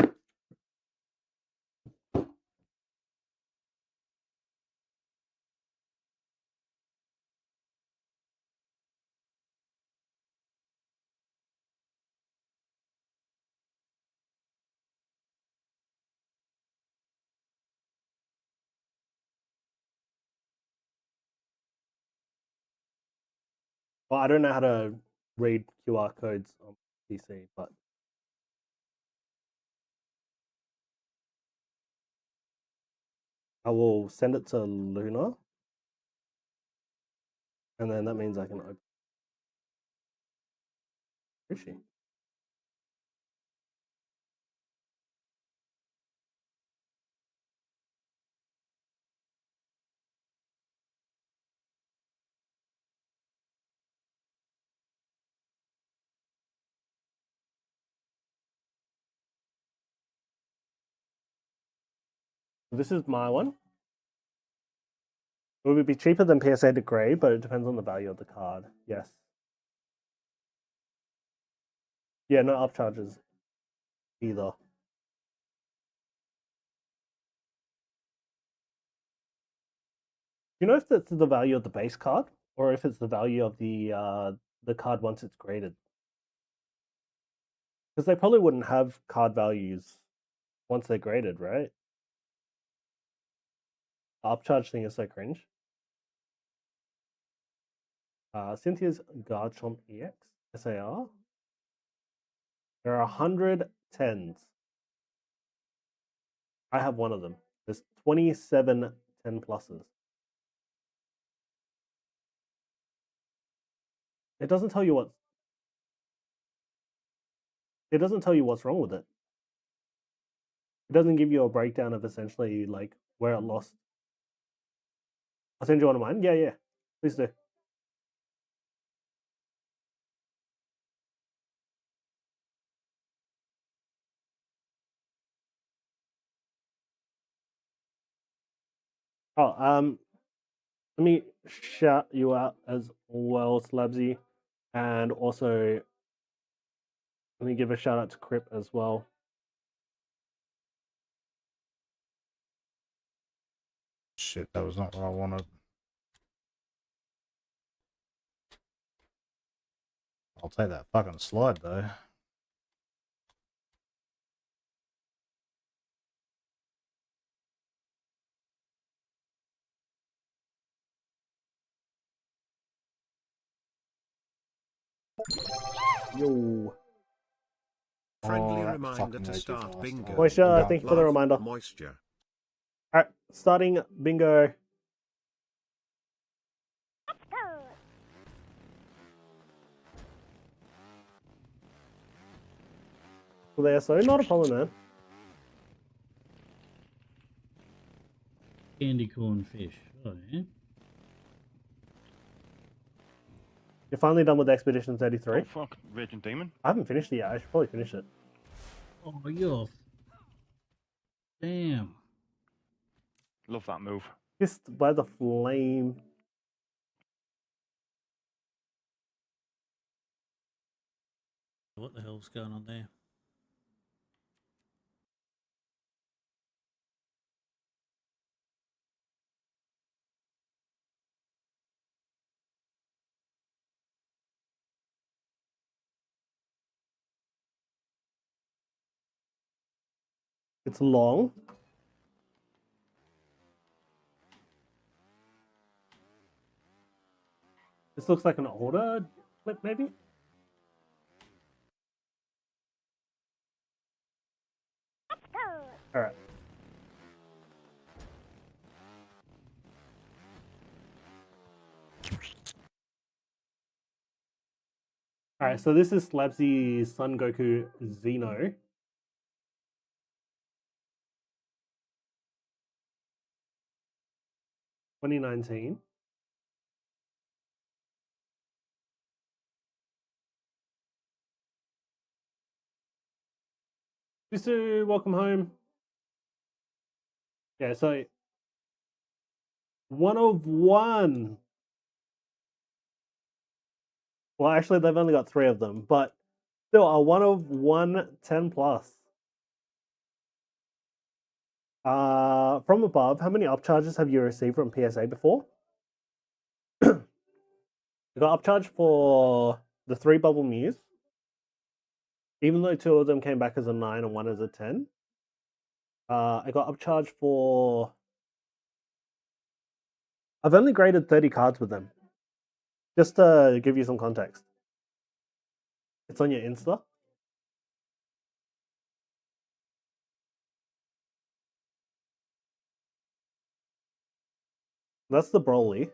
Well, I don't know how to read QR codes on PC, but I will send it to Luna, and then that means I can open. Where is she? This is my one. It would be cheaper than PSA to grade, but it depends on the value of the card. Yes. Yeah, no upcharges either. Do you know if that's the value of the base card or if it's the value of the card once it's graded? Because they probably wouldn't have card values once they're graded, right? The upcharge thing is so cringe. Cynthia's Garchomp EX SAR. There are 100 10s. I have one of them. There's 27 10 pluses. It doesn't tell you what. It doesn't tell you what's wrong with it. It doesn't give you a breakdown of essentially like where it lost. I'll send you one of mine. Yeah, please do. Oh, let me shout you out as well, Slabsy, and also let me give a shout out to Crip as well. Shit, that was not what I wanted. I'll take that fucking slide though. Yo. Friendly that reminder fucking to way too start fast. bingo. Moisture, thank you for the Love, reminder. Moisture. Alright, starting bingo. There, so not a problem, man. Candy corn fish. Oh, yeah. You're finally done with Expedition 33? Oh, fuck. Raging Demon? I haven't finished it yet. I should probably finish it. Oh, you're... Damn. Love that move. Kissed by the flame. What the hell's going on there? It's long. This looks like an older clip, maybe? Alright. Alright, so this is Slabsy's Son Goku Xeno. (2019). Susu, welcome home. Yeah, so 1 of 1. Well, actually, they've only got 3 of them, but still a 1 of 1 10 plus. From above, how many upcharges have you received from PSA before? I got upcharged for the 3 bubble Mews, even though 2 of them came back as a 9 and 1 as a 10. I got upcharged for... I've only graded 30 cards with them. Just to give you some context. It's on your Insta. That's the Broly.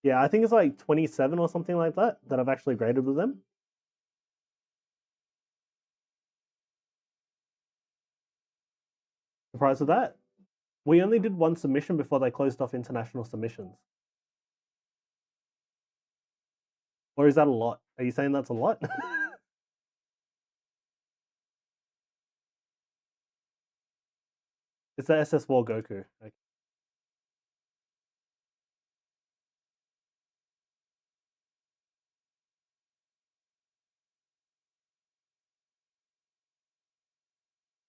Yeah, I think it's like 27 or something like that I've actually graded with them. Surprised with that? We only did 1 submission before they closed off international submissions. Or is that a lot? Are you saying that's a lot? It's the SS War Goku. Okay.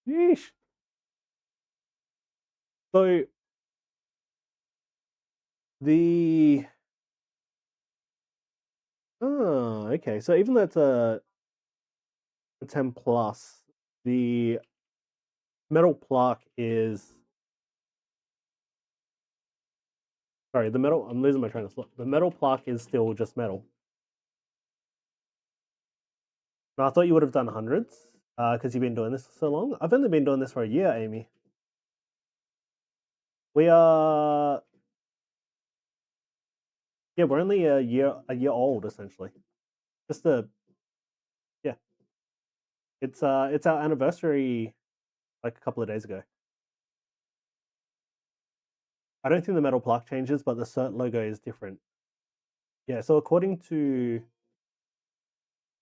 Yeesh. So the okay. So even though it's a 10 plus, the metal plaque is sorry. The metal. I'm losing my train of thought. The metal plaque is still just metal. No, I thought you would have done hundreds because you've been doing this for so long. I've only been doing this for a year, Amy. We are. Yeah, we're only a year old essentially. Just yeah. It's our anniversary like a couple of days ago. I don't think the metal plaque changes, but the cert logo is different. Yeah, so according to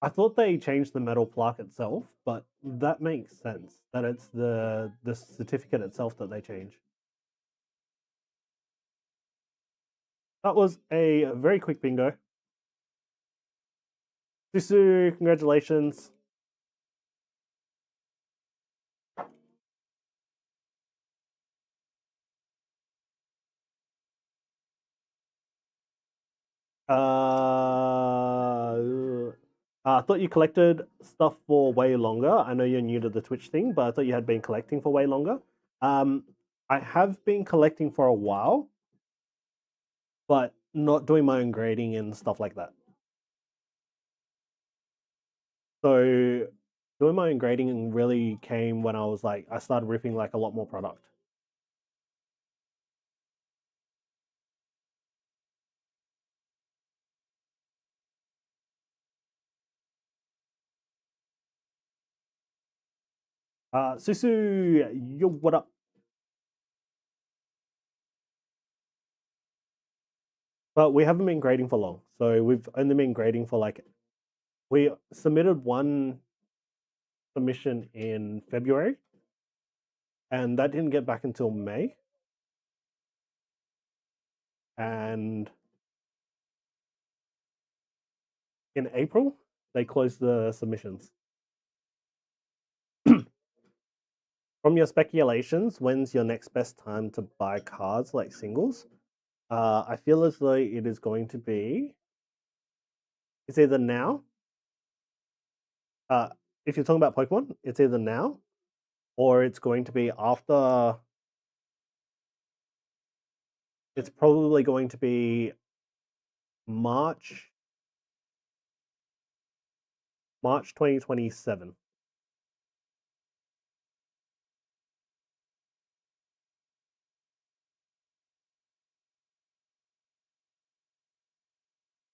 I thought they changed the metal plaque itself, but that makes sense that it's the certificate itself that they change. That was a very quick bingo. Susu, congratulations. I thought you collected stuff for way longer. I know you're new to the Twitch thing, but I thought you had been collecting for way longer. I have been collecting for a while, but not doing my own grading and stuff like that. So doing my own grading really came when I started ripping like a lot more product. Susu, yo, what up? But we haven't been grading for long. So we've only been grading for we submitted 1 submission in February, and that didn't get back until May. And in April, they closed the submissions. From your speculations, when's your next best time to buy cards like singles? I feel as though it is going to be It's either now. If you're talking about Pokemon, it's either now, or it's going to be after. It's probably going to be March 2027.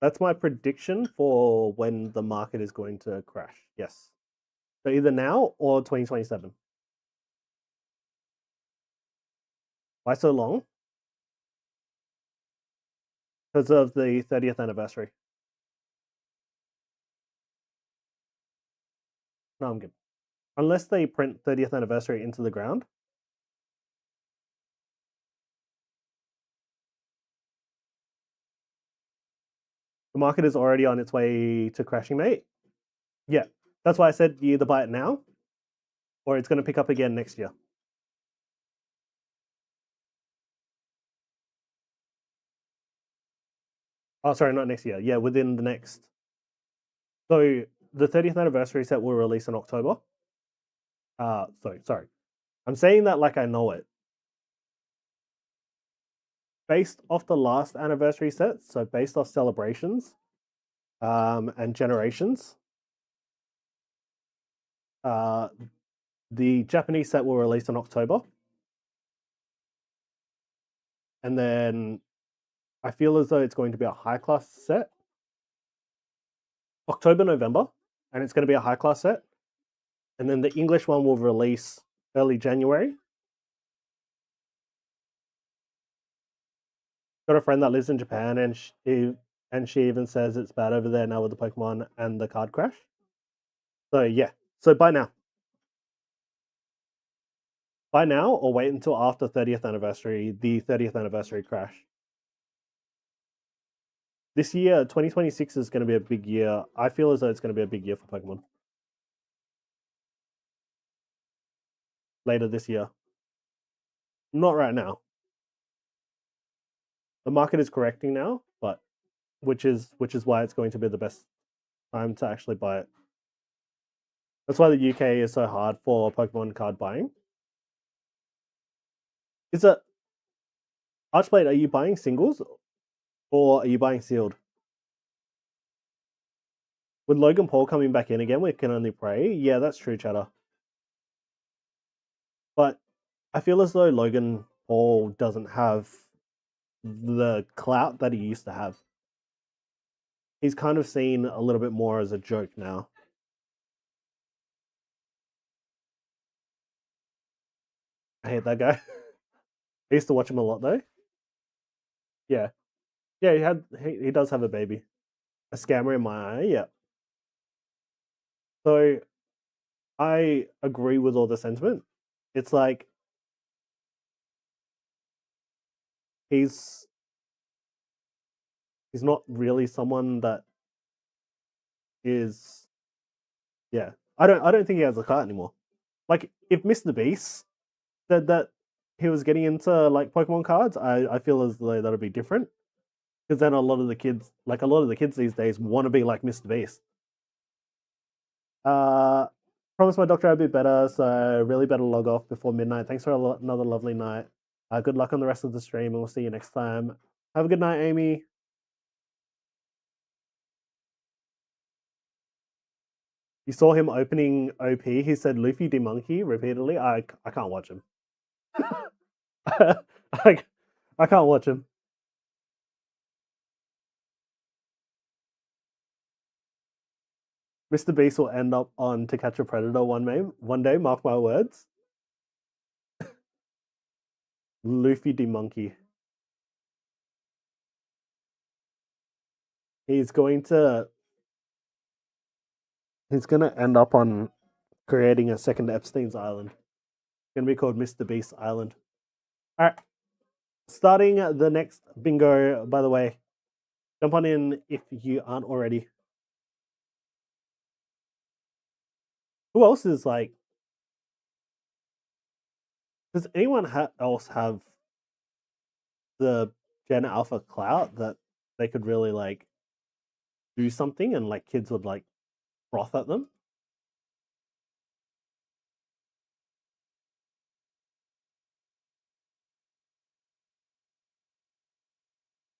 That's my prediction for when the market is going to crash. Yes. So either now or 2027. Why so long? Because of the 30th anniversary. No, I'm good. Unless they print 30th anniversary into the ground. The market is already on its way to crashing, mate. Yeah, that's why I said you either buy it now or it's going to pick up again next year. Oh, sorry, not next year. Yeah, within the next. So the 30th anniversary set will release in October. Sorry. I'm saying that like I know it. Based off the last anniversary set, so based off celebrations and generations, the Japanese set will release in October. And then I feel as though it's going to be a high class set. October, November, and it's going to be a high class set. And then the English one will release early January. Got a friend that lives in Japan, and she even says it's bad over there now with the Pokemon and the card crash. So yeah, so buy now. Buy now or wait until after 30th anniversary, the 30th anniversary crash. This year, 2026 is going to be a big year. I feel as though it's going to be a big year for Pokemon. Later this year. Not right now. The market is correcting now, but which is why it's going to be the best time to actually buy it. That's why the UK is so hard for Pokemon card buying. Is it Archblade? Are you buying singles, or are you buying sealed? With Logan Paul coming back in again, we can only pray. Yeah, that's true, Chatter. But I feel as though Logan Paul doesn't have the clout that he used to have. He's kind of seen a little bit more as a joke now. I hate that guy. I used to watch him a lot though. Yeah. Yeah, he does have a baby. A scammer in my eye, yeah. So I agree with all the sentiment. It's like he's not really someone that is, yeah. I don't think he has a clout anymore. Like if Mr. Beast said that he was getting into like Pokemon cards, I feel as though that'd be different. Because then a lot of the kids these days want to be like Mr. Beast. Promise my doctor I'd be better, so really better log off before midnight. Thanks for another lovely night. Good luck on the rest of the stream, and we'll see you next time. Have a good night, Amy. You saw him opening OP. He said Luffy de Monkey repeatedly. I can't watch him. I can't watch him. Mr. Beast will end up on To Catch a Predator one day, mark my words. Luffy de Monkey. He's going to end up on creating a second Epstein's Island. It's going to be called Mr. Beast Island. All right. Starting the next bingo, by the way. Jump on in if you aren't already. Who else is like... Does anyone else have the Gen Alpha clout that they could really like do something and like kids would like froth at them.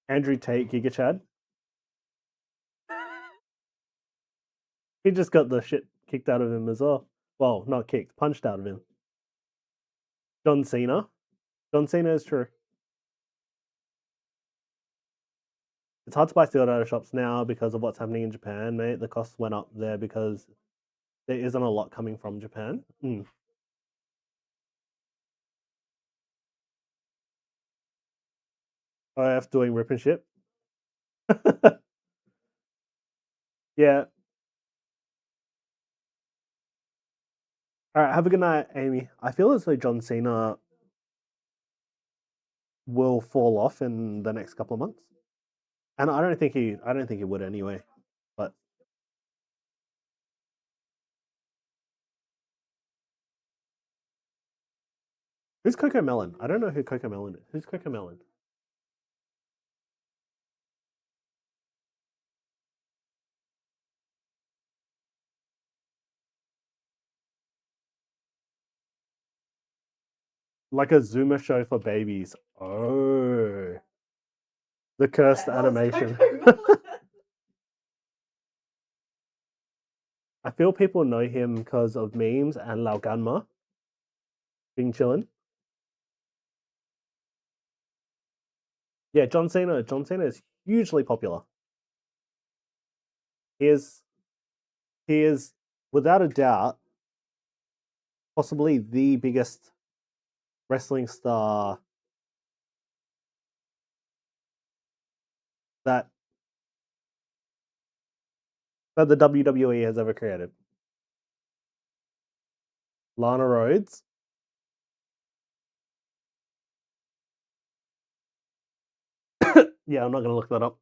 Andrew Tate, Giga Chad. He just got the shit kicked out of him as well. Well, not kicked, punched out of him. John Cena. John Cena is true. It's hard to buy sealed out of shops now because of what's happening in Japan, mate. The costs went up there because there isn't a lot coming from Japan. OF doing rip and ship. Yeah. All right, have a good night, Amy. I feel as though John Cena will fall off in the next couple of months, and I don't think he would anyway. But who's Coco Melon? I don't know who Coco Melon is. Who's Coco Melon? Like a Zoomer show for babies. Oh, the cursed animation. I feel people know him because of memes and Lao Ganma being chillin'. Yeah, John Cena. John Cena is hugely popular. He is without a doubt possibly the biggest wrestling star that the WWE has ever created. Lana Rhodes. Yeah, I'm not going to look that up.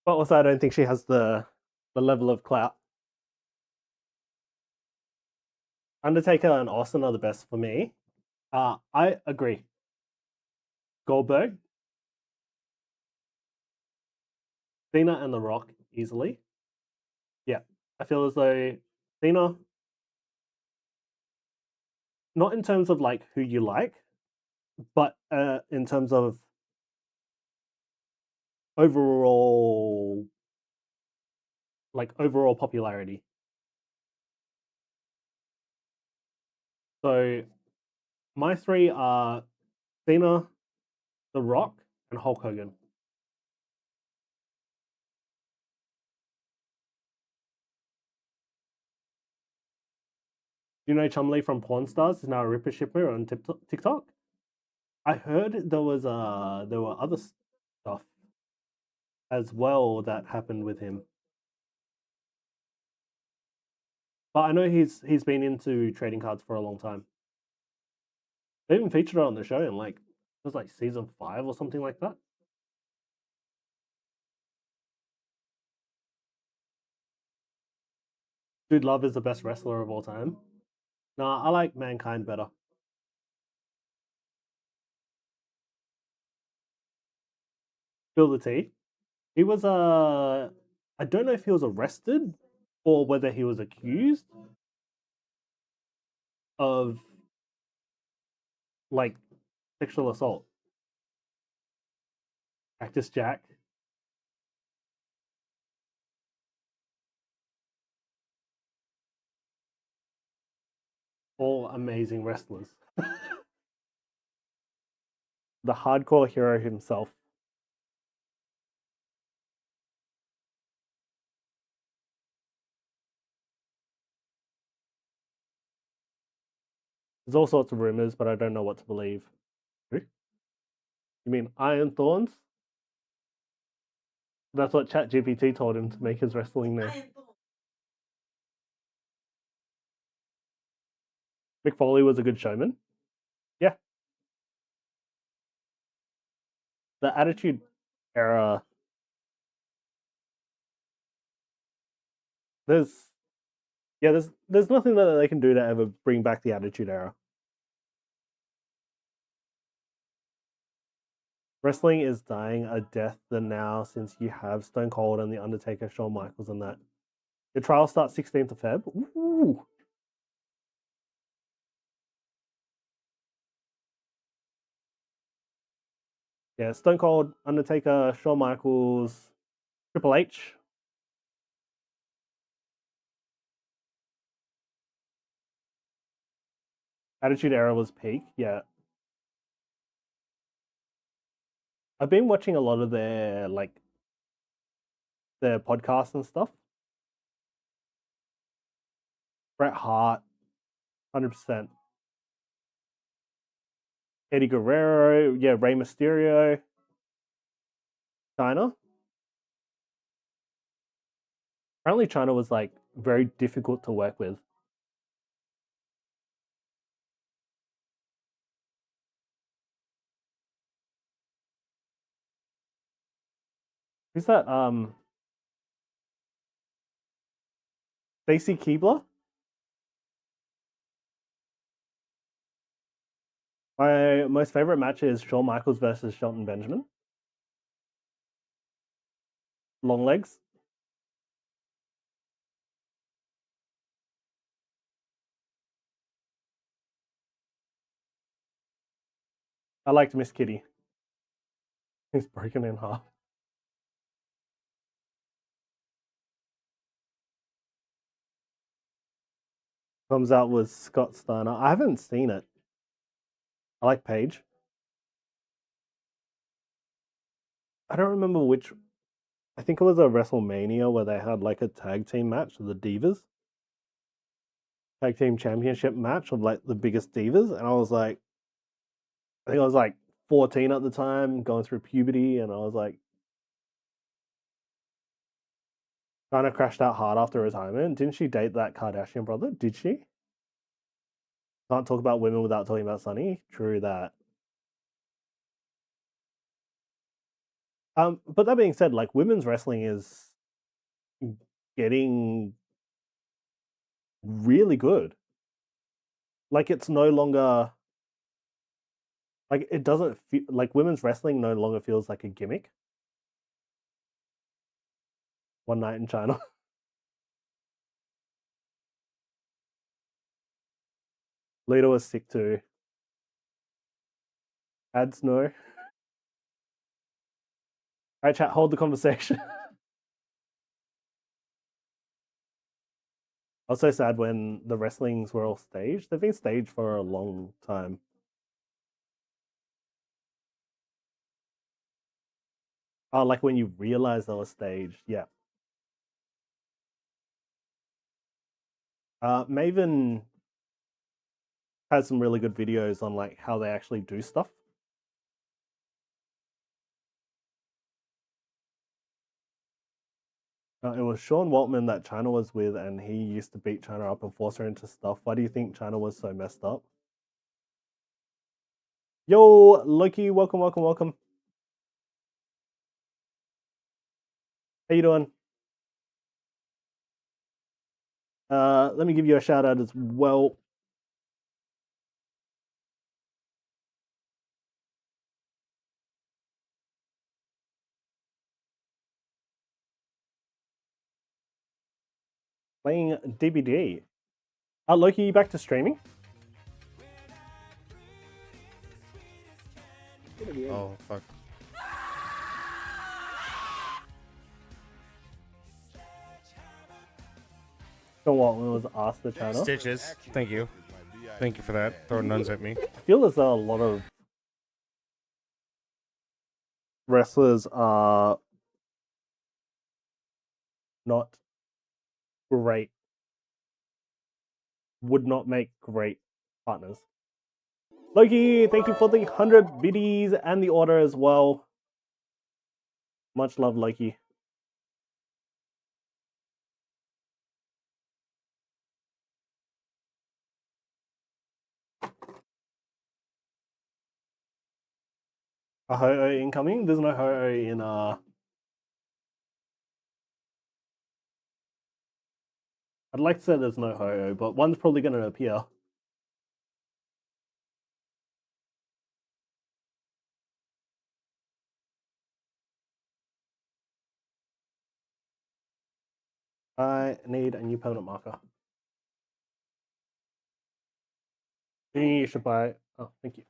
But also, I don't think she has the level of clout. Undertaker and Austin are the best for me. I agree. Goldberg, Cena, and The Rock easily. Yeah, I feel as though Cena, not in terms of like who you like, but in terms of overall popularity. So my three are Cena, The Rock, and Hulk Hogan. Do you know Chumley from Porn Stars is now a Ripper Shipper on TikTok? I heard there were other stuff as well that happened with him. But I know he's been into trading cards for a long time. They even featured it on the show in like it was like season 5 or something like that. Dude Love is the best wrestler of all time. Nah, I like Mankind better. Spill the tea. He was I don't know if he was arrested or whether he was accused of like sexual assault. Cactus Jack. All amazing wrestlers. The hardcore hero himself. There's all sorts of rumors, but I don't know what to believe. Who? You mean Iron Thorns? That's what ChatGPT told him to make his wrestling name. Mick Foley was a good showman. Yeah. The Attitude Era. There's Yeah, there's nothing that they can do to ever bring back the Attitude Era. Wrestling is dying a death now since you have Stone Cold and The Undertaker, Shawn Michaels, and that. The trial starts 16th of Feb. Ooh. Yeah, Stone Cold, Undertaker, Shawn Michaels, Triple H. Attitude Era was peak, yeah. I've been watching a lot of their podcasts and stuff. Bret Hart, 100%. Eddie Guerrero, yeah, Rey Mysterio, China. Apparently China was like very difficult to work with. Who's that? Stacy Keibler? My most favorite match is Shawn Michaels versus Shelton Benjamin. Long legs. I liked Miss Kitty. He's broken in half. Comes out with Scott Steiner. I haven't seen it. I like Paige. I don't remember which. I think it was a WrestleMania where they had like a tag team match of the Divas. Tag team championship match of like the biggest divas. And I was like, I think I was like 14 at the time, going through puberty. And I was like, kind of crashed out hard after retirement. Didn't she date that Kardashian brother? Did she? Can't talk about women without talking about Sunny. True that. But that being said, like women's wrestling is getting really good. Like it's no longer like it doesn't feel like women's wrestling no longer feels like a gimmick. One night in China. Lita was sick too. Ads no. Alright, chat, hold the conversation. I was so sad when the wrestlings were all staged. They've been staged for a long time. Oh, like when you realize they were staged, yeah. Maven has some really good videos on like how they actually do stuff. It was Sean Waltman that China was with, and he used to beat China up and force her into stuff. Why do you think China was so messed up? Yo, Loki, welcome, welcome, welcome. How you doing? Let me give you a shout out as well. Playing DBD. Loki, you back to streaming? Oh, fuck. Sean Waltman was asked the channel. Stitches. Thank you. Thank you for that. Throwing nuns at me. I feel as though a lot of wrestlers are not great, would not make great partners. Loki, thank you for the 100 biddies and the order as well. Much love, Loki. A Ho-Oh incoming? There's no Ho-Oh in I I'd like to say there's no Ho-Oh, but one's probably going to appear. I need a new permanent marker. You should buy. Oh, thank you.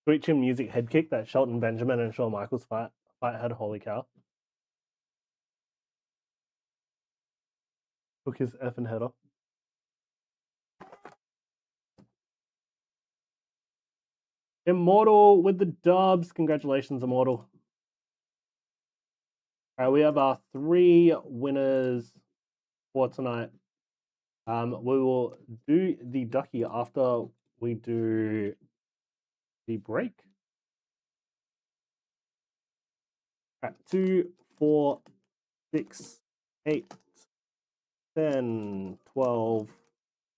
Sweet Chin Music head kick that Shelton Benjamin and Shawn Michaels fight had. Holy cow. Took his effing head off. Immortal with the dubs. Congratulations, Immortal. All right, we have our 3 winners for tonight. We will do the ducky after we do the break. All right, 2, 4, 6, 8, 10, 12,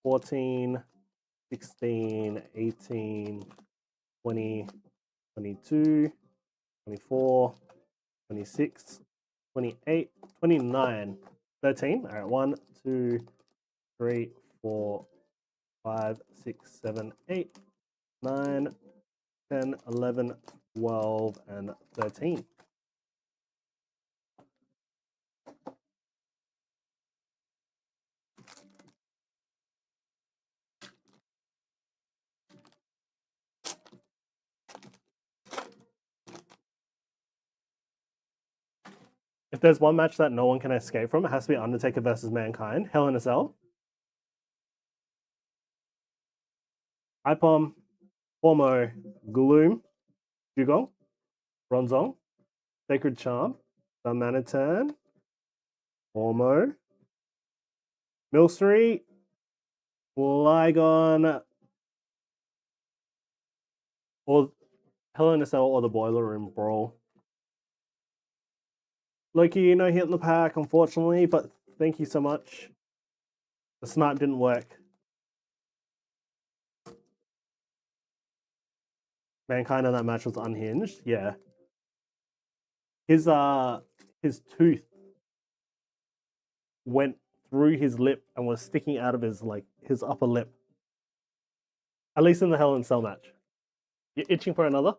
14, 16, 18, 20, 22, 24, 26, 28, 29, 13. All right, 1, 2, 3, 4, 5, 6, 7, 8, 9, 10, 11, 12, and 13. If there's one match that no one can escape from, it has to be Undertaker versus Mankind. Hell in a Cell. Ipom, Formo, Gloom, Dugong, Bronzong, Sacred Charm, Manatan, Formo, Milcery, Lygon, or Hell in a Cell or the Boiler Room Brawl. Loki, no hit in the pack, unfortunately, but thank you so much. The snipe didn't work. Mankind in that match was unhinged. Yeah. His tooth went through his lip and was sticking out of his upper lip. At least in the Hell in Cell match. You're itching for another?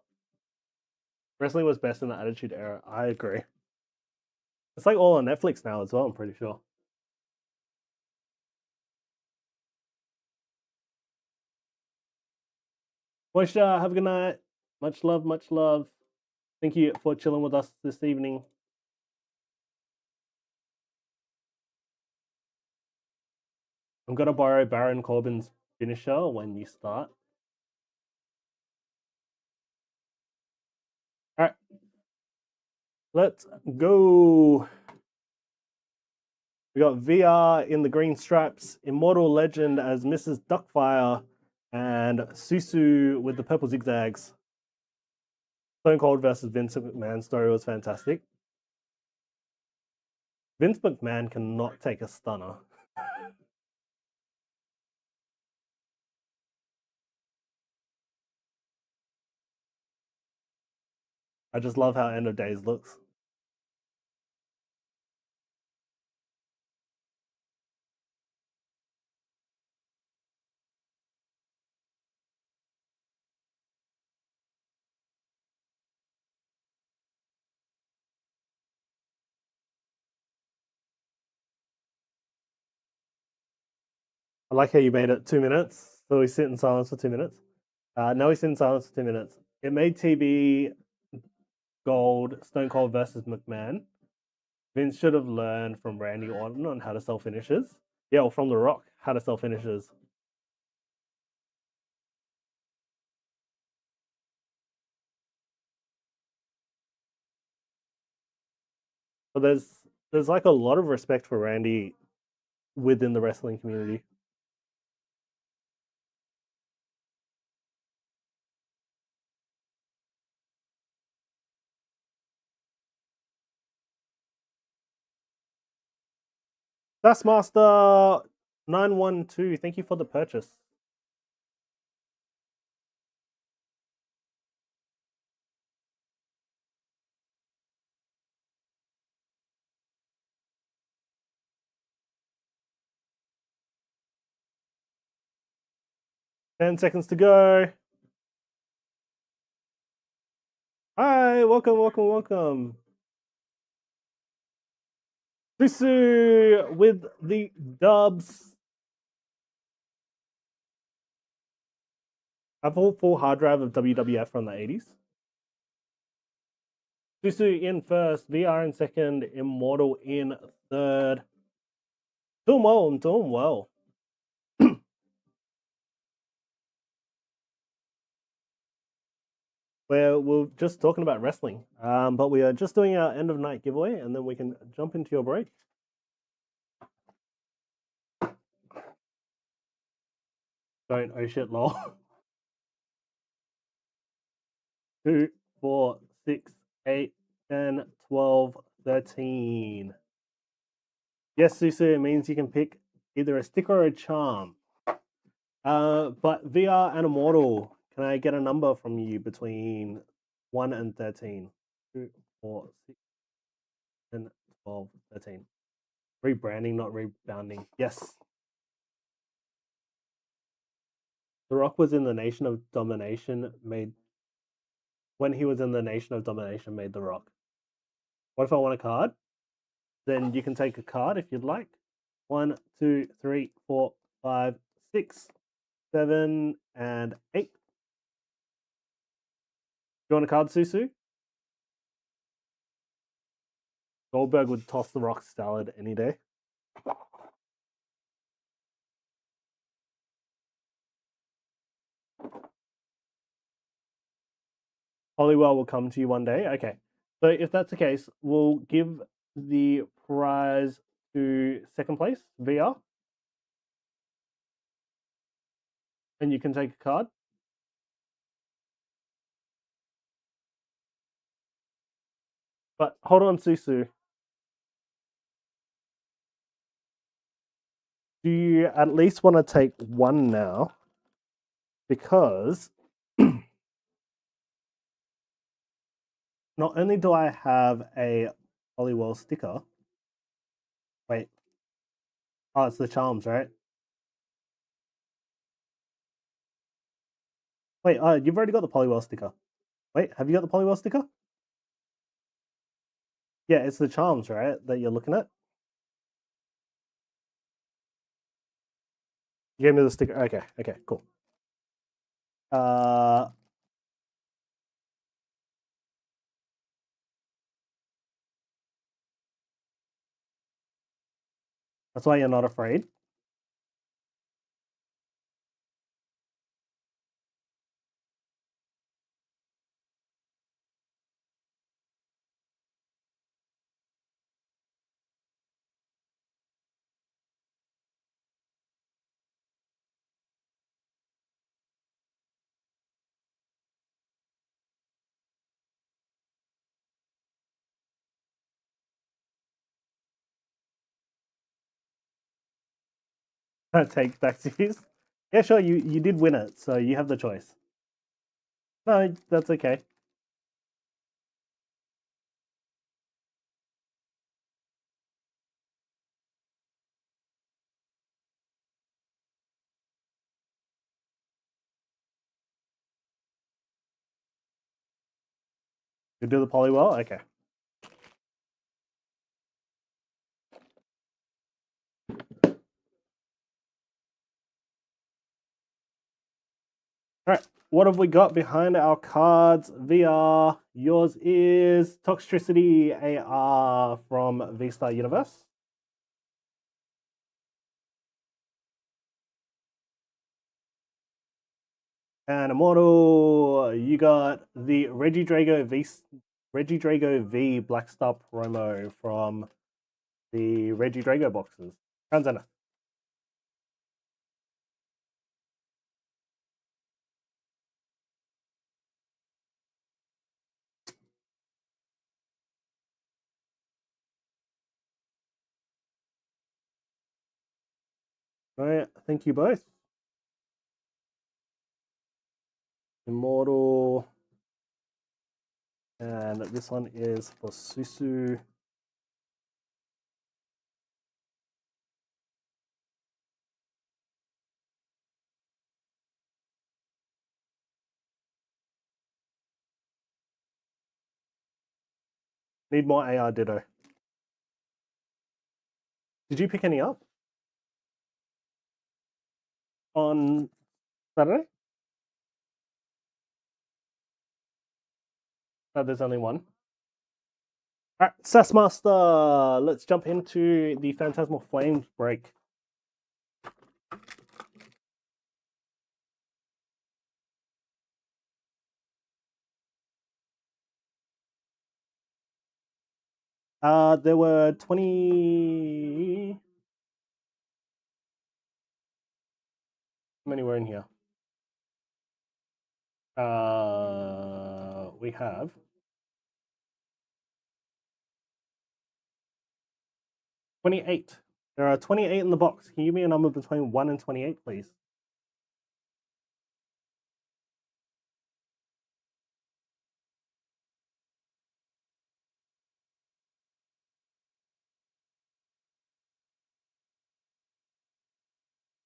Wrestling was best in the Attitude Era. I agree. It's like all on Netflix now as well, I'm pretty sure. Moisture, have a good night. Much love, much love. Thank you for chilling with us this evening. I'm going to borrow Baron Corbin's finisher when you start. All right. Let's go. We got VR in the green stripes, Immortal Legend as Mrs. Duckfire, and Susu with the purple zigzags. Stone Cold versus Vince McMahon story was fantastic. Vince McMahon cannot take a stunner. I just love how End of Days looks. I like how you made it 2 minutes. So we sit in silence for 2 minutes. Now we sit in silence for 2 minutes. It made TB Gold, Stone Cold versus McMahon. Vince should have learned from Randy Orton on how to sell finishes. Yeah, or from The Rock, how to sell finishes. But there's like a lot of respect for Randy within the wrestling community. Taskmaster 912, thank you for the purchase. 10 seconds to go. Hi, welcome. Susu with the dubs. I have a full hard drive of WWF from the 80s. Susu in first, VR in second, Immortal in third. Doing well, I'm doing well. We're just talking about wrestling, but we are just doing our end of night giveaway, and then we can jump into your break. Don't, oh shit, lol. 2, 4, 6, 8, 10, 12, 13. Yes, Susu, it means you can pick either a sticker or a charm. But VR and Immortal, can I get a number from you between 1 and 13? 2, 4, 6, 10, 12, 13. Rebranding, not rebounding. Yes. The Rock was in the Nation of Domination when he was in the Nation of Domination made The Rock. What if I want a card? Then you can take a card if you'd like. 1, 2, 3, 4, 5, 6, 7, and 8. You want a card, Susu? Goldberg would toss the Rock salad any day. Hollywell will come to you one day. Okay. So if that's the case, we'll give the prize to second place, VR. And you can take a card. But hold on, Susu. Do you at least want to take one now? Because not only do I have a Hollywell sticker. Wait. Oh, it's the charms, right? Wait, you've already got the Polywell sticker. Wait, have you got the Polywell sticker? Yeah, it's the charms, right, that you're looking at? You gave me the sticker. Okay, cool. That's why you're not afraid. Take back to you. Yeah, sure, you did win it, so you have the choice. No, that's okay. You do the Polywell? Okay. All right, what have we got behind our cards? VR, yours is Toxtricity AR from V-Star Universe. And Immortal, you got the Regidrago V Black Star promo from the Regidrago boxes. Tanzana. All right, thank you both. Immortal. And this one is for Susu. Need more AR Ditto. Did you pick any up on Saturday? No, there's only one. All right, Sassmaster. Let's jump into the Phantasmal Flames break. There were 20. How many were in here? We have 28. There are 28 in the box. Can you give me a number between 1 and 28, please?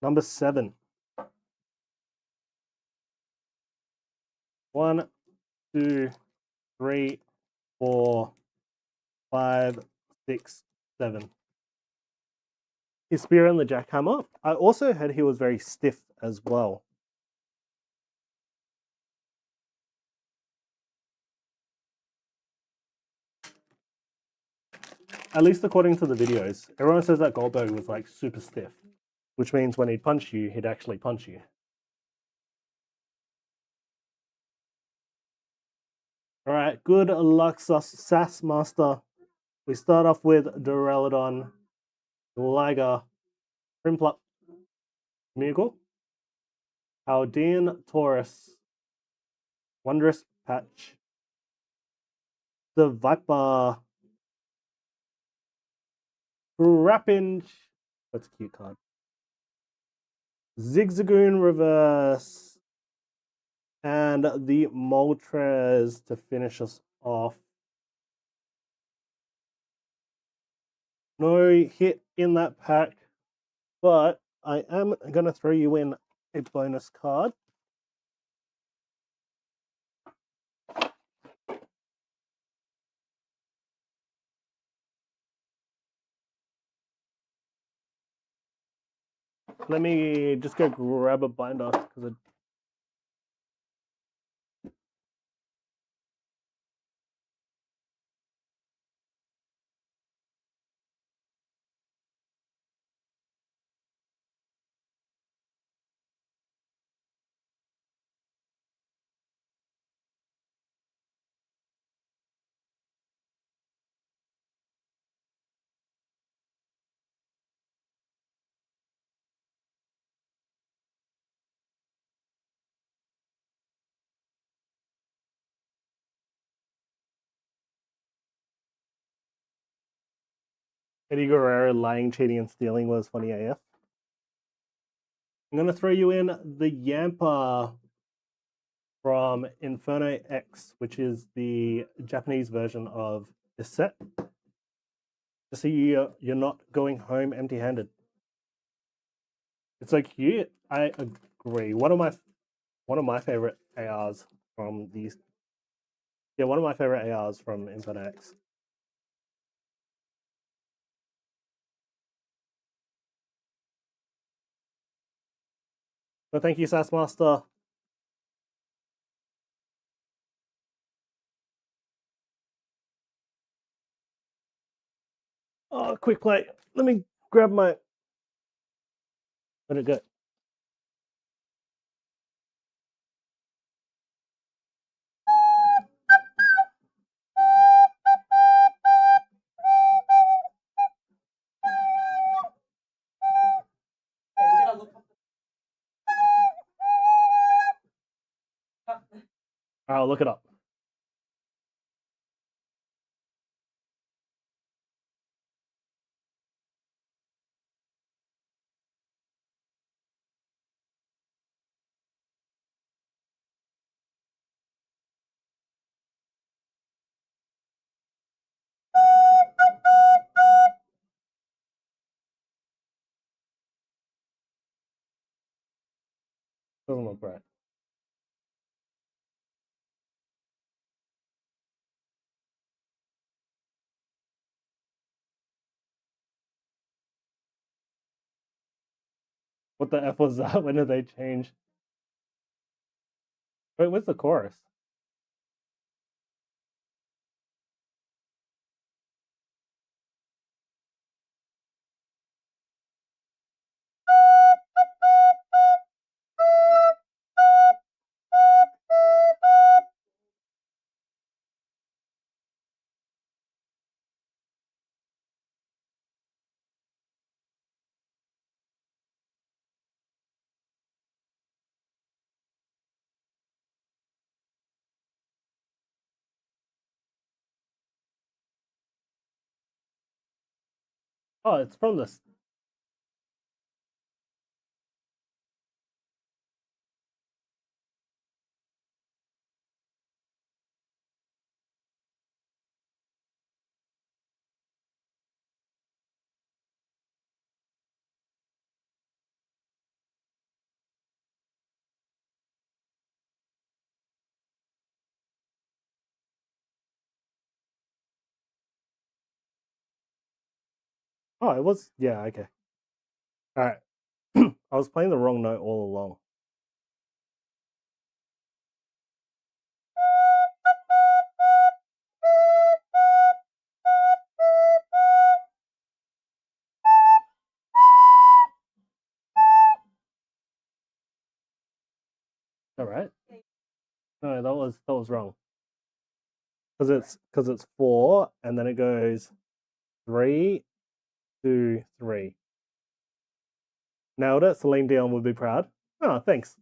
Number 7. 1, 2, 3, 4, 5, 6, 7. His spear and the jackhammer. I also heard he was very stiff as well. At least according to the videos. Everyone says that Goldberg was like super stiff, which means when he'd punch you, he'd actually punch you. All right, good luck, Sassmaster. We start off with Duraludon, Liger, Primplup, Moogle, Haldean Taurus, Wondrous Patch, the Viper, Rapinch, that's a cute card, Zigzagoon Reverse, and the Moltres to finish us off. No hit in that pack, but I am going to throw you in a bonus card. Let me just go grab a binder because Eddie Guerrero lying, cheating, and stealing was funny AF. I'm going to throw you in the Yampa from Inferno X, which is the Japanese version of this set. To see you're not going home empty-handed. It's so cute. I agree. One of my favorite ARs from these. Yeah, one of my favorite ARs from Inferno X. So thank you, Sassmaster. Oh, quick play. Let me grab my. Let it go. I'll look it up. Doesn't look right. What the F was that? When did they change? Wait, where's the chorus? Oh, it's from this. Oh, it was. Yeah, okay. All right. I was playing the wrong note all along. All right. No, that was wrong. Because it's 4, and then it goes 3, 2, 3. Nailed it. Celine Dion would be proud. Oh, thanks.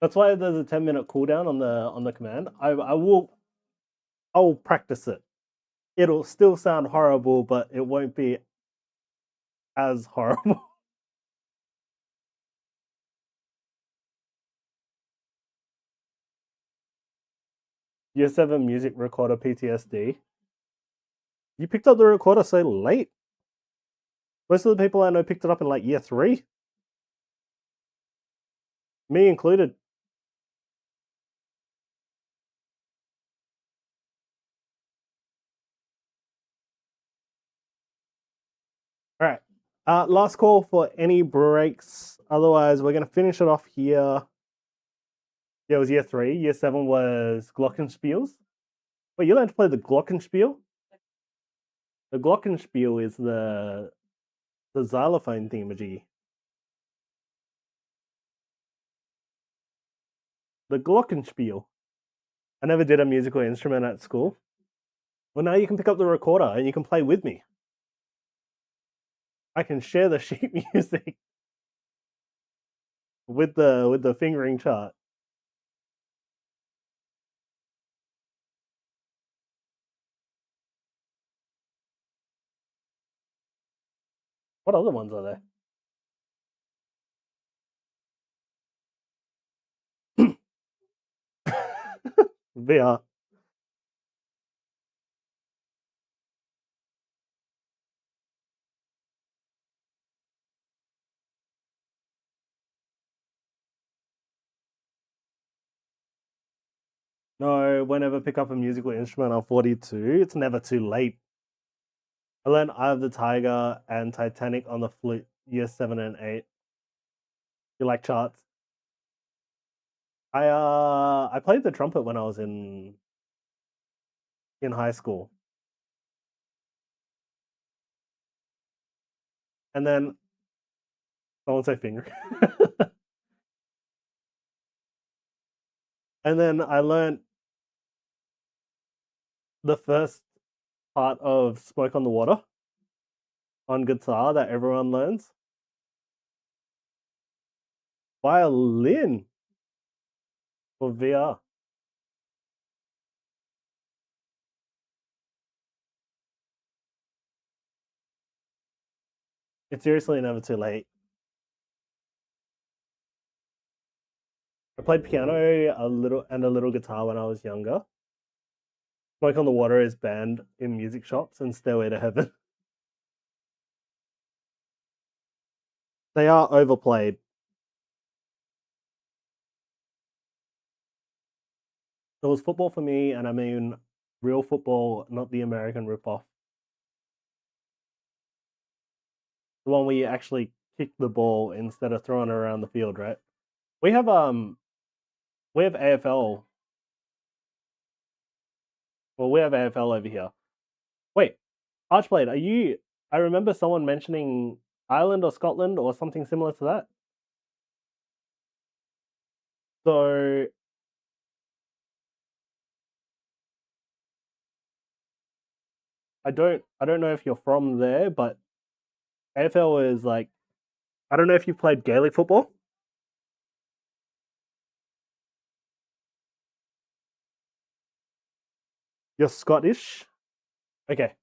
That's why there's a 10-minute cooldown on the command. I will practice it. It'll still sound horrible, but it won't be as horrible. Year 7 music recorder PTSD. You picked up the recorder so late. Most of the people I know picked it up in like year 3. Me included. All right. Last call for any breaks. Otherwise, we're going to finish it off here. Yeah, it was year 3. Year 7 was Glockenspiels. Wait, you learned to play the Glockenspiel? The Glockenspiel is the xylophone thingamajiggy. The Glockenspiel. I never did a musical instrument at school. Well, now you can pick up the recorder and you can play with me. I can share the sheet music with the fingering chart. What other ones are there? VR. No, whenever pick up a musical instrument, I'm 42. It's never too late. I learned Eye of the Tiger and Titanic on the flute, year 7 and 8. You like charts? I played the trumpet when I was in high school. And then someone say finger. And then I learned the first part of Smoke on the Water on guitar that everyone learns. Violin for VR. It's seriously never too late. I played piano a little guitar when I was younger. Smoke on the Water is banned in music shops and Stairway to Heaven. They are overplayed. It was football for me, and I mean, real football, not the American ripoff. The one where you actually kick the ball instead of throwing it around the field, right? We have AFL. Well, we have AFL over here. Wait, Archblade, are you? I remember someone mentioning Ireland or Scotland or something similar to that. So I don't know if you're from there, but AFL is like, I don't know if you've played Gaelic football. You're Scottish? Okay.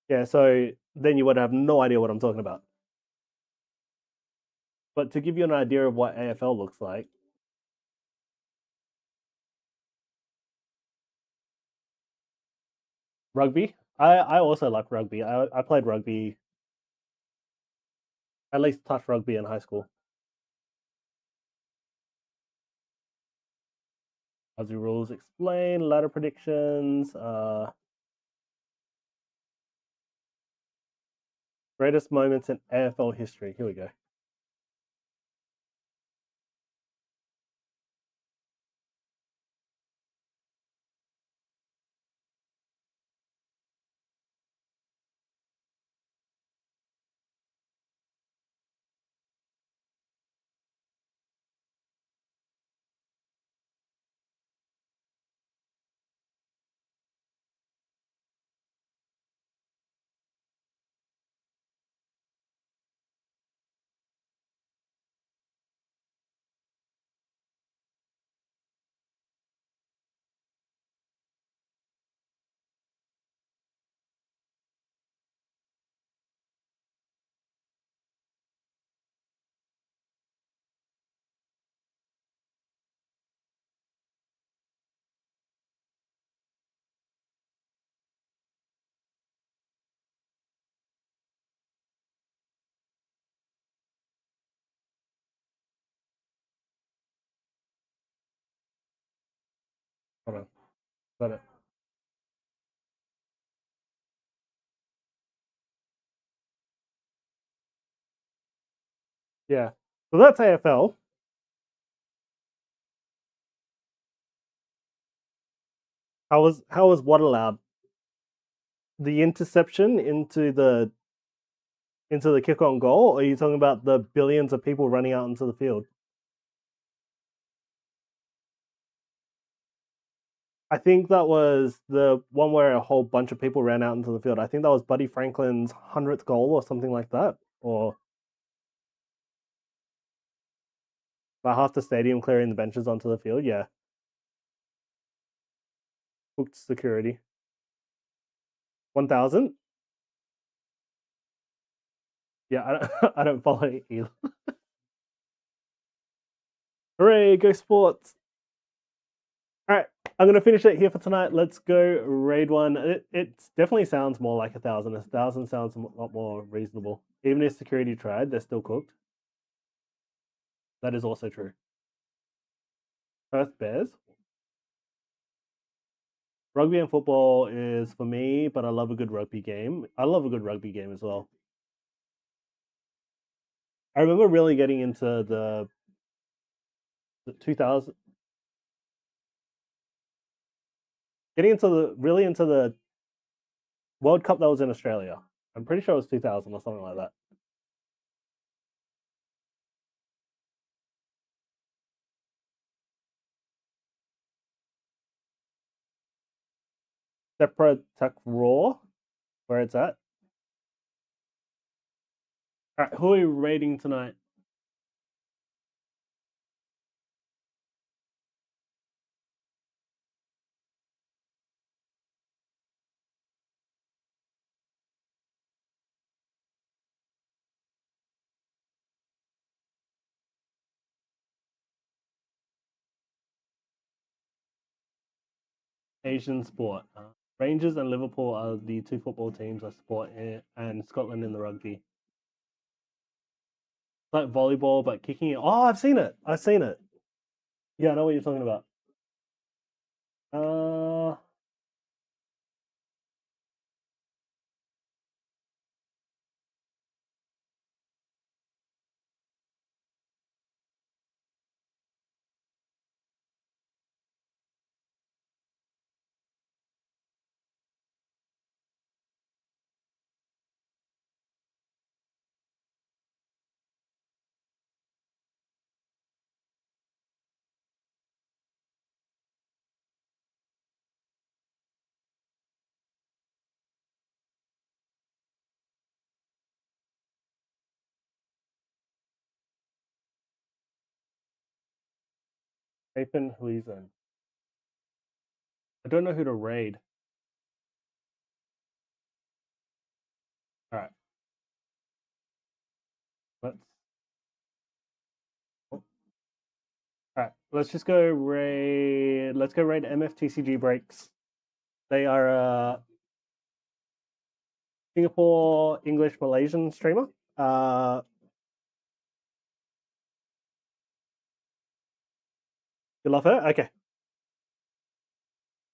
Yeah, so then you would have no idea what I'm talking about. But to give you an idea of what AFL looks like, rugby. I also like rugby. I played rugby, at least touched rugby in high school. Aussie rules explain, ladder predictions, greatest moments in AFL history. Here we go. Hold on. Is that it? Yeah. So that's AFL. How was what allowed? The interception into the kick on goal, or are you talking about the billions of people running out into the field? I think that was the one where a whole bunch of people ran out into the field. I think that was Buddy Franklin's 100th goal or something like that. Or by half the stadium clearing the benches onto the field. Yeah. Booked security. 1,000? Yeah, I don't follow it either. Hooray, go sports! Alright, I'm going to finish it here for tonight. Let's go raid one. It definitely sounds more like 1,000. 1,000 sounds a lot more reasonable. Even if security tried, they're still cooked. That is also true. Perth Bears. Rugby and football is for me, but I love a good rugby game. I love a good rugby game as well. I remember really getting into the 2000, getting into the World Cup that was in Australia. I'm pretty sure it was 2000 or something like that. Separate Tech Raw, where it's at. Alright, who are we rating tonight? Asian sport. Rangers and Liverpool are the two football teams I support, and Scotland in the rugby. It's like volleyball, but kicking it. Oh, I've seen it. Yeah, I know what you're talking about. Uh, Open Huizan. I don't know who to raid. All right. Let's. All right. Let's just go raid. Let's go raid MFTCG breaks. They are a Singapore English Malaysian streamer. You love her? Okay.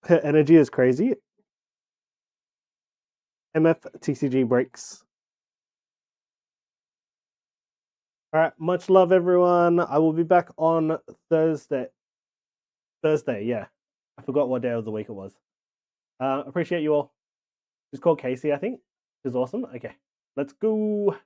Her energy is crazy. MFTCG breaks. All right. Much love, everyone. I will be back on Thursday. Yeah. I forgot what day of the week it was. Appreciate you all. She's called Casey, I think. She's awesome. Okay. Let's go.